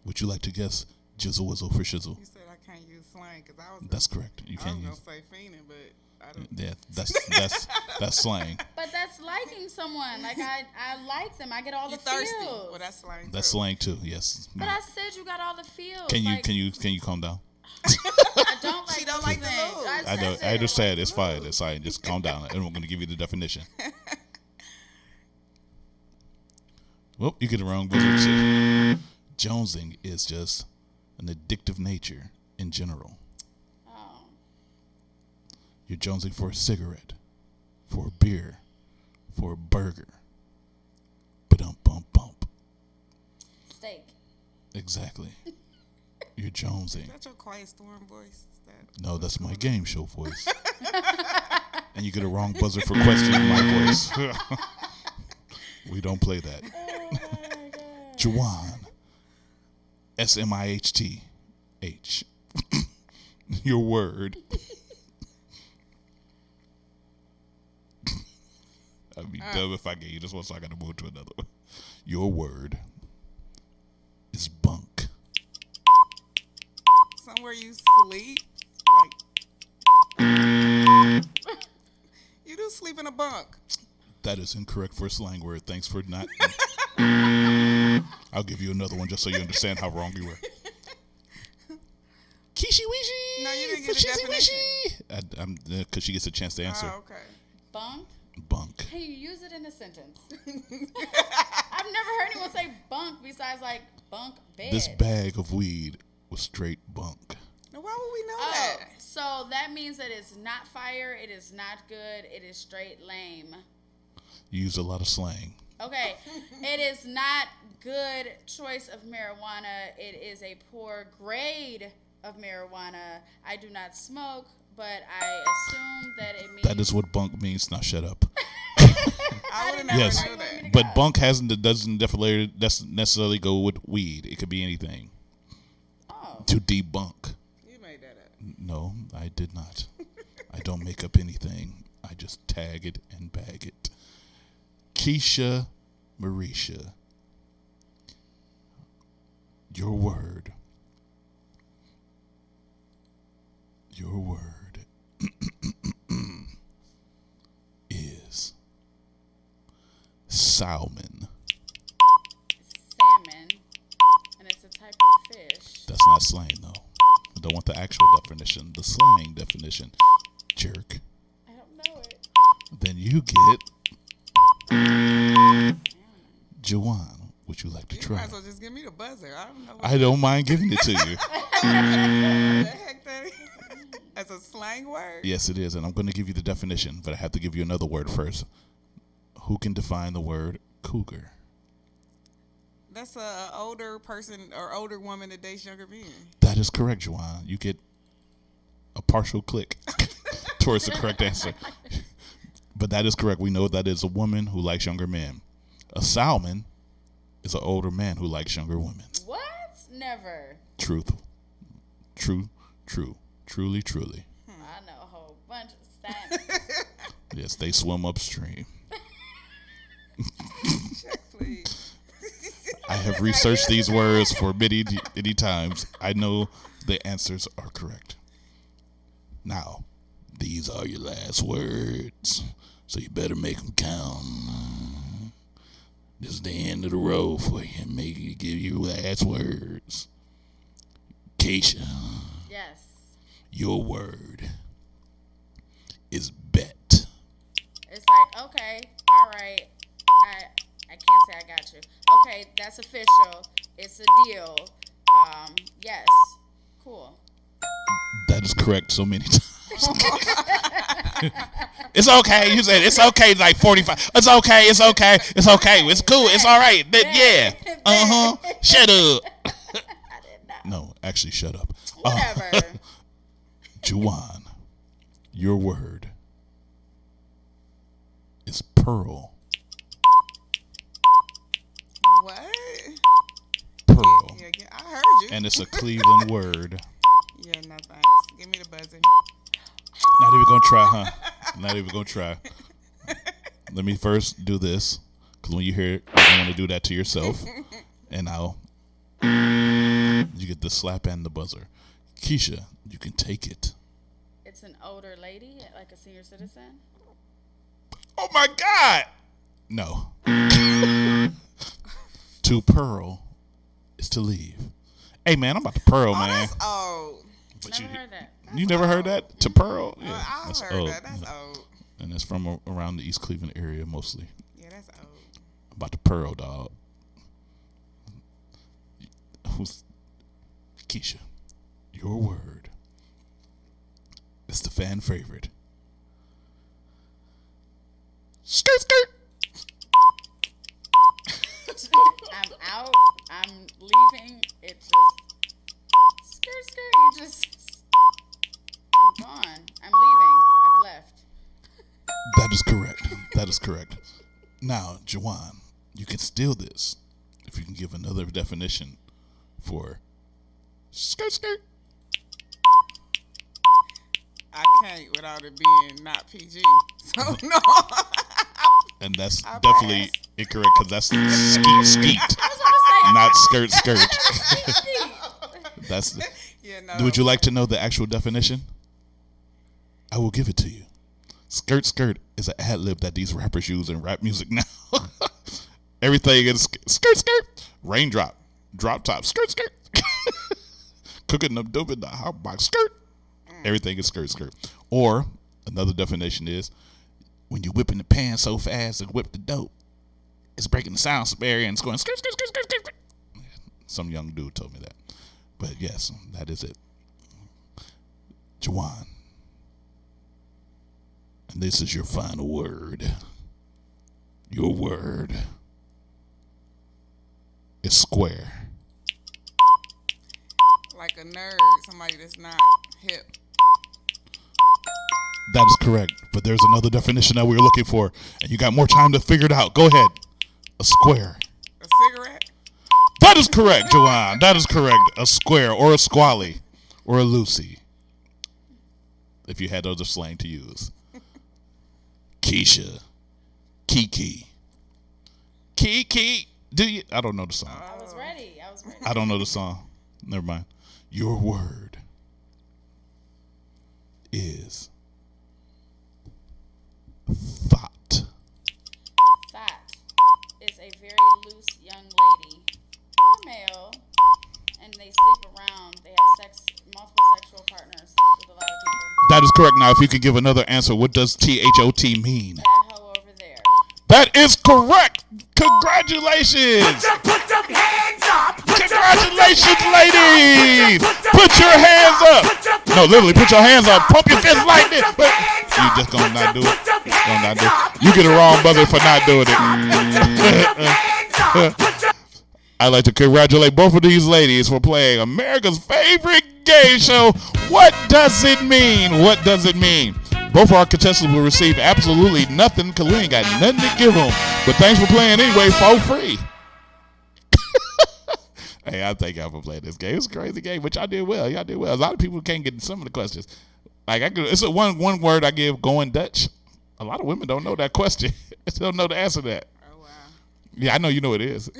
Speaker 6: Would you like to guess Jizzle Whizzle for Shizzle?
Speaker 21: You said I can't use slang because I was.
Speaker 6: That's correct. You can't use.
Speaker 21: I was gonna say fiending, but I don't.
Speaker 6: Yeah, that's slang.
Speaker 20: But that's liking someone. Like I like them. I get all the
Speaker 21: thirsty.
Speaker 20: feels.
Speaker 21: Well, that's slang.
Speaker 6: That's slang too. Yes.
Speaker 20: But I said you got all the feels.
Speaker 6: Can you calm down?
Speaker 20: I don't like.
Speaker 21: She don't like the lose.
Speaker 6: I know. I understand. It's fine. It's fine. Just calm down. And I'm going to give you the definition. Well, you get it wrong. Jonesing is just an addictive nature in general.
Speaker 20: Oh.
Speaker 6: You're jonesing for a cigarette, for a beer, for a burger. Ba-dum-bum-bump.
Speaker 20: Steak.
Speaker 6: Exactly. You're jonesing.
Speaker 21: Is that your Quiet Storm voice?
Speaker 6: No, that's my game show voice. And you get a wrong buzzer for questioning my voice. We don't play that.
Speaker 20: Oh my God.
Speaker 6: JOWAN. SMIHT. Your word. I'd be dumb if I gave you this one, so I got to move to another one. Your word is bunk.
Speaker 21: Somewhere you sleep? Like, you do sleep in a bunk.
Speaker 6: That is incorrect for a slang word. Thanks for not. I'll give you another one just so you understand how wrong you were. Kishi Weeshi.
Speaker 21: No, you didn't get a definition.
Speaker 6: Because she gets a chance to answer.
Speaker 21: Oh, okay.
Speaker 20: Bunk?
Speaker 6: Bunk.
Speaker 20: Can you use it in a sentence? I've never heard anyone say bunk besides like bunk bed.
Speaker 6: This bag of weed was straight bunk.
Speaker 21: Now, why would we know that?
Speaker 20: So that means that it's not fire, it is not good, it is straight lame.
Speaker 6: You use a lot of slang.
Speaker 20: Okay, it is not good choice of marijuana. It is a poor grade of marijuana. I do not smoke, but I assume that it means...
Speaker 6: That is what bunk means. Now shut up.
Speaker 21: I would have never knew that.
Speaker 6: But bunk doesn't necessarily go with weed. It could be anything.
Speaker 20: Oh.
Speaker 6: To debunk.
Speaker 21: You made that up.
Speaker 6: No, I did not. I don't make up anything. I just tag it and bag it. Keisha Marisha. Your word. Your word is salmon.
Speaker 20: Salmon, and it's a type of fish.
Speaker 6: That's not slang, though. I don't want the actual definition. The slang definition. Jerk.
Speaker 20: I don't know it.
Speaker 6: Then you get JOWAN. Would you like to try?
Speaker 21: You might as well just give me the buzzer. I don't know.
Speaker 6: I don't mind giving it to you.
Speaker 21: What the heck that is? That's a slang word?
Speaker 6: Yes, it is. And I'm going to give you the definition, but I have to give you another word first. Who can define the word cougar?
Speaker 21: That's a older person or older woman that dates younger men.
Speaker 6: That is correct, JOWAN. You get a partial click towards the correct answer. But that is correct. We know that is a woman who likes younger men. A salmon is an older man who likes younger women.
Speaker 20: What? Never.
Speaker 6: Truth. True. Truly.
Speaker 20: I know a whole bunch of salmon.
Speaker 6: Yes, they swim upstream.
Speaker 21: Check, please.
Speaker 6: I have researched these words for many times. I know the answers are correct. Now, these are your last words, so you better make them count. This is the end of the road for you. Make you give your last words. KECIA.
Speaker 20: Yes.
Speaker 6: Your word is bet.
Speaker 20: It's like, okay, all right. I can't say I got you. Okay, that's official. It's a deal. Yes. Cool.
Speaker 6: That is correct so many times. It's okay. You said it's okay like 45. It's okay. It's okay. It's okay. It's cool. It's all right. Yeah. Shut up. No, actually, shut up.
Speaker 20: Whatever.
Speaker 6: JOWAN, your word is pearl.
Speaker 21: What?
Speaker 6: Pearl.
Speaker 21: Yeah, I heard you.
Speaker 6: And it's a Cleveland word.
Speaker 21: Yeah, no thanks. Give me the buzzer.
Speaker 6: Not even gonna try, huh? Not even gonna try. Let me first do this, because when you hear it, you want to do that to yourself. And you get the slap and the buzzer. KECIA, you can take it.
Speaker 20: It's an older lady, like a senior citizen.
Speaker 6: Oh my God! No. To pearl is to leave. Hey man, I'm about to pearl, man.
Speaker 21: That's old.
Speaker 6: But
Speaker 20: never heard that.
Speaker 6: You never heard that? To pearl? Yeah,
Speaker 21: I've heard
Speaker 6: old.
Speaker 21: that. That's old.
Speaker 6: And it's from around the East Cleveland area mostly.
Speaker 21: Yeah, that's old.
Speaker 6: I'm about to pearl, dog. Who's KECIA? Your word. It's the fan favorite. Skirt.
Speaker 20: I'm out. I'm leaving. It's just skirt. You just. I'm gone. I'm leaving. I've left.
Speaker 6: That is correct. That is correct. Now, JOWAN, you can steal this if you can give another definition for skirt.
Speaker 21: I can't without it being not PG. So no.
Speaker 6: And that's definitely incorrect because that's skeet. Not skirt. That's the,
Speaker 21: yeah, no.
Speaker 6: Would you like to know the actual definition? I will give it to you. Skirt is an ad lib that these rappers use in rap music now. Everything is skirt. Raindrop, drop top, skirt. Cooking up dope in the hot box, skirt. Everything is skirt. Or another definition is when you whipping the pan so fast and whip the dope, it's breaking the sound barrier and it's going skirt. Some young dude told me that. But yes, that is it. JOWAN. And this is your final word. Your word is square.
Speaker 21: Like a nerd, somebody that's not hip.
Speaker 6: That is correct. But there's another definition that we were looking for. And you got more time to figure it out. Go ahead. A square.
Speaker 21: A cigarette?
Speaker 6: That is correct, JOWAN. That is correct. A square or a squally or a Lucy. If you had other slang to use. KECIA. Kiki. Do you? I don't know the song.
Speaker 20: I was ready.
Speaker 6: I don't know the song. Never mind. Your word is thought.
Speaker 20: Thought is a very loose young lady or male, and they sleep around. They have multiple sexual partners with a lot of people.
Speaker 6: That is correct. Now, if you could give another answer, what does THOT mean?
Speaker 20: That hoe over there.
Speaker 6: That is correct. Congratulations.
Speaker 12: Put your hands up.
Speaker 6: Congratulations, ladies. Put your hands up. No, literally, put your hands up. Pump your fist like this. But you just gonna not do it. You get a wrong buzzer for not doing it. I'd like to congratulate both of these ladies for playing America's favorite game show. What does it mean? What does it mean? Both our contestants will receive absolutely nothing because we ain't got nothing to give them. But thanks for playing anyway, for free. Hey, I thank y'all for playing this game. It's a crazy game, but y'all did well. Y'all did well. A lot of people can't get some of the questions. Like it's a one word I give, going Dutch. A lot of women don't know that question. They don't know the answer to that. Oh wow. Yeah, I know you know what it is.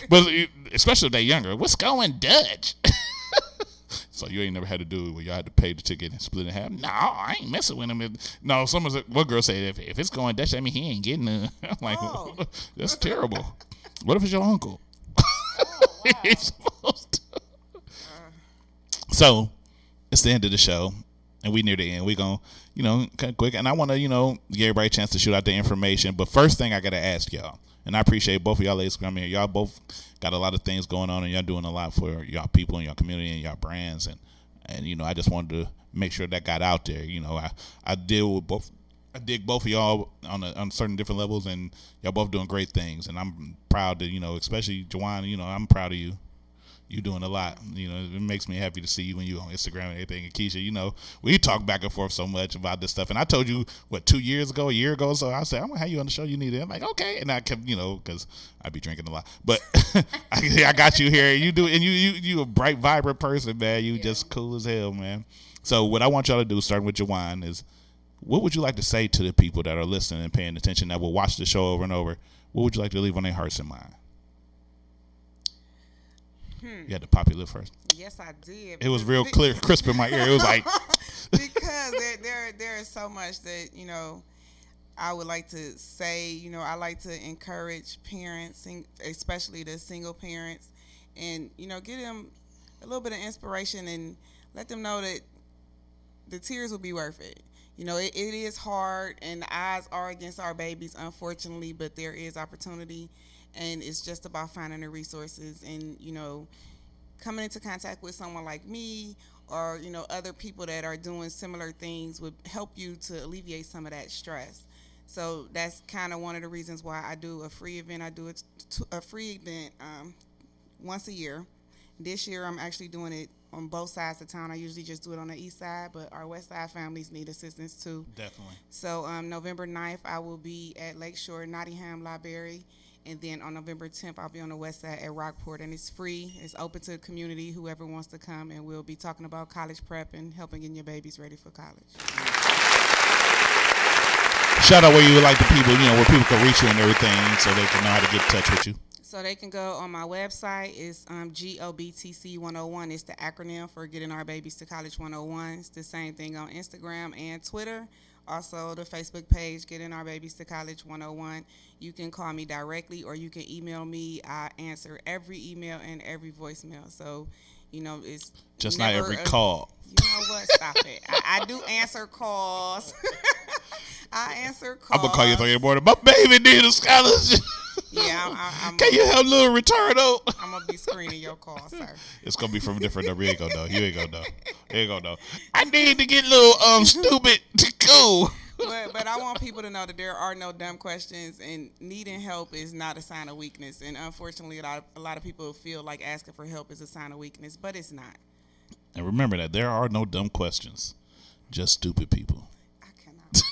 Speaker 6: But especially if they're younger. What's going Dutch? So you ain't never had to do it where y'all had to pay the ticket and split in half. No, I ain't messing with him. No, one girl said if it's going Dutch, I mean he ain't getting none. I'm like, that's terrible. What if it's your uncle? Oh, wow. He's supposed to. So it's the end of the show, and we near the end. We gonna, kind of quick, and I want to, give everybody a chance to shoot out the information. But first thing I gotta ask y'all, and I appreciate both of y'all ladies coming here. Y'all both got a lot of things going on, and y'all doing a lot for y'all people and y'all community and y'all brands, and I just wanted to make sure that got out there. I deal with both. I dig both of y'all on certain different levels, and y'all both doing great things. And I'm proud to, especially JOWAN, I'm proud of you. You doing a lot. It makes me happy to see you when you on Instagram and everything. And KECIA, we talk back and forth so much about this stuff. And I told you, a year ago, so I said, I'm going to have you on the show. You need it. I'm like, okay. And I kept, because I be drinking a lot. But I got you here. You do, and you a bright, vibrant person, man. You just cool as hell, man. So what I want y'all to do, starting with JOWAN, is what would you like to say to the people that are listening and paying attention, that will watch the show over and over? What would you like to leave on their hearts and mind? You had to pop your lip first.
Speaker 21: Yes, I did.
Speaker 6: It was real clear, crisp in my ear. It was like
Speaker 21: because there is so much that I would like to say. I like to encourage parents, especially the single parents, and give them a little bit of inspiration and let them know that the tears will be worth it. It is hard, and the odds are against our babies, unfortunately, but there is opportunity, and it's just about finding the resources and, coming into contact with someone like me or, other people that are doing similar things would help you to alleviate some of that stress. So that's kind of one of the reasons why I do a free event. I do a free event once a year. This year, I'm actually doing it on both sides of town. I usually just do it on the east side, but our west side families need assistance too.
Speaker 6: Definitely.
Speaker 21: So November 9th, I will be at Lakeshore, Nottingham, Library. And then on November 10th, I'll be on the west side at Rockport. And it's free. It's open to the community, whoever wants to come. And we'll be talking about college prep and helping getting your babies ready for college.
Speaker 6: Shout out where you would like the people, where people can reach you and everything so they can know how to get in touch with you.
Speaker 21: So they can go on my website. It's GOBTC 101. It's the acronym for Getting Our Babies to College 101. It's the same thing on Instagram and Twitter. Also, the Facebook page, Getting Our Babies to College 101. You can call me directly or you can email me. I answer every email and every voicemail. So, it's
Speaker 6: just not every call.
Speaker 21: You know what? Stop it. I do answer calls. I answer calls.
Speaker 6: I'm going to call you 3 in the morning. My baby need a scholarship.
Speaker 21: Yeah, I'm
Speaker 6: can you help little retardo?
Speaker 21: I'm going to be screening your call, sir.
Speaker 6: It's going to be from a different number. You ain't going to know. You ain't going to know. You ain't going to know. I need to get little stupid to go.
Speaker 21: But I want people to know that there are no dumb questions, and needing help is not a sign of weakness. And unfortunately, a lot of people feel like asking for help is a sign of weakness, but it's not.
Speaker 6: And remember that there are no dumb questions, just stupid people.
Speaker 21: I cannot.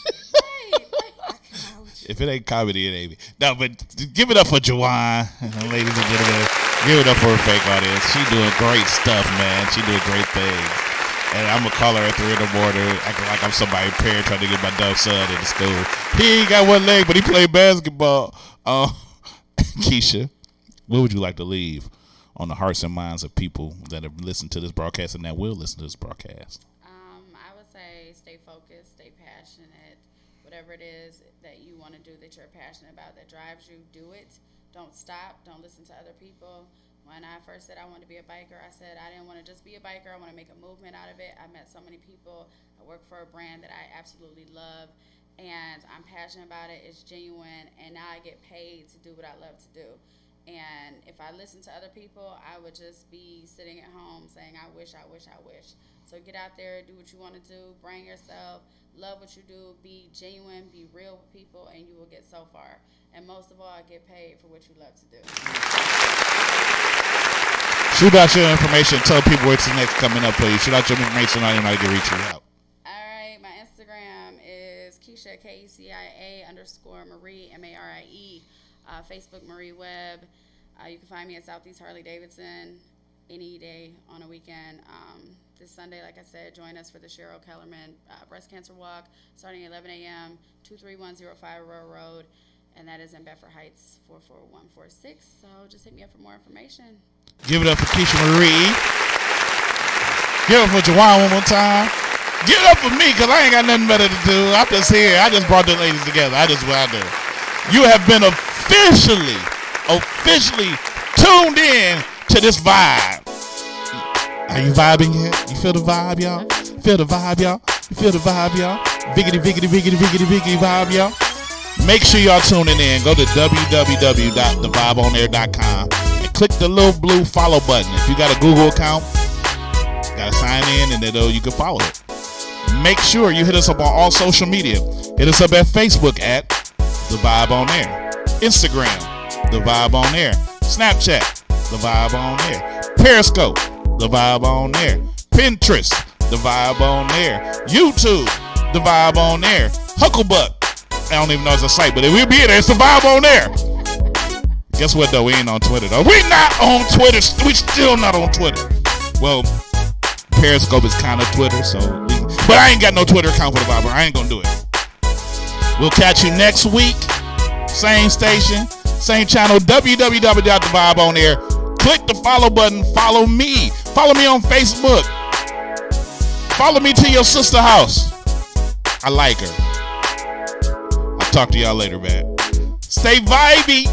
Speaker 6: If it ain't comedy, it ain't. No, but give it up for JOWAN, ladies and gentlemen. Give it up for her fake audience. She doing great stuff, man. She doing great things. And I'm going to call her at 3 in the morning, acting like I'm somebody's parent trying to get my dumb son into school. He ain't got one leg, but he played basketball. KECIA, what would you like to leave on the hearts and minds of people that have listened to this broadcast and that will listen to this broadcast?
Speaker 20: I would say stay focused, stay passionate. Whatever it is that you want to do that you're passionate about, that drives you, do it. Don't stop. Don't listen to other people. When I first said I wanted to be a biker, I said I didn't want to just be a biker. I want to make a movement out of it. I met so many people. I work for a brand that I absolutely love, and I'm passionate about it. It's genuine, and now I get paid to do what I love to do. And if I listened to other people, I would just be sitting at home saying, I wish, I wish, I wish. So get out there, do what you want to do, bring yourself, love what you do, be genuine, be real with people, and you will get so far. And most of all, get paid for what you love to do.
Speaker 6: Shoot out your information. Tell people what's next coming up for you. Shoot out your information. I know how to reach you out.
Speaker 20: All right, my Instagram Snapchat KECIA_Marie MARIE, Facebook Marie Webb. You can find me at Southeast Harley Davidson any day on a weekend. This Sunday, like I said, join us for the Cheryl Kellerman Breast Cancer Walk starting at 11 a.m. 23105 Row Road, and that is in Bedford Heights 44146. So just hit me up for more information.
Speaker 6: Give it up for Keisha Marie. Give it up for JOWAN one more time. Give it up for me, because I ain't got nothing better to do. I'm just here. I just brought the ladies together. I just what I do. You have been officially tuned in to this vibe. Are you vibing yet? You feel the vibe, y'all? Feel the vibe, y'all? You feel the vibe, y'all? Viggity vibe, y'all. Make sure y'all tuning in. Go to www.thevibeonair.com and click the little blue follow button. If you got a Google account, you gotta sign in, and then you can follow it. Make sure you hit us up on all social media. Hit us up at Facebook at The Vibe On Air, Instagram, The Vibe On Air, Snapchat, The Vibe On Air, Periscope, The Vibe On Air, Pinterest, The Vibe On Air, YouTube, The Vibe On Air, Hucklebuck. I don't even know it's a site, but it will be there. It's The Vibe On Air. Guess what, though? We ain't on Twitter, though. We not on Twitter. We still not on Twitter. Well, Periscope is kind of Twitter, but I ain't got no Twitter account for The Vibe. I ain't gonna do it. We'll catch you next week. Same station, same channel, www.thevibeonair. Click the follow button. Follow me. Follow me on Facebook. Follow me to your sister house. I like her. I'll talk to y'all later, man. Stay vibey.